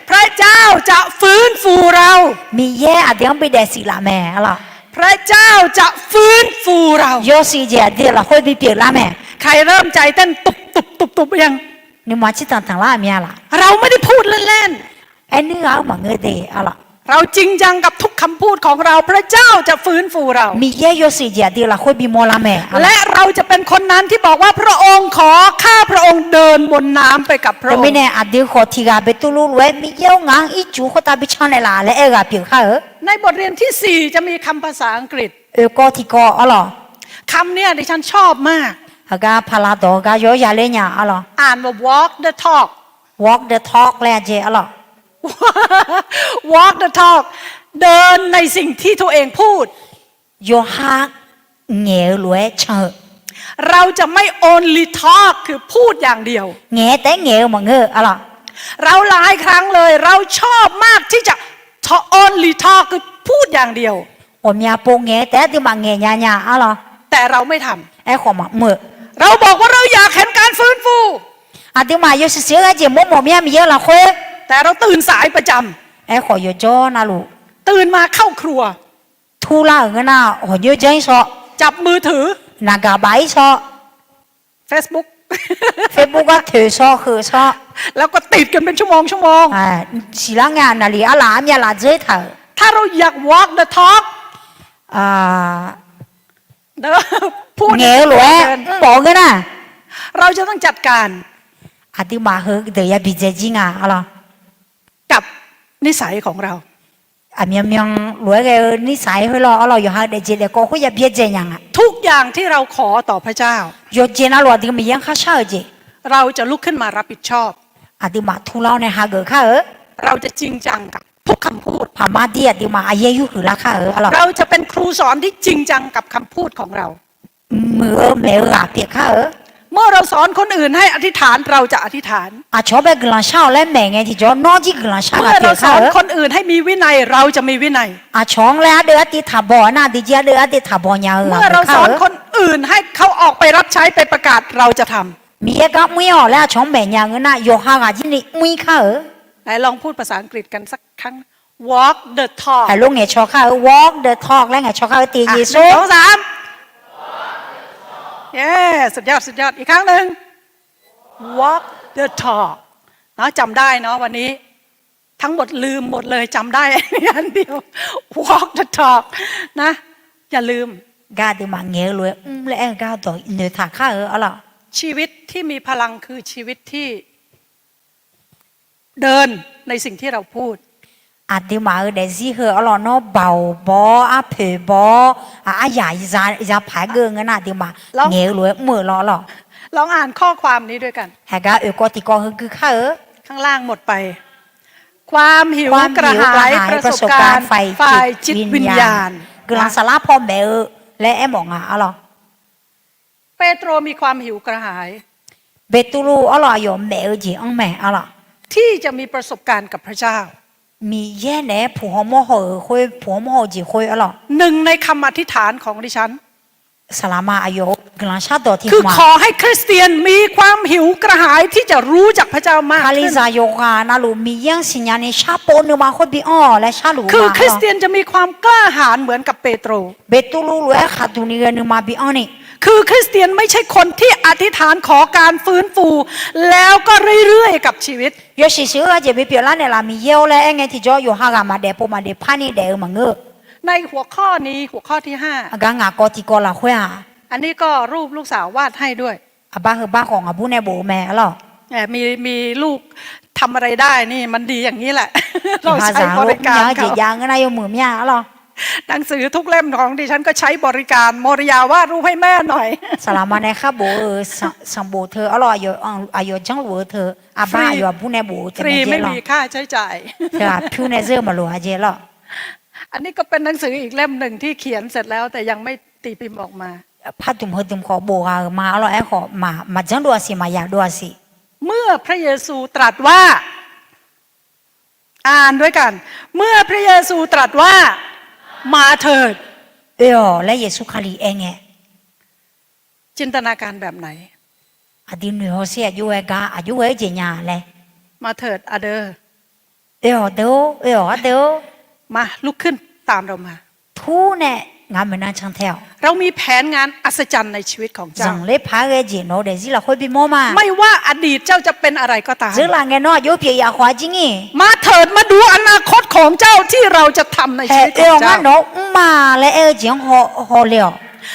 พระเจ้าจะฟื้นฟูเรา มีแย่เดืองบิดเดชิละแม่อะไร พระเจ้าจะฟื้นฟูเรา โยซีเจเดียละค่อยบิเปียละแม่ ใครเริ่มใจเต้นตุบตุบตุบตุบยัง นี่มาชิตันทางละเมียละ เราไม่ได้พูดเล่น ไอ้นี่เอามาเงยเดอะไร ๆเราจริงจังกับทุกคำพูดของเราพระเจ้าจะฟื้นฟูเรา มีแย่โยซีเจเดียละค่อยบิโมละแม่ และเราจะเป็นคนนั้นที่บอกว่าพระองค์ขอข้าพระองค์เดินบนน้ำไปกับพระ เรา อง ไม่ ค์ แน่อาดีขอทีกาเบตุลูเวมีเย้างางอีจูเขาตาบิชานเลยล่ะและเอกาเปียกค่ะ ในบทเรียนที่ 4 จะมีคำภาษาอังกฤษ ก็ที่ก็อะไร คำเนี้ยดิฉันชอบมาก ฮากาพาลาโดกาโยยาเลญาอะไร อ่านว่า walk the talk walk the talk แลเจอะไร walk the talk เดินในสิ่งที่ตัวเองพูด โยฮักเงยรวยเชอ เราจะไม่ only talk คือพูดอย่างเดียว เงยแต่เงยมาเงยอะไร เราหลายครั้งเลยเราชอบมากที่จะ only talk คือพูดอย่างเดียว ผมอยากปงเงยแต่ที่มาเงยญาอะไร แต่เราไม่ทำ ไอ้ของมาเมื่อ เราบอกว่าเราอยากเห็นการฟื้นฟู อาที่มาโยเสียเจมุมมมีมีเยอะละคุย แต่เราตื่นสายประจำ ไอ้ขอโยจอนะลูก ตื่นมาเข้าครัว ทุลาเงินน่ะหัวโยเจนซอ จับมือถือ นากาไบซอ Facebook เฟซบุ๊กก็ถือซอคือซอ แล้วก็ติดกันเป็นชั่วโมง อ่าสิละงานนาลีอะไรมีอะไรเจเถอะ ถ้าเราอยาก walk the talk อ่า เด้อพูด เงยรวยบอกกันนะ เราจะต้องจัดการ อาที่มาเฮเดียบิเจจิงอ่ะอะไร กับนิสัยของเรา อามีมีรวยกันนิสัยเฮลอะไรอยู่ฮะเดจิเดก็คุยบิเจยังอ่ะ ทุกอย่างที่เราขอต่อพระเจ้า โยเจนะรวดีมียังข้าเช่าเจ เราจะลุกขึ้นมารับผิดชอบ อาที่มาทุเลาในฮะเกอข้าเราจะจริงจังกับทุกคำพูด พามาดีอาที่มาอาเยยุหือละข้าอะไร เราจะเป็นครูสอนที่จริงจังกับคำพูดของเรา มือเมลาเปียข้า เมื่อเราสอนคนอื่นให้อธิษฐานเราจะอธิษฐาน อาชอบไปกลังเช่าและแม่ไงที่จอนอจีกลังเช่า เมื่อ เปี เรา ย ส ข้า อนคนอื่นให้มีวินัยเราจะมีวินัย อาชองแล้วเดือดที่ถาบอน่ะดิเจเดือดที่ถาบอยา เมื่อเราสอนคนอื่นให้เขาออกไปรับใช้ไปประกาศเราจะทำ มีเอกมุยอ๋อแล้วชองแม่ยาเงินน่ะโยฮากาจินี่มุยข้า ไหนลองพูดภาษาอังกฤษกันสักครั้ง walk the talk ไอ้ลูกไงชอข้า walk the talk แล้วไงชอข้าตี อ่ะ เย หนึ่ ซู งสองสามเย้สุดยอดสุดยอดอีกครั้งหนึ่ง walk the talk เนาะจำได้เนาะวันนี้ ทั้งหมดลืมหมดเลยจำได้อันเดียว walk the talk นะอย่าลืม กาดีมาเงี้ยเลยแล้วไอ้กาต่อเนื้อถาข้าอะไร ชีวิตที่มีพลังคือชีวิตที่เดินในสิ่งที่เราพูด อาดีมาเดซี่เหออะไรเนาะเบาบออาเผยบออาใหญ่จะผายเกินกันนะดีมาเงี้ยเลยมือล้อหรอ ลองอ่านข้อความนี้ด้วยกัน แฮกาก็ติกอคือข้า ข้างล่างหมดไป ความหิวกระหายประสบการณ์ฝ่ายจิตวิญญาณ กำลังสาระพ่อแม่และไอ้หมองอ่ะอะไร เปโตรมีความหิวกระหาย เบตูรูอะไรอยู่แม่จีอังแม่อะไร ที่จะมีประสบการณ์กับพระเจ้า มีแย่แน่ผัวโมโหคุยผัวโมโหจีคุยอะไร หนึ่งในคำอธิษฐานของดิฉัน สลามาอายุกำลังชาตัวที่ คือ มา ขอให้คริสเตียนมีความหิวกระหายที่จะรู้จักพระเจ้ามาก คาลิ ขึ้น ซาโยกานาลูมียังสิญญาณชาโปนึมาคนบีอ้อและชาลู คือคริสเตียนจะมีความกล้าหาญเหมือนกับเปโตร เบตูรูรู้ขาดูนี่กันมาบีอ้อนี่ คือคริสเตียนไม่ใช่คนที่อธิษฐานขอการฟื้นฟู แล้วก็เรื่อยๆกับชีวิต 有时时候就比表拉呢啦，咪有嘞，俺提着有哈个嘛的，不嘛的，怕你的嘛个， ในหัวข้อนี้หัวข้อที่ 啊，刚俺搞提过了会啊， 5 อันนี้ก็รูปลูกสาววาดให้ด้วย 啊爸和爸讲啊不呢不咩了， แหมมีลูกทำอะไรได้นี่มันดีอย่างนี้แหละ เรา 他 ใช้ 讲 บ 我 ริการ 娘 เขา 姐养个那有么咩了， หนังสือทุกเล่มของดิฉันก็ใช้บริการโมริยาวาดรูปให้แม่หน่อย สลามาในข้าโบสังโบเธออร่อยอยู่อายุจังหวัดเธออาบ้าอยู่ผู้ในโบ ฟ จะ รี ไม่เจ ไม่ หรอ มีค่าใช้จ่าย เธอผู้ในเสื้อมาหลัวเจหรอ อันนี้ก็เป็นหนังสืออีกเล่มหนึ่งที่เขียนเสร็จแล้วแต่ยังไม่ตีพิมพ์ออกมา พัดตุ่มหัวตุ่มขอโบกมาอร่อยขอมาจังดัวสิมาอยากดัวสิ เมื่อพระเยซูตรัสว่าอ่านด้วยกัน เมื่อพระเยซูตรัสว่ามาเถิด และเยซูคาลีเองไง จินตนาการแบบไหน อดีหนูเสียอยู่กาอายุเจญาเลย มาเถิดอเดอร์ เดี๋ยว มาลุกขึ้นตามเรามา ทูเนี่ยงานมันน่าช่างแถว เรามีแผนงานอัศจรรย์ในชีวิตของ จั เจ้า งเลยพาเจโนเดซิเราค่อยไปมอมา ไม่ว่าอดีตเจ้าจะเป็นอะไรก็ตาม 这两个喏有别呀花精诶， มาเถิดมาดูอนาคตของเจ้าที่เราจะทำในชีวิตของ 我 เจ้า 喏嘛来讲好了，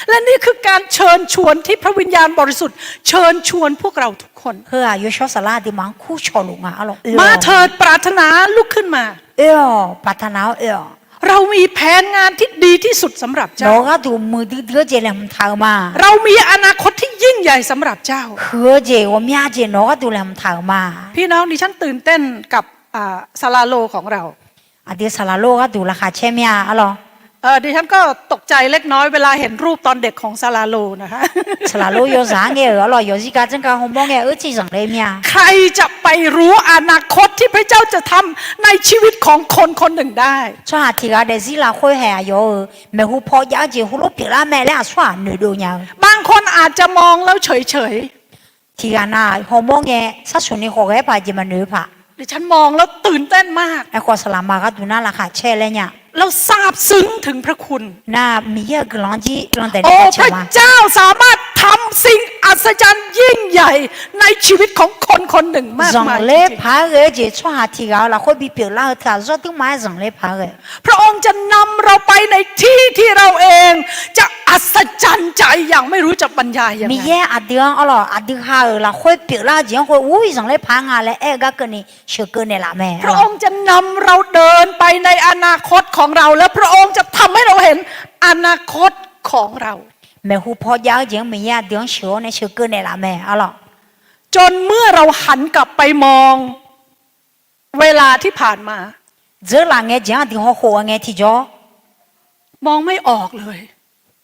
และนี่คือการเชิญชวนที่พระวิญญาณบริสุทธิ์เชิญชวนพวกเราทุกคน 呵啊，有小沙拉的忙苦笑龙啊，了， มาเถิดปรารถนาลุกขึ้นมา 把他拿เรามีแผนงานที่ดีที่สุดสำหรับเจ้า 老个都没得这两头嘛， เรามีอนาคตที่ยิ่งใหญ่สำหรับเจ้า 和这我们这老个都两头嘛， พี่น้องดิฉันตื่นเต้นกับซาลาโลของเรา 啊，这沙拉老个都拉下前面啊，了， ดิฉันก็ตกใจเล็กน้อยเวลาเห็นรูปตอนเด็กของซาลาโลนะคะ 沙拉老有啥个了，有时间真个红包个儿子上来面， ใครจะไปรู้อนาคตที่พระเจ้าจะทำในชีวิตของคนคนหนึ่งได้ 抓提个的是拉会还有，没胡跑呀，这胡萝卜啦，买俩耍女的呀。 บางคนอาจจะมองแล้วเฉย ทีกันน่ะฮอร์โมนเนี่ยสัดส่วนนี้ขอแค่พาจิมันหรือพะ ๆดิฉันมองแล้วตื่นเต้นมาก ไอ้ความสลามาก็ดูน่าราคาแช่เลยเนี่ย เราซาบซึ้งถึงพระคุณ น่ามีเยอะกลางจีกลางแต่ โอ้ เด็ก พ ใช่ ระ ไหม เจ้าสามารถทำสิ่งอัศจรรย์ยิ่งใหญ่ในชีวิตของคนคนหนึ่งมาก ส่ง มาย เล่ จริง พาเอ๋จีช่วยหาทีกันแล้วค่อยบีบเล่าถ้าจะต้องมาส่งเล่พาเอ๋ ๆพระองค์จะนำเราไปในที่ที่เราเองจะอัศจรรย์ใจอย่างไม่รู้จะบรรยายยัง มี ไง แย่อดีตอ๋ออดีตหาเอ๋แล้วค่อยบีบเล่าจีค่อยอุ้ยส่งเล่พางานเลยเอ๊ะก็เกินนี่เชื่อเกินนี่ละแม่ พระองค์จะนำเราเดินไปในอนาคตของเราและพระองค์จะทำให้เราเห็นอนาคตของเรา แม่หูพอยาวจีมีแย่เดี๋ยวเชื่อในเชื่อเกินนี่ละแม่อ๋อ จนเมื่อเราหันกลับไปมองเวลาที่ผ่านมา เจอหลังเงี้ยจีที่หัวหัวเงี้ยที่จ่อ มองไม่ออกเลย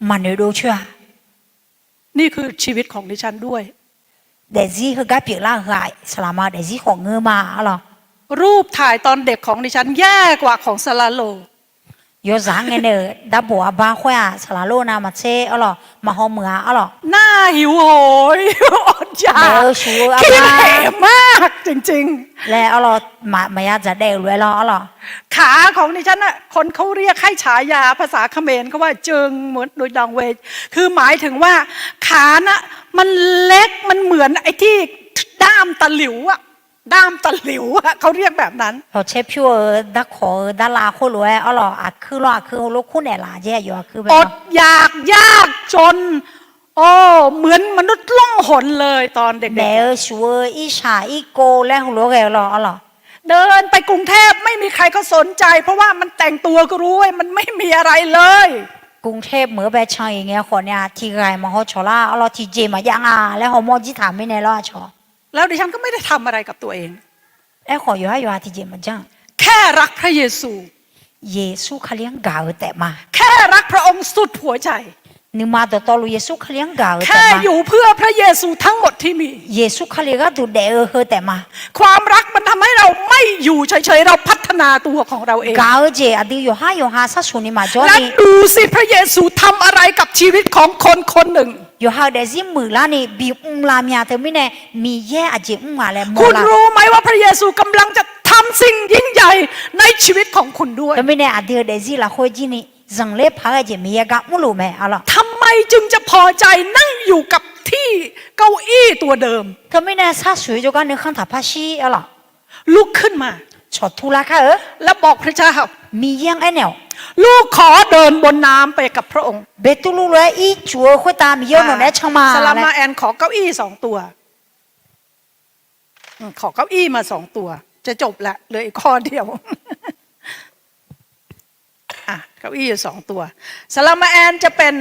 มันไม่รู้ชัว นี่คือชีวิตของดิฉันด้วย เดซี่คือกาเปียล่าหายสลามาเดซี่ของเงือมาหรอ รูปถ่ายตอนเด็กของดิฉันแย่กว่าของซาลาโล โยสังเงเนอดับบัวบ้าขวาสลาโลนามาเชอหรอมาหอมเมือหรอ หน้าหิวโหยอดอยาก ชัว ขี้เหร่มากจริง แล้วหรอมายาจะได้รวยหรอ ๆ ขาของดิฉันน่ะคนเขาเรียกให้ฉายาภาษาเขมรเขาว่าเจิงเหมือนโดยดังเวจคือหมายถึงว่าขาน่ะมันเล็กมันเหมือนไอ้ที่ด้ามตะหลิวอะด้ามตะหลิวอะเขาเรียกแบบนั้น พอเชฟชัวดักขอดาราคนรวยหรอคือรอคือลูกคุณเนี่ยล่ะเจ๊อยู่คือแบบ อดอยากยากจนโอ้เหมือนมนุษย์ล่องหนเลยตอนเด็ก เดอชัวอีชาอีโกแล้วหัวลูกหรอ ๆเดินไปกรุงเทพไม่มีใครเขาสนใจ เพราะว่ามันแต่งตัวก็รู้ว่ามันไม่มีอะไรเลย กรุงเทพเหมือไปช่างอย่างเงี้ยคนเนี่ยที่ไงมาฮอชอล่าหรอที่เจมายังแล้วหอมอจิถามไม่แน่หรอชอ แล้วดิฉันก็ไม่ได้ทำอะไรกับตัวเอง ไอ้ขออยู่ให้อยู่ที่เจมาจัง แค่รักพระเยซู เยซูเขาเลี้ยงกาวแต่มา แค่รักพระองค์สุดหัวใจ นึกมาตัวตอลูเยซูเขาเลี้ยงกาวแต่ แค่ มา อยู่เพื่อพระเยซูทั้งหมดที่มี เยซูเขาเลี้ยงก็ดูเดอเฮแต่มา ความรักมันทำให้เราไม่อยู่เฉยๆเราพัฒนาตัวของเราเอง กาวเจอดีอยู่หาสักส่วนนี้มาจอ และ นี่ ดูสิพระเยซูทำอะไรกับชีวิตของคนคนหนึ่ง อยู่หาเดซิมือละนี่บีลามีอาเธอไม่แน่มีแย่อาเจมาแล้วม คุณ ลา รู้ไหมว่าพระเยซูกำลังจะทำสิ่งยิ่งใหญ่ในชีวิตของคุณด้วย เธอไม่แน่อาเธอเดซิละคุยจีนี่จังเล็บพาเจมีกะมุลูแม่อะไร ทำไมจึงจะพอใจนั่งอยู่กับที่เก้าอี้ตัวเดิม เธอไม่แน่ซาสวยจกันนึกขันถับพาชีอะไร ลุกขึ้นมา ชดทุลาค่ะและบอกพระเจ้า มียังไอแนว ลูกขอเดินบนน้ำไปกับพระองค์ เบตุลูเลยอีจัวคุยตามเยอะหน่อยนะช่างมา สลามาแอนขอเก้าอี้2 ตัวขอเก้าอี้มา2 ตัว จะจบละเหลืออีกข้อเดียว เก้าอี้อยู่2 ตัวสลามาแอนจะเป็น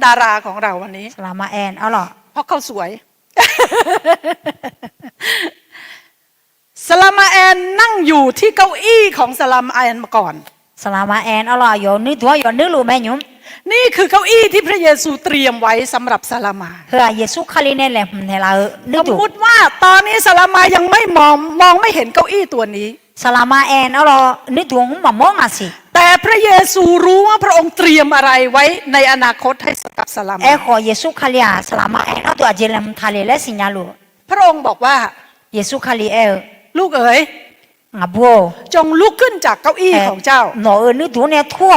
ดาราของเราวันนี้ สลามาแอนเอาหรอ เพราะเขาสวย สลามาแอนนั่งอยู่ที่เก้าอี้ของสลามาแอนมาก่อน สลามาแอนเอาหรออยู่นึกตัวอยู่นึกรู้ไหมยุ้ม นี่คือเก้าอี้ที่พระเยซูเตรียมไว้สำหรับซาลามา เฮือเยซูคาลีเนี่ยแหละเนี่ยเรานึ ส ก ม ดู มติว่าตอนนี้ซาลามายังไม่มองไม่เห็นเก้าอี้ตัวนี้ สลามาแอนเอาล่ะนึกดูมามองอ่ะสิ แต่พระเยซูรู้ว่าพระองค์เตรียมอะไรไว้ในอนาคตให้กับซาลามา เอ้ขอเยซูคาลีอ่ะสลามาแอนเอาตัวอาเจลมทะเลและสิญญาลู พระองค์บอกว่า เยซูคาลีลูกเอ๋ย งาบัว จงลุกขึ้นจากเก้าอี้ของเจ้า หนอนึกดูเนี่ยทั่ว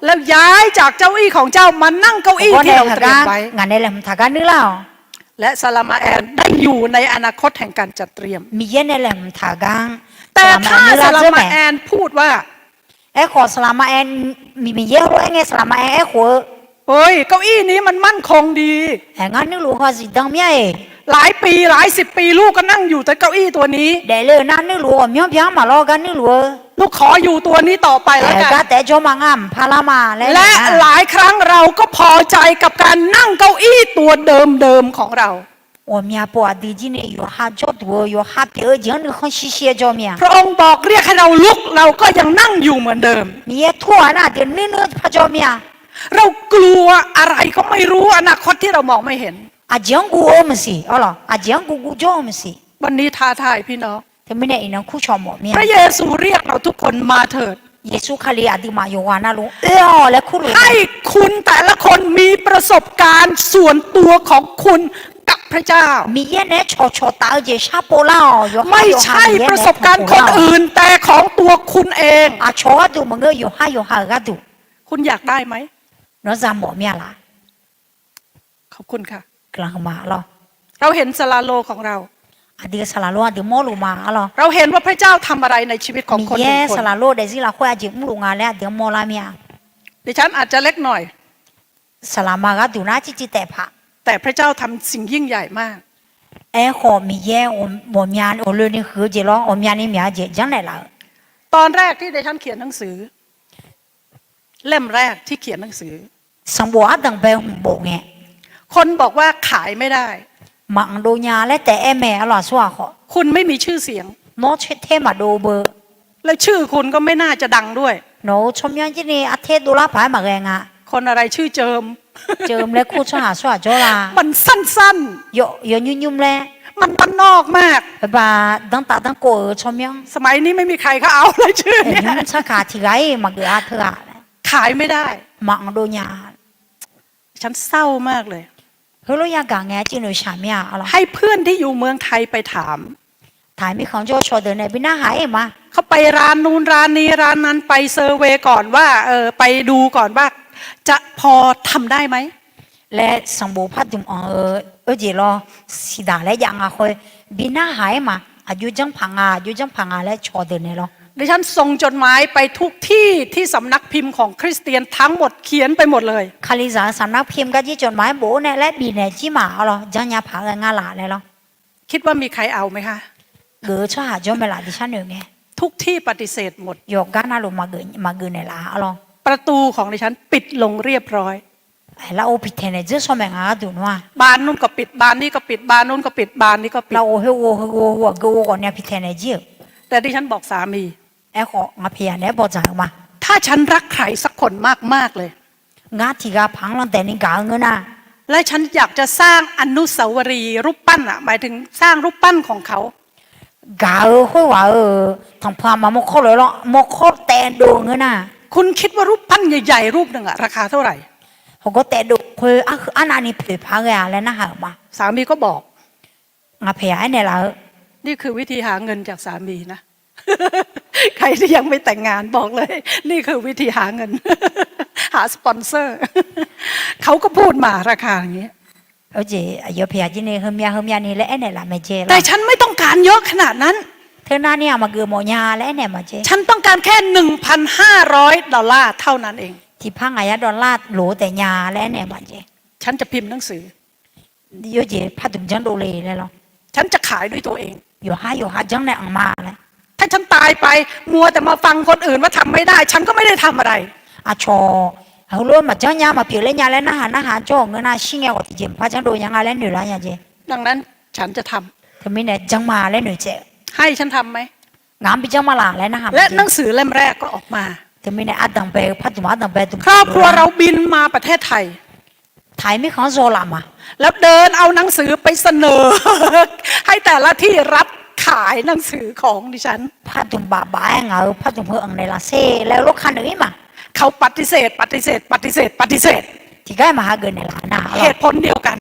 แล้วย้ายจากเก้าอี้ของเจ้ามานั่งเก้าอี้ที่เราเตรียมไว้ งานในแหลมทากันนึกแล้ว และซาลามาแอนได้อยู่ในอนาคตแห่งการจัดเตรียม มีเย็นในแหลมทากัน แต่ถ้าซาลามาแอนพูดว่า ขอสลามาแอนมีเยอะรู้ไงสลามาแอนขอ เฮ้ยเก้าอี้นี้มันมั่นคงดี งานนึกรู้ว่าสิดังเมีย หลายปีหลาย10 ปีลูกก็นั่งอยู่แต่เก้าอี้ตัวนี้ เดี๋ยวเลยนั่นนึกรู้ว่ามีเพียงมาลอกันนึกรู้ ลูกขออยู่ตัวนี้ต่อไปแล้วกัน แต่จอมางามพารามาและหลายครั้งเราก็พอใจกับการนั่งเก้าอี้ตัวเดิมของเรา 我们不啊，最近呢有哈较多，有哈别人呢很细些叫咩？ พระองค์บอกเรียกให้เราลุกเราก็ยังนั่งอยู่เหมือนเดิม 你也拖那点呢他叫咩？ เรากลัวอะไรก็ไม่รู้อนาคตที่เรามองไม่เห็น 啊，讲古我们是，好了，啊讲古古叫我们是， วันนี้ท้าทายพี่น้อง 他们呢也能苦笑么咩 พ？ระเยซูเรียกเราทุกคนมาเถิด 耶稣看里啊的嘛有话那路，来苦路。 ให้คุณแต่ละคนมีประสบการณ์ส่วนตัวของคุณกับพระเจ้า มีเย็นเนี่ยชอตาเจชาโปล่าอยู่ ไม่ใช่ประสบการณ์คนอื่นแต่ของตัวคุณเอง อ่ะชอดูมันก็อยู่ห้าก็ดู คุณอยากได้ไหม เราจะหมอเมียละ ขอบคุณค่ะ กลางมาหรอ เราเห็นสลาโลของเรา อ่ะดีสลาโลอ่ะดีโมลูมาหรอ เราเห็นว่าพระเจ้าทำอะไรในชีวิตของ มี คนห เย่ นึ่งค ส น ลาโลเดซิลาคุยจิมลูงาแล้วดีโมลาเมีย ดิฉันอาจจะเล็กหน่อย สลามาก็ดูน่าจิแต่พะ แต่พระเจ้าทำสิ่งยิ่งใหญ่มาก ขอมีเย่我们我เลยนี่คือจีร้อง我们นี่มีอะไรจังไหนล่ะ ตอนแรกที่ดิฉันเขียนหนังสือ เล่มแรกที่เขียนหนังสือ สังบัวดังไปโบกไง คนบอกว่าขายไม่ได้ มังโดญาและแต่แม่อร่อยสัวขอ คุณไม่มีชื่อเสียง โนเชเทมาโดเบอร์ และชื่อคุณก็ไม่น่าจะดังด้วย โนชมยังจีนี่อาเทดูลาผายมาแรงอ่ะ คนอะไรชื่อเจิม เจิมและคู่ชหาสัวจลา มันสั้น โยยุ่มๆแล้ว ๆ มันบ้านนอกมาก บาดังตาดังโกชมยัง สมัยนี้ไม่มีใครเขาเอาเลยชื่อเนี่ย ยุ่มสักขาที่ไรมาเกือเธอ ขายไม่ได้ มังโดญา ฉันเศร้ามากเลย เฮโลยากางแงจีนุชามีอะไร ให้เพื่อนที่อยู่เมืองไทยไปถาม ถ่ายมีของโจชอเดินในบิน่าหายมา เขาไปร้านนู้นร้านนี้ร้านนั้นไปเซอร์เวย์ก่อนว่าไปดูก่อนว่าจะพอทำได้ไหม และสังบูพัดดุมจีรอสิดาและยังอ่ะคอยบิน่าหายมาอายุจังพังอาและชอเดินเนี่ยหรอ ดิฉันส่งจดหมายไปทุกที่ที่สำนักพิมพ์ของคริสเตียนทั้งหมดเขียนไปหมดเลย คาลิซาสำนักพิมพ์ก็จีจดหมายโบเนี่ยและบีเนี่ยจีมาหรอจังยาผางงาหลาเลยหรอ คิดว่ามีใครเอาไหมคะ เกือชหาจอมเวลาดิฉันหนึ่งไง ทุกที่ปฏิเสธหมด ยกกันน่าลงมาเกินในลาหรอ ประตูของดิฉันปิดลงเรียบร้อย แล้วโอพิเทเนจะสมัยงาดูนัว บานนู้นก็ปิดบานนี้ก็ปิดบานนู้นก็ปิดบานนี้ก็ปิด เราโอเฮโอกูก่อนเนี่ยพิเทเนจิ แต่ดิฉันบอกสามี ของาเพียเนี่ยบอกจ่ายมา ถ้าฉันรักใครสักคนมากๆเลย งาที่กาพังลังแต่นี่กาเงินนะ และฉันอยากจะสร้างอนุสาวรีย์รูปปั้นอ่ะหมายถึงสร้างรูปปั้นของเขา กาค่อยว่าทางพามาโมโคเลยหรอโมโคแต่ดูเงินนะ คุณคิดว่ารูปปั้นใหญ่ๆรูปหนึ่งอะราคาเท่าไหร่ เขาก็แต่ดูคืออันนี้เผยพาแกแล้วนะฮะมา สามีก็บอก งาเพียเนี่ยละ นี่คือวิธีหาเงินจากสามีนะ ใครที่ยังไม่แต่งงานบอกเลย นี่คือวิธีหาเงิน หาสปอนเซอร์ เขาก็พูดมาราคาอย่างนี้ จีเยอะเพียจีนี่เฮียนี่และเนี่ยละไม่เจ แต่ฉันไม่ต้องการเยอะขนาดนั้น เธอหน้าเนี่ยมาเกือโมยาและเนี่ยมาเจ ฉันต้องการแค่ $1,500 เท่านั้นเอง ที่พังอายะดอลลาร์โหลแต่ยาและเนี่ยมาเจ ฉันจะพิมพ์หนังสือ เยอะจีพัดถึงจังโดเลเลยหรอ ฉันจะขายด้วยตัวเอง อยู่หาจังในอังมาเลย ถ้าฉันตายไปมัวแต่มาฟังคนอื่นว่าทำไม่ได้ ฉันก็ไม่ได้ทำอะไร อาชอเขาล้วนมาจังยามาเปลี่ยนเล่นยาแล้วนะหาจ้องเงินนะชิงเงาที่จิมพาจังโดยังไงแล้วหนูละยาเจ ดังนั้นฉันจะทำ เธอไม่เนี่ยจังมาแล้วหนูเจ ให้ฉันทำไหม งามไปจังมาละแล้วนะฮะ และหนังสือเล่มแรกก็ออกมา แต่ไม่เนี่ยอาดังไปพัดตุมอาดังไปตุม ครอบครัวเราบินมาประเทศไทย ไทยไม่ของโซลามา แล้วเดินเอาหนังสือไปเสนอ ให้แต่ละที่รับขายหนังสือของดิฉัน พัดตุมบาบายเงาพัดตุมเพื่ออังในลาเซ่แล้วลูกค้าหนึ่งมา เขาปฏิเสธ ปฏิเสธ ปฏิเสธ ปฏิเสธ ที่ใกล้มาหาเกินในลานา เหตุผลเดียวกัน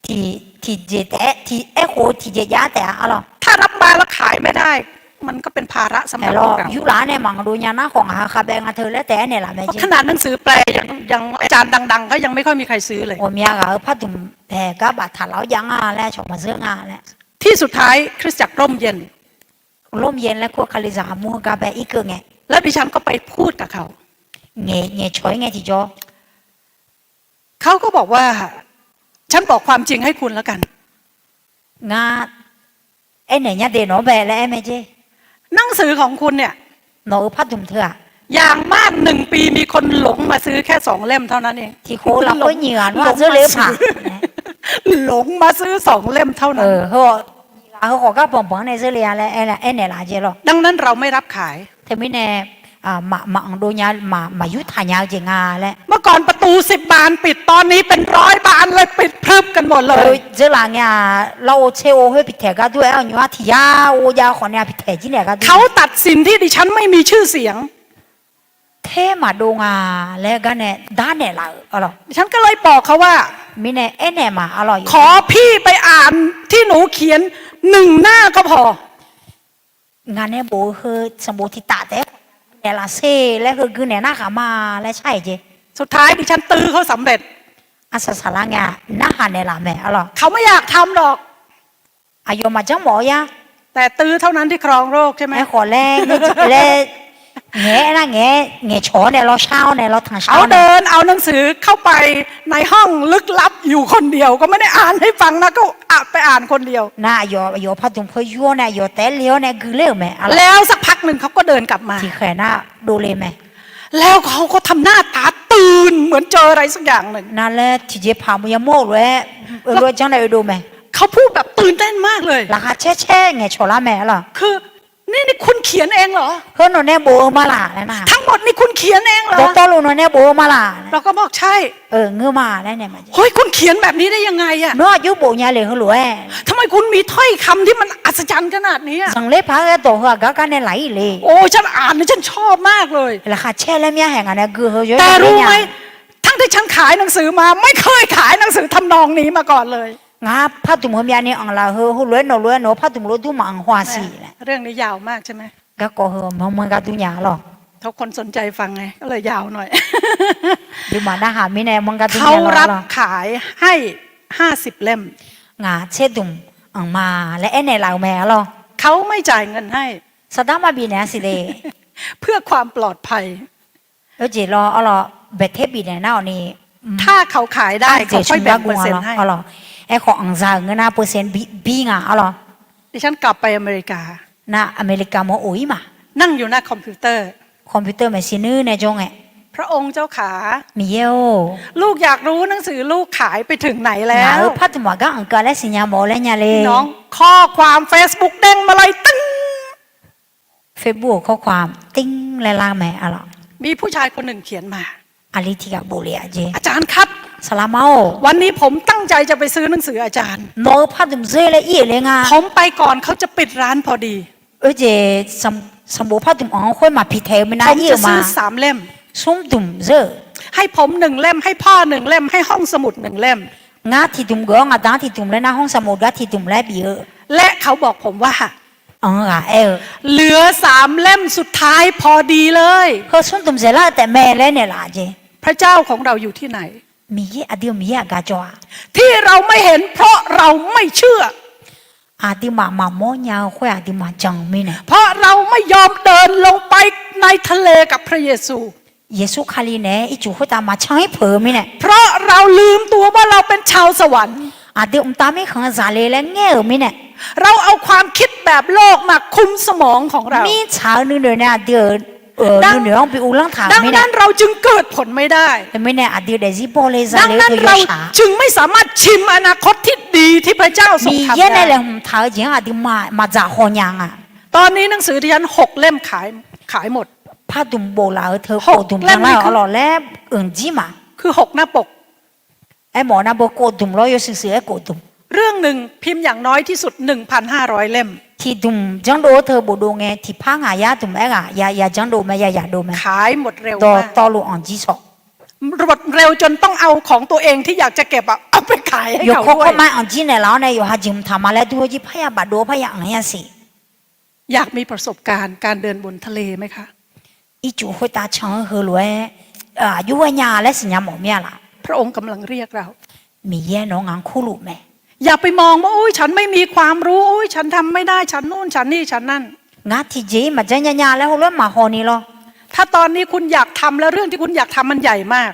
ที่เจแต่ที่เอโคที่เจยาแต่อะไร ถ้ารับมาแล้วขายไม่ได้ มันก็เป็นภาระสำห แต่ รับ เรา เรา ยุลาเนี่ยมังดูญาณของหาคาแบงเธอและแต่เนี่ยละแม่จี ขนาดหนังสือแปลยังอาจารย์ดังๆก็ยังไม่ค่อยมีใครซื้อเลย โอเมียก็พัดตุมแต่ก็บาดถลายังอ่ะแล้วชอบมาซื้องานแล้ว ที่สุดท้ายคริสตจักรร่มเย็น ลมเย็นแล้วก็คาลิซามูกาแบบอีกไง แล้วดิฉันก็ไปพูดกับเขา เงยช่วยไงที่จอ เขาก็บอกว่า ฉันบอกความจริงให้คุณแล้วกัน งาไอ้เนี่ยเนี่ยเดนอแบแล้วแม่จี หนังสือของคุณเนี่ย หนูพัดตุมเถอะ อย่างมาก1 ปีมีคนหลงมาซื้อแค่2 เล่มเท่านั้นเอง ที่โคเราก็เหยื่อว่าซื้อเลยผ่า หลงมาซื้อ2 เล่มเท่านั้น เขาขอก็ปองในซื้อเลยอะไรไอ้เนี่ยละเจหรอ ดังนั้นเราไม่รับขาย แต่ไม่แน่มาอังดูญามายุทธายาจริงอ่ะแหละ เมื่อก่อนประตู10 บานปิดตอนนี้เป็น100 บานเลยปิดพรึบกันหมดเลย เจอหลังเนี่ยเราเชื่อว่าพิเทก็ด้วยเอาหนูว่าที่ยาโอยาของเนี่ยพิเทจีเนี่ยก็ด้วย เขาตัดสินที่ดิฉันไม่มีชื่อเสียง เทมาดูงาแล้วก็เนี่ยด้านเนี่ยละอะไร ดิฉันก็เลยบอกเขาว่า มีเนี่ยไอ้เนี่ยมาอร่อย ขอพี่ไปอ่านที่หนูเขียน1 หน้าก็พอ งานเนี่ยโบคือสมบูรณ์ที่ตาแต่เนี่ยละเซ่แล้วคือเนี่ยน่าขามาและใช่เจ สุดท้ายดิฉันตื้อเขาสำเร็จ อาสาละเนี่ยน่าหันเนี่ยละแม่อร่อย เขาไม่อยากทำหรอก อายุมาจังหมอยา แต่ตื้อเท่านั้นที่ครองโรคใช่ไหม ไอ้ขอแรงเนี่ยแง่นะแง่ชอเนี่ยเราเช้าเนี่ยเราทางเช้า เขา เนี่ย เดินเอาหนังสือเข้าไปในห้องลึกลับอยู่คนเดียวก็ไม่ได้อ่านให้ฟังนะก็ไปอ่านคนเดียว น่าอายุพัดตุงพยัวเนี่ยอายุแต่เลี้ยวเนี่ยคือเลี้ยวแม่อะไร แล้วสักพักหนึ่งเขาก็เดินกลับมา ที่แขนหน้าดูเลยแม่ แล้วเขาก็ทำหน้าตาตื่นเหมือนเจออะไรสักอย่างหนึ่ง นั่นแหละที่เจ็บผามยังโม่เลยรวยจังเลยดูแม่ เขาพูดแบบตื่นเต้นมากเลย ราคาแช่ไงโชล่าแม่ล่ะ คือนี่คุณเขียนเองเหรอ เฮ้ยหนูเนี่ยโบมาล่ะแล้วนะ ทั้งหมดนี่คุณเขียนเองเหรอ ดอกตอลูหนูเนี่ยโบมาล่ะ เราก็บอกใช่ เงือมาแล้วเนี่ยมา เฮ้ยคุณเขียนแบบนี้ได้ยังไงอะ เนาะยุโบเนี่ยเลยเขารวย ทำไมคุณมีถ้อยคำที่มันอัศจรรย์ขนาดนี้อะ สังเล็บพักตัวหัวก็กันเนี่ยไหลเลย โอ้ฉันอ่านแล้วฉันชอบมากเลย ราคาแช่แล้วเมียแห่งอันเนี่ยคือเฮ้ย แต่รู้ไหมทั้งที่ฉันขายหนังสือมาไม่เคยขายหนังสือทำนองนี้มาก่อนเลย งาพัดตุ่มหัวเมียนี่อังลาเฮ้ยรวยหนูพัดตุ่มรวยตุ้มอังหัวสีแหละ เรื่องนี้ยาวมากใช่ไหม ก็เฮ้ยมันก็ตุญาหรอ ทุกคนสนใจฟังไงก็เลยยาวหน่อย ดูมานะหาไม่แน่มันก็ตุญา เขา หร รั อบ ขายให้50 เล่ม งาเช็ดตุ่มอังมาและไอ้เนี่ยเราแม่หรอ เขาไม่จ่ายเงินให้ สตาร์มาบีเนี่ยสิเลย เพื่อความปลอดภัย จีรอเอาหรอเบ็ดเทปบีเนี่ยน่านี่ ถ้าเขาขายได้เขาค่อยแบ่งเปอร์เซ็นต์ให้ เอาหรอไอ้ของอังซาเงินเปอร์เซ็นต์บีงาเอาหรอ ดิฉันกลับไปอเมริกา นะอเมริกาโมโอ้ยมา นั่งอยู่หน้าคอมพิวเตอร์ คอมพิวเตอร์ไม่ซีนื้อในจงไง พระองค์เจ้าขา มีเยโอ ลูกอยากรู้หนังสือลูกขายไปถึงไหนแล้ แล้ว วพัดมาก็อังกาและสิญญาโมและญาเล น้องข้อความ Facebook เด้งมาเลยตึ้ง เฟซบุ๊กข้อความติ้งและล่างแม่อะไร มีผู้ชายคนหนึ่งเขียนมา อาริทิกาโบเลียเจ อาจารย์ครับ สลามาโอ วันนี้ผมตั้งใจจะไปซื้อหนังสืออาจารย์ โนพัดมเซและอีเลยงา ผมไปก่อนเขาจะปิดร้านพอดี เจสมบูพัดมอ๋อค่อยมาพิเทไม่น่า ผม เยี่ย จะ มา ซื้อ3 เล่ม ส้มตุ่มเจอ ให้ผม1 เล่มให้พ่อ1 เล่มให้ห้องสมุด1 เล่ม งาที่ตุ่มก็งาด้านที่ตุ่มและหน้าห้องสมุดก็ที่ตุ่มและเบีย และเขาบอกผมว่า อ๋อเหลือ3 เล่มสุดท้ายพอดีเลย เขาส้มตุ่มเสร็จแล้วแต่แม่และเนี่ยล่ะเจ พระเจ้าของเราอยู่ที่ไหน มีอดีมีกาจว ที่เราไม่เห็นเพราะเราไม่เชื่อ อาดิมาโมญาค่อยอาดิมาจังมีเนี่ย เพราะเราไม่ยอมเดินลงไปในทะเลกับพระเยซู เยซูคาลีเนี่ยอีจูหัวตามาช่างให้เผอมีเนี่ย เพราะเราลืมตัวว่าเราเป็นชาวสวรรค์ อาดิตาไม่ขังซาเลและเงี้ยมีเนี่ย เราเอาความคิดแบบโลกมาคุมสมองของเรา มีชาวนึงเนี่ยเดี๋ยวนึงเดี๋ยวไปอุลังถาม ดัง มีเนี่ นั้ ย นเราจึงเกิดผลไม่ได้ แต่ไม่เนี่ยอาดิเดซิโบเลซา ดัง เล นั้น ตัวย เรา ชา จึงไม่สามารถชิมอนาคตที่ดีที่พระเจ้าทรง มี ทำ เยอะใน ได้ เลยผมท้าจริงอาดิมาจ่าหอยังอ่ะ ตอนนี้หนังสือที่ฉัน6 เล่มขายหมด พาดุมโบลาเธอโกดุมยังไงอ๋อหล่อแล้วจีมา คือ6หน้าปก ไอ้หมอนะโบโกดุมร้อยสิเสียโกดุม เรื่องหนึ่งพิมพ์อย่างน้อยที่สุด 1,500 เล่ม ที่ดุมจังโดเธอโบดูไงที่พังหายาดุมไอ้กะยาจังโดไม่ยาดูไหม ขายหมดเร็ว ต่อ มาก ต่อลูจีสอ หมดเร็วจนต้องเอาของตัวเองที่อยากจะเก็บอะเอาไปขายให้ 有 เขา 可 ด้ว 可 ย 买昂金的，然后呢，有下金他妈来多去拍呀，把多拍呀，昂呀是， อยากมีประสบการณ์การเดินบนทะเลไหมคะ 一就会打长河路有个伢来是伢毛面啦， พระองค์กำลังเรียกเรา 米耶农昂苦路没， อย่าไปมองว่าโอ้ยฉันไม่มีความรู้โอ้ยฉันทำไม่ได้ฉันนู่นฉันนี่ฉันนั่น 俺提起嘛真伢来后来嘛好你咯， ถ้าตอนนี้คุณอยากทำแล้วเรื่องที่คุณอยากทำมันใหญ่มาก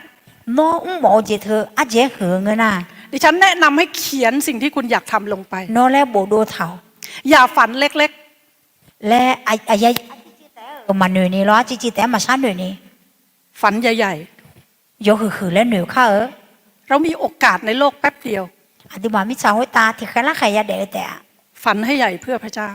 喏毛这头阿姐和我呐， ดิฉันแนะนำให้เขียนสิ่งที่คุณอยากทำลงไป 喏来不多头， อย่าฝันเล็ก 来呀，嘛女呢咯，姐带嘛啥女呢， ๆ ฝันใหญ่ 有和来女卡儿， ๆ เรามีโอกาสในโลกแป๊บเดียว 阿弟嘛咪早会打，提开那开呀得得， ฝันให้ใหญ่เพื่อพระเจ้า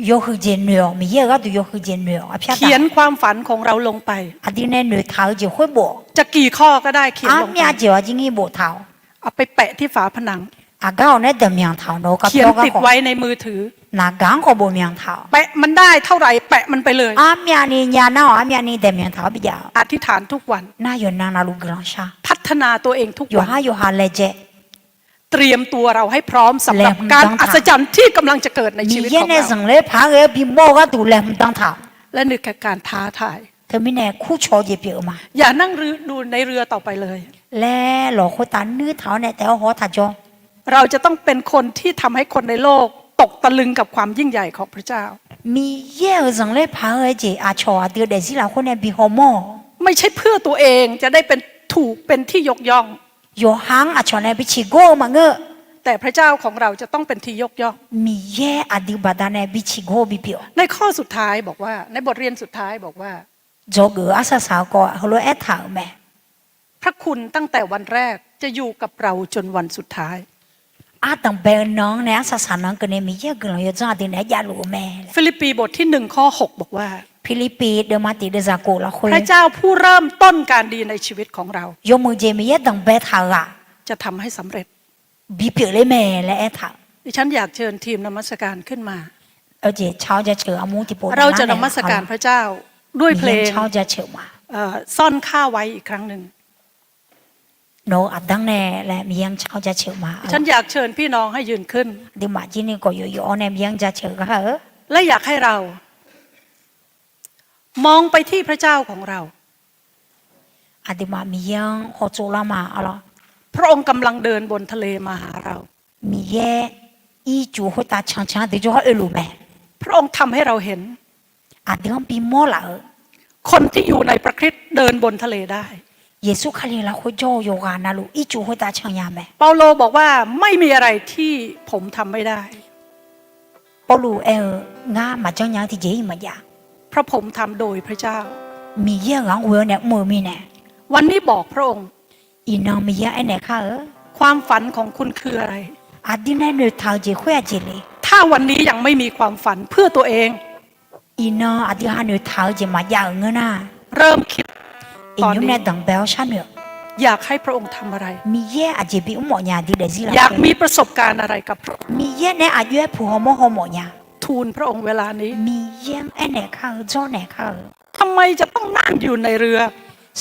有和见女，米耶个都有和见女，阿偏 เขียน 打， ความฝันของเราลงไป 阿弟那女头就会不。 จะกี่ข้อก็ได้เขียน 阿 ลงไป 面就已经无头， เอาไปแปะที่ฝาผนัง 阿高呢得面头，我个 เขียน 标 ติด 个 ไว้ 好， ในมือถือ 那刚个无面头。 แปะมันได้เท่าไหร่แปะมันไปเลย 阿面呢伢那阿面呢得面头比较， อธิษฐานทุกวัน 那有那路格朗沙， พัฒนาตัวเองทุก 有 วัน 哈来着， เตรียมตัวเราให้พร้อมสำหรับ แล้ว การ ต้องทำ อัศจรรย์ที่กำลังจะเกิดในชี 你 วิต 现 ของ 在 เรา 人来爬个比某个都来不当头， และนี่คือการท้าทาย 他们呢苦潮就表嘛， อย่านั่งดูในเรือต่อไปเลย 来老会打女头呢，但好他叫， เราจะต้องเป็นคนที่ทำให้คนในโลกตกตะลึงกับความยิ่งใหญ่ของพระเจ้า 米也人来爬个这阿潮阿丢的是啦，可能比好么， ไม่ใช่เพื่อตัวเองจะได้เป็นถูกเป็นที่ยกย่อง 有行阿潮呢比起高嘛个。 แต่พระเจ้าของเราจะต้องเป็นที่ยกย่อง มีแย่อดีบาดานะบิชิโกบิเปียว ในข้อสุดท้ายบอกว่า ในบทเรียนสุดท้ายบอกว่า จอเกืออาสาสาวก็ฮัลโหลแอดถามแม่ พระคุณตั้งแต่วันแรกจะอยู่กับเราจนวันสุดท้าย อาตังเบนน้องเนี่ยอาสาสาน้องก็เนี่ยมีแย่กลังยจ้าติเนี่ยยาลูแม่ ฟิลิปปีบทที่1ข้อ6บอกว่า ฟิลิปปีเดมาติเดซาโกละคุย พระเจ้าผู้เริ่มต้นการดีในชีวิตของเรา ยมือเจมีแย่ตังเบทาระ จะทำให้สำเร็จ บิเปียวเลยแม่และแอดถาม ดิฉันอยากเชิญทีมนมัสการขึ้นมา เอาเจเช้าจะเฉออามูติโป เราจะนมัสการพระเจ้าด้วยเพลง เช้าจะเฉอมา ซ่อนข้าไว้อีกครั้งหนึ่ง โนอัดดังแน่และมียังเช้าจะเฉอมา ฉันอยากเชิญพี่น้องให้ยืนขึ้น ดิมาจีนี่ก็อยู่ๆเนี่ยมียังจะเฉอก็เหรอ และอยากให้เรา มองไปที่พระเจ้าของเรา อาดิมามียังโฮโจลามาอะไร พระองค์กำลังเดินบนทะเลมาหาเรา มีแย่อีจูหัวตาช้างๆติดจอเอลูแม่ พระองค์ทำให้เราเห็น อาดิมันปีโมละ คนที่อยู่ในพระคริสต์เดินบนทะเลได้ เยซูคาลีละหัวโจโยกานาลูอีจูหัวตาช้างยาแม่ เปาโลบอกว่าไม่มีอะไรที่ผมทำไม่ได้ ปอลูงามาจังยังที่เจมาอยา เพราะผมทำโดยพระเจ้า มีแย่งังเวเนี่ยมือมีเนี่ย วันนี้บอกพระองค์ อีนางมีแย่ไอเนี่ยค่ะความฝันของคุณคืออะไร อาดินเนี่ยเนื้อทางเจขุยเจเลย ถ้าวันนี้ยังไม่มีความฝันเพื่อตัวเอง อีนางอาดิฮาเนื้อทางเจมายาเงินน่ะ เริ่มคิด อี ตอน นุ่ม นี้ เนี่ยดังเบลชาเนื้อ อยากให้พระองค์ทำอะไร มีแย่อาจจะเป็นหมอยาดีเดซิละ อยากมีประสบการณ์อะไรกับพระองค์ มีแย่เนี่ยอายุผู้หอมหอมอยา ทูลพระองค์เวลานี้ มีแย่ไอเนี่ยค่ะจอเนี่ยค่ะ ทำไมจะต้องนั่งอยู่ในเรือ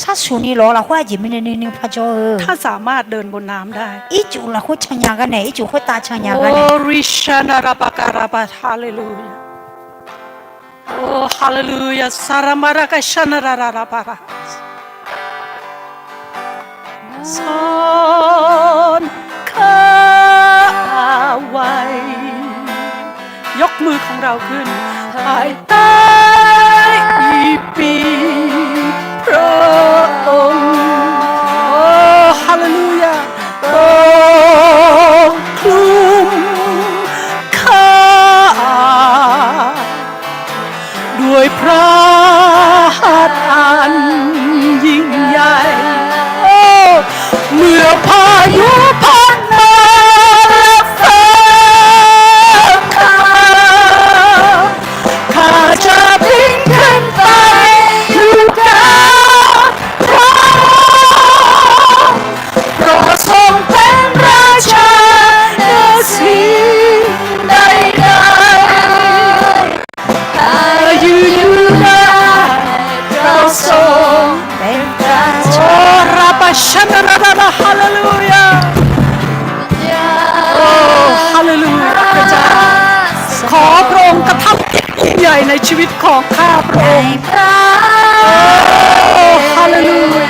ซาสูนี่รอละหัวเจมิเนี่ยนี่พระเจ้า ถ้าสามารถเดินบนน้ำได้ อีจูละหัวชังยากันเนี่ยอีจูหัวตาชังยา โอ้ กันเนี่ย ริชานาราบาการาบาฮาเลลูยาโอ้ฮาเลลูยาสารามารากาชนาราราบาราสอนข้าไว้ยกมือของเราขึ้นภายใต้ปีพระองค์โอ้ฮาเลลูยาโอ้คลุมข้าด้วยพระหัตถ์อันยิ่งใหญ่โอ้เมื่อพายุพัดมาและฟ้าข้าจะบินขึ้นไป ในชีวิตของข้าพระองค์โอ้ฮาเลลูยา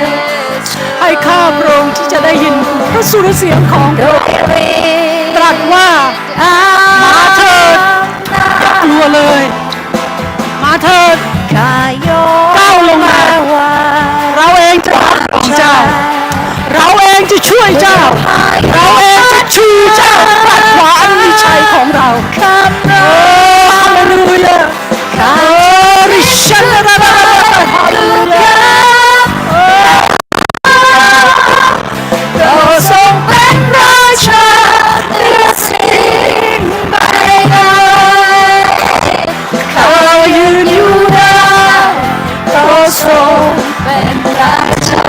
ให้ข้าพระองค์ที่จะได้ยินพระสุรเสียงของพระองค์ตรัสว่ามาเถิดอย่ากลัวเลยมาเถิดก้าวลงมาเราเองจะของเจ้าเราเองจะช่วยเจ้าเราเองจะชูเจ้าปัดขวาอันมีชัยของเราโอ้ฮาเลลูยาโอ้ริชันดาดาฮาเลลูยาเราทรงเป็นราชาเหนือสิ่งใดๆเขายืนอยู่ได้เราทรงเป็นราชา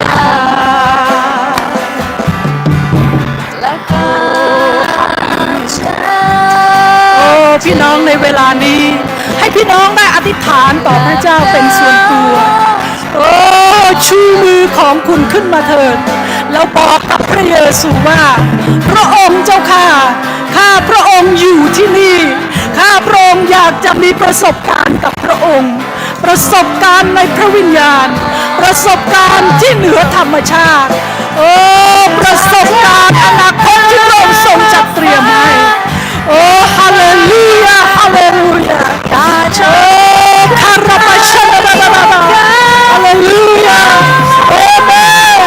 พี่น้องในเวลานี้ให้พี่น้องได้อธิษฐานต่อพระเจ้าเป็นส่วนตัวโอ้ชูมือของคุณขึ้นมาเถิดแล้วบอกกับพระเยซูว่าพระองค์เจ้าข้าพระองค์อยู่ที่นี่ข้าพระองค์อยากจะมีประสบการณ์กับพระองค์ประสบการณ์ในพระวิญญาณประสบการณ์ที่เหนือธรรมชาติโอ้ประสบการณ์อนาคตที่พระองค์ทรงจัดเตรียมให้โอ้ฮาเลลูยาฮาเลลูยาโอ้คาราบาชาลาลาลาฮาเลลูยาเอเมน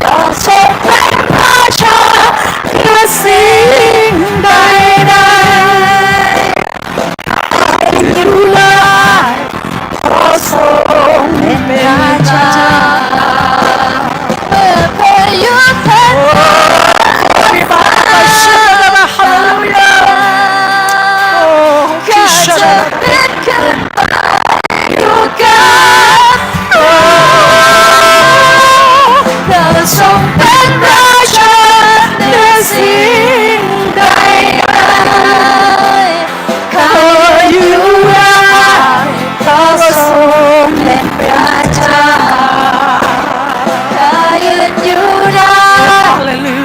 เราทรงเป็นราชาเหนือสิ่งใดๆอยู่เลยเราทรงเป็นราชาพระยุทธะทรงเป็นราชาเหนือสิ่งใดๆเขาอยู่ได้เพราะทรงเป็นราชาเขายืนอยู่ได้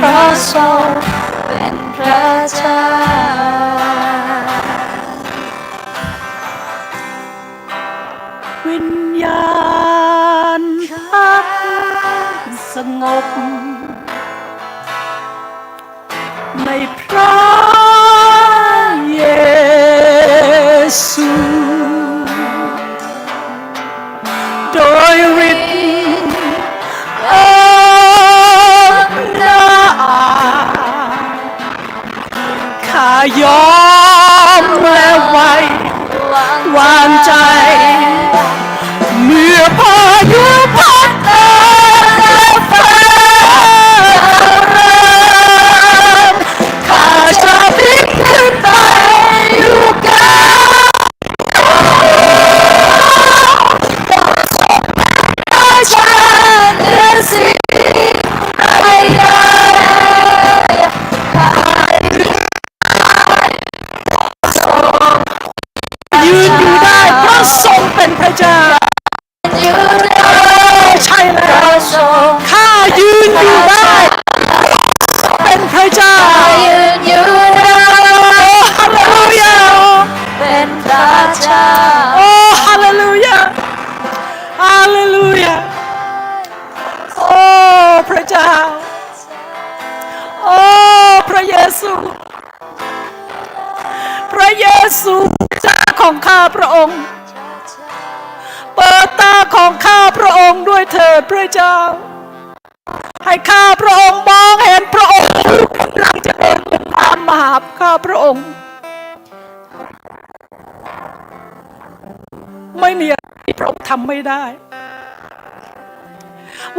เพราะทรงเป็นพระเจ้าวิญญาณพักสงบในพระเยซูโดยฤทธิ์อำนาจข้ายอมและไว้วางใจเมื่อพายุพัดข้าจะบินขึ้นไปอยู่กับราชาเหนือสิ่งใดยืนอยู่ได้เพราะทรงเป็นพระเจ้าใช่แล้วข้ายืนอยู่ได้เป็นพระเจ้ายืนอยู่ได้ฮาเลลูยาเป็นพระเจ้าโอ้ฮาเลลูยาฮาเลลูยาโอ้พระเจ้าโอ้พระเยซูพระเยซูเจ้าของข้าพระองค์เปิดตาของข้าพระองค์ด้วยเถิดพระเจ้าให้ข้าพระองค์มองเห็นพระองค์กำลังจะเดินตามมาหาข้าพระองค์ไม่มีอะไรที่พระองค์ทำไม่ได้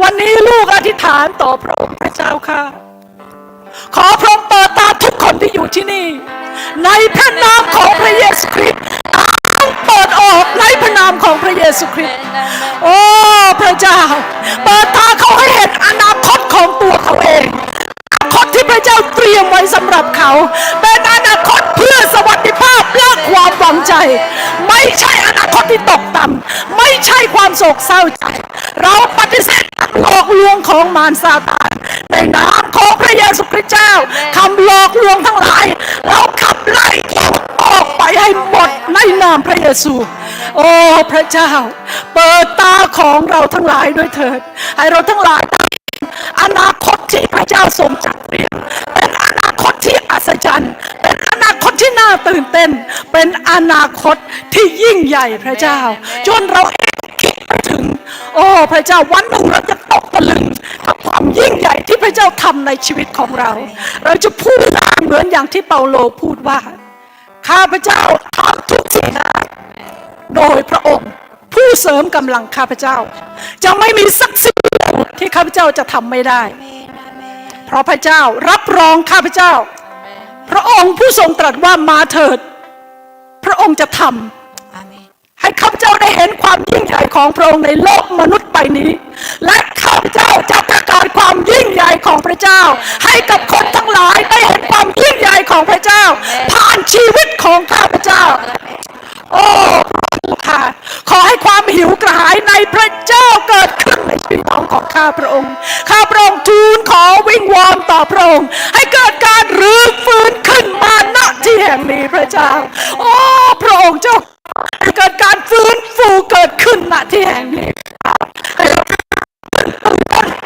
วันนี้ลูกอธิษฐานต่อพระองค์พระเจ้าค่ะขอพระองค์เปิดตาทุกคนที่อยู่ที่นี่ในพระนามของพระเยซูคริสต์เปิดออกในพระนามของพระเยซูคริสต์โอ้พระเจ้าเปิดตาเขาให้เห็นอนาคตของตัวเขาเองอนาคตที่พระเจ้าเตรียมไว้สำหรับเขาเป็นอนาคตเพื่อสวัสดิภาพและความหวังใจไม่ใช่อนาคตที่ตกต่ำไม่ใช่ความโศกเศร้าใจเราปฏิเสธการหลอกลวงของมารซาตานในนามของพระเยซูคริสต์เจ้าคำหลอกลวงทั้งหลายเราขับไล่ออกไปให้หมดใน นามพระเยซู โอ้พระเจ้าเปิดตาของเราทั้งหลายด้วยเถิดให้เราทั้งหลายอนาคตที่พระเจ้าทรงจัดเตรียมเป็นอนาคตที่อัศจรรย์เป็นอนาคตที่น่าตื่นเต้นเป็นอนาคตที่ยิ่งใหญ่พระเจ้าจนเราเองคิดไม่ถึงโอ้พระเจ้าวันหนึ่งเราจะตกตะลึงกับความยิ่งใหญ่ที่พระเจ้าทำในชีวิตของเราเราจะพูดเหมือนอย่างที่เปาโลพูดว่าข้าพเจ้าทำทุกสิ่งได้โดยพระองค์ผู้เสริมกำลังข้าพเจ้าจะไม่มีสักสิ่งที่ข้าพเจ้าจะทำไม่ได้เพราะพระเจ้ารับรองข้าพเจ้าพระองค์ผู้ทรงตรัสว่ามาเถิดพระองค์จะทำให้ข้าพเจ้าได้เห็นความยิ่งใหญ่ของพระองค์ในโลกมนุษย์ใบนี้และข้าพเจ้าจะประกาศความยิ่งใหญ่ของพระเจ้าให้กับคนทั้งหลายได้เห็นความยิ่งใหญ่ของพระเจ้าผ่านชีวิตของข้าพเจ้าโอ้ค่ะขอให้ความหิวกระหายในพระเจ้าเกิดขึ้นในชีวิตของข้าพระองค์ข้าพระองค์ทูลขอวิงวอนต่อพระองค์ให้เกิดการรื้อฟื้นขึ้นมาณที่แห่งนี้พระเจ้าโอ้พระองค์เจ้าให้เกิดการฟื้นฟูเกิดขึ้นณที่แห่งนี้ให้เรา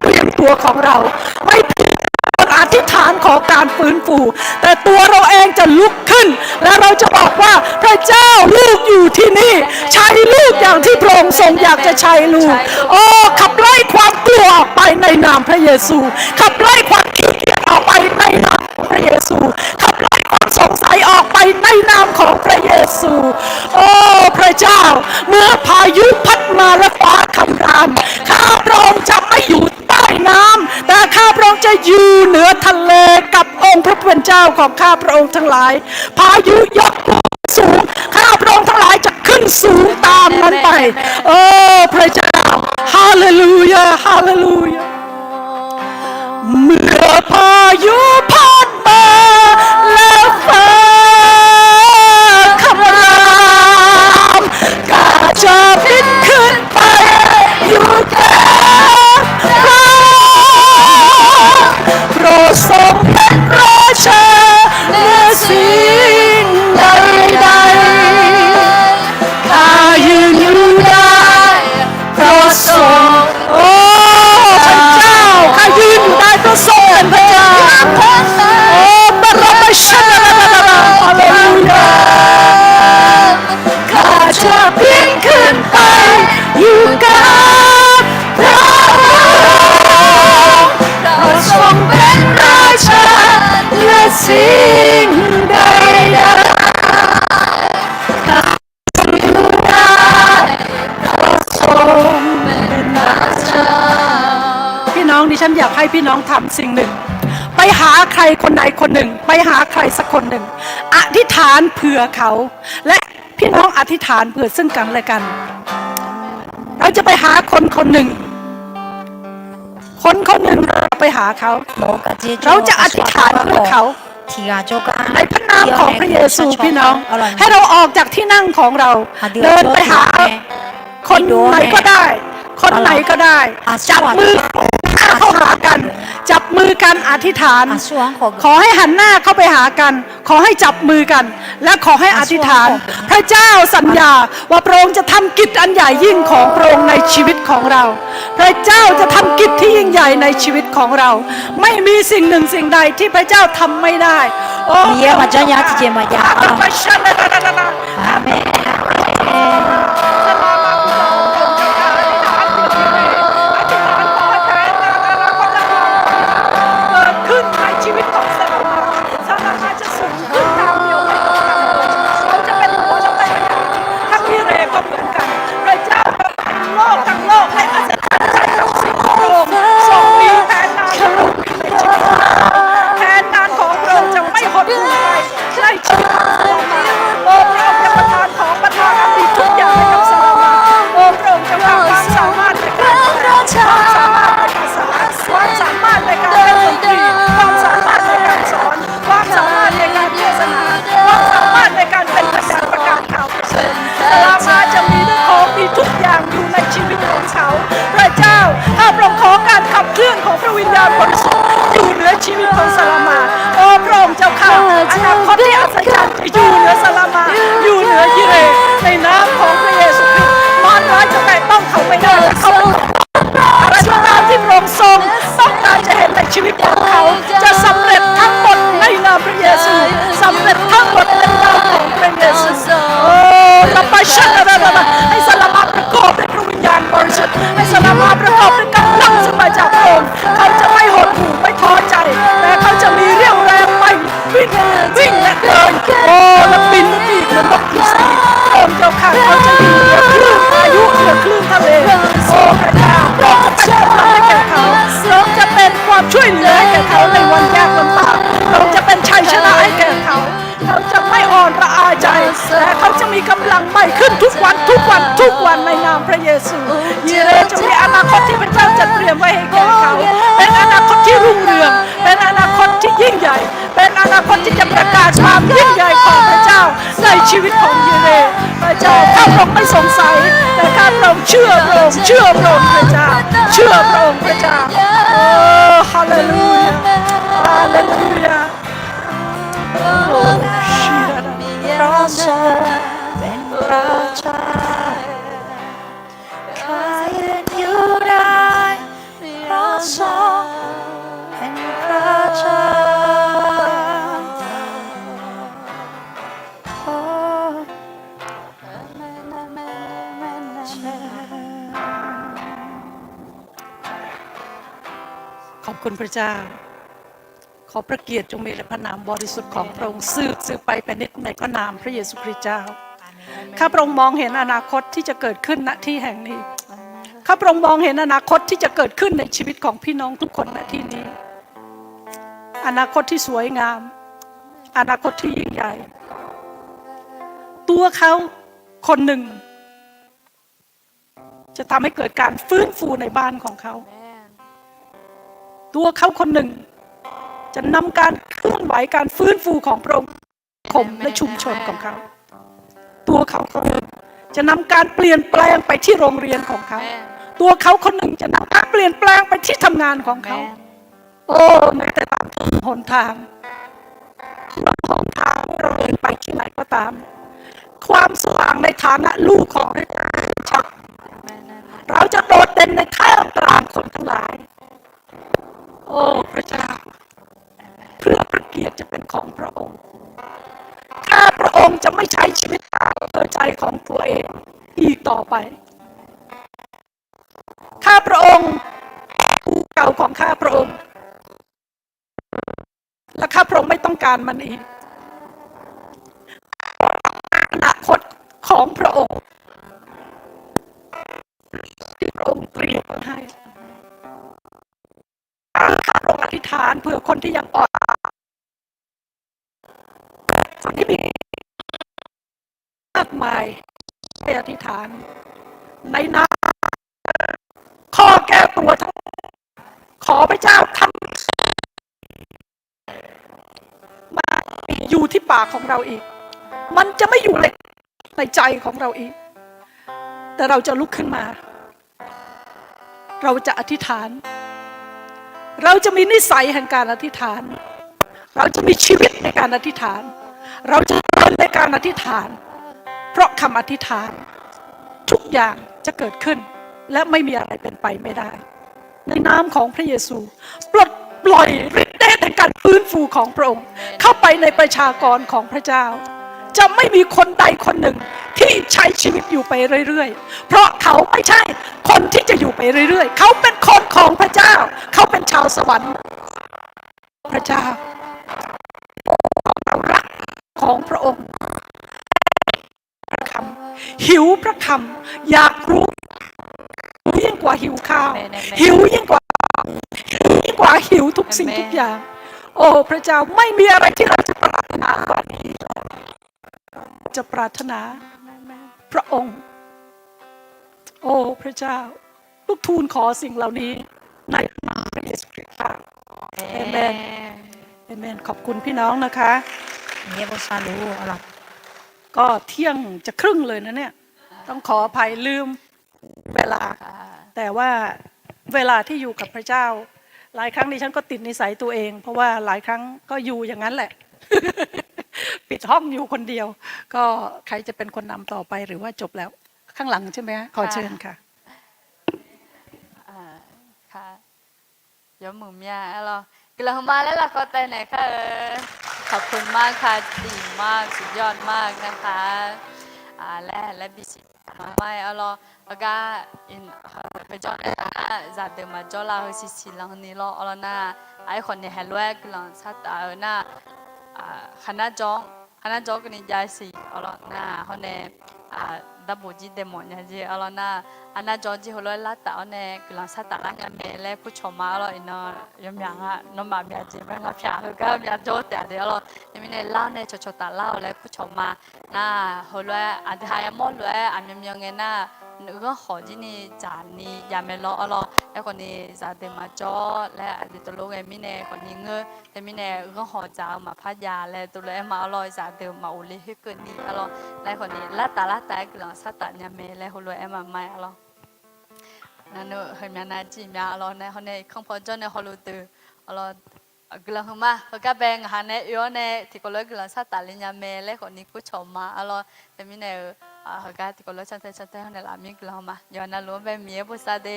เตรียมตัวของเราไม่อธิษฐานขอการฟื้นฟูแต่ตัวเราเองจะลุกขึ้นและเราจะบอกว่าพระเจ้าลูกอยู่ที่นี่ใช้ลูกอย่างที่พระองค์ทรงอยากจะใช้ลูกโอ้ขับไล่ความกลัวออกไปในนามพระเยซูขับไล่ความขี้เกียจออกไปในนามพระเยซูขับไล่ความสงสัยออกไปในนามของพระเยซูโอ้พระเจ้าเมื่อพายุพัดมาและฟ้าคำรามข้าพระองค์จะไม่อยู่ใต้น้ำแต่ข้าพระองค์จะอยู่เหนือทะเลกับองค์พระผู้เป็นเจ้าของข้าพระองค์ทั้งหลายพายุยกสูงข้าพระองค์ทั้งหลายจะขึ้นสูงตามนั้นไปโอ้พระเจ้าฮาเลลูยาฮาเลลูยาเมื่อพายุพัดมาแล้วฟ้าคำรามข้าจะบินขึ้นไปอยู่แก่พระโปรดทรงเป็นราชาเหนือสิ่งใดๆข้ายืนอยู่ได้เพราะทรงโอ้พระเจ้าข้ายืนอยู่ได้เพราะทรงเป็นพระเจ้าโอ้บารมีชันฮาเลลูยาข้าจะบินขึ้นไปอยู่กับพระทรงเป็นราชาและสิ่งใดๆข้าอยู่ได้เพราะทรงเป็นราชาพี่น้องดิฉันอยากให้พี่น้องทำสิ่งหนึ่งไปหาใครคนใดคนหนึ่งไปหาใครสักคนหนึ่งอธิษฐานเผื่อเขาและพี่น้องอธิษฐานเผื่อซึ่งกันและกันเราจะไปหาคนคนหนึ่งไปหาเขาเราจะอธิษฐานเพื่อเขาในพระนามของพระเยซูพี่น้องให้เราออกจากที่นั่งของเราเดินไปหาคนไหนก็ได้คนไหนก็ได้จับมือเข้าหากันจับมือกันอธิษฐานขอให้หันหน้าเข้าไปหากันขอให้จับมือกันและขอให้อธิษฐานพระเจ้าสัญญาว่าพระองค์จะทำกิจอันใหญ่ยิ่งของพระองค์ในชีวิตของเราพระเจ้าจะทำกิจที่ยิ่งใหญ่ในชีวิตของเราไม่มีสิ่งหนึ่งสิ่งใดที่พระเจ้าทำไม่ได้โอ้เยี่ยมจ้าญาติเจมายาอาเมนอยู่เหนือชีวิตของซาลามาโอ้พระองค์เจ้าข้าอนาคตที่อัศจรรย์อยู่เหนือซาลามาอยู่เหนือยิเร เยซูเยเรจะมีอนาคตที่พระเจ้าจัดเตรียมไว้ให้แก่เขาเป็นอนาคตที่รุ่งเรืองเป็นอนาคตที่ยิ่งใหญ่เป็นอนาคตที่จะประกาศความยิ่งใหญ่ของพระเจ้าในชีวิตของเยเรพระเจ้าข้าพระองค์ไม่สงสัยแต่ข้าพระองค์เชื่อพระองค์เชื่อพระองค์พระเจ้าเชื่อพระองค์พระเจ้าโอ้ฮาเลลูยาฮาเลลูยาโอ้ชีระ เพราะเธอเป็นพระเจ้าใครยืนอยู่ได้เพราะเธอเป็นพระเจ้าโอ้ ขอบคุณพระเจ้าขอพระเกียรติจงมีแด่พระนามบริสุทธิ์ของพระองค์สืบไปเป็นนิจในพระนามพระเยซูคริสต์เจ้าข้าพระองค์มองเห็นอนาคตที่จะเกิดขึ้นณที่แห่งนี้ข้าพระองค์มองเห็นอนาคตที่จะเกิดขึ้นในชีวิตของพี่น้องทุกคนณที่นี้อนาคตที่สวยงามอนาคตที่ยิ่งใหญ่ตัวเขาคนหนึ่งจะทำให้เกิดการฟื้นฟูในบ้านของเขาตัวเขาคนหนึ่งจะนำการเคลื่อนไหวการฟื้นฟูของพระองค์คมและชุมชนของเขาตัวเขาคนหนึ่งจะนำการเปลี่ยนแปลงไปที่โรงเรียนของเขาตัวเขาคนหนึ่งจะนำการเปลี่ยนแปลงไปที่ทำงานของเขาโอ้ในแต่ละหนทางเราเดินไปที่ไหนก็ตามความสว่างในฐานะลูกของพระเจ้าเราจะโดดเด่นในท่ามกลางคนทั้งหลายโอ้พระเจ้าเพื่อพระเกียรติจะเป็นของพระองค์ข้าพระองค์จะไม่ใช้ชีวิตตามใจของตัวเองอีกต่อไปข้าพระองค์เก่าของข้าพระองค์และข้าพระองค์ไม่ต้องการมันอีกอนาคตของพระองค์ที่พระองค์เตรียมมาให้ข้าพระองค์อธิษฐานเพื่อคนที่ยังอ่อนคนที่มีมากมายให้อธิษฐานในน้ำข้อแก้ตัวทั้งขอพระเจ้าทำมาอยู่ที่ปากของเราอีกมันจะไม่อยู่ในใจของเราอีกแต่เราจะลุกขึ้นมาเราจะอธิษฐานเราจะมีนิสัยแห่งการอธิษฐานเราจะมีชีวิตในการอธิษฐานเราจะเดินในการอธิษฐานเพราะคำอธิษฐานทุกอย่างจะเกิดขึ้นและไม่มีอะไรเป็นไปไม่ได้ในนามของพระเยซูปลดปล่อยฤทธิ์เดชแห่งการฟื้นฟูของพระองค์เข้าไปในประชากรของพระเจ้าจะไม่มีคนใดคนหนึ่งที่ใช้ชีวิตอยู่ไปเรื่อยๆเพราะเขาไม่ใช่คนที่จะอยู่ไปเรื่อยๆเขาเป็นคนของพระเจ้าเขาเป็นชาวสวรรค์พระเจ้าเรารักของพระองค์พระคำหิวพระคำอยากรู้ยิ่งกว่าหิวข้าวหิวยิ่งกว่าหิวทุกสิ่งทุกอย่างโอ้พระเจ้าไม่มีอะไรที่เราจะปรารถนากว่านี้จะปรารถนาพระองค์โอ้พระเจ้าลูกทูลขอสิ่งเหล่านี้ในนามพระเยซูคริสต์เอเมนเอเมนขอบคุณพี่น้องนะคะเนี่ยบอกซาลูอะไรก็เที่ยงจะครึ่งเลยนะเนี่ยต้องขออภัยลืมเวลาแต่ว่าเวลาที่อยู่กับพระเจ้าหลายครั้งดิฉันก็ติดนิสัยตัวเองเพราะว่าหลายครั้งก็อยู่อย่างนั้นแหละ ปิดห้องอยู่คนเดียวก็ใครจะเป็นคนนำต่อไปหรือว่าจบแล้วข้างหลังใช่ไหมขอเชิญค่ะค่ะยอมมือเมียเรากลังมาแล้วล่ะก็แต่ไหนค่ะขอบคุณมากค่ะดีมากสุดยอดมากนะคะและบิสิมาไม่แล้วก็อินไปจอดนะจัดเดิมมาจอลาเฮสิสิลังนี่แล้วนะไอคนเนี่ยฮัลโหลกลังสัตว์นะคณะจองกันนี่ยายสินะคนเนี่ยดับบูจีเดมอนเนี่ยจีนะอันนั้นจองจีฮัลโหลลัตตาเนี่ยกลังสัตว์ละเนี่ยเมล่ผู้ชมมาอินยมยังน้องบามีจีแม่งพี่ก็มีโจทย์แต่เดี๋ยวยังมีเนี่ยเล่าเนี่ยชดตาเล่าแล้วผู้ชมมานะฮัลโหลอันที่หายหมดเลยอันยังเงี้ยนะ นึกก็ขอที่นี่จานนี้ยาเมลอแล้วคนนี้จาเตมาจอและอดีตโลกไอ้มิเน่คนนี้เงอแต่มิเน่ก็ขอจามาพัดยาและตัวเลยมาอร่อยจาเตมาอุลิให้เกินนี้อะไรและคนนี้ละตากลังสัตตยาเมและหัวเลยมาไม่อะไรนั่นเนอะเห็นไหมนะจีมีอะไรในคนนี้ข้างพอจนในฮอลลูตืออะไรกลังมาเขาก็แบ่งหาในย้อนในที่ก็เลยกลังสัตตลินยาเมและคนนี้ก็ชมมาอะไรแต่มิเน่เขาก็ที่ก็เลยชันเตเขาในละมีกลังมาย้อนนั่นล้วนไปมีบุษเด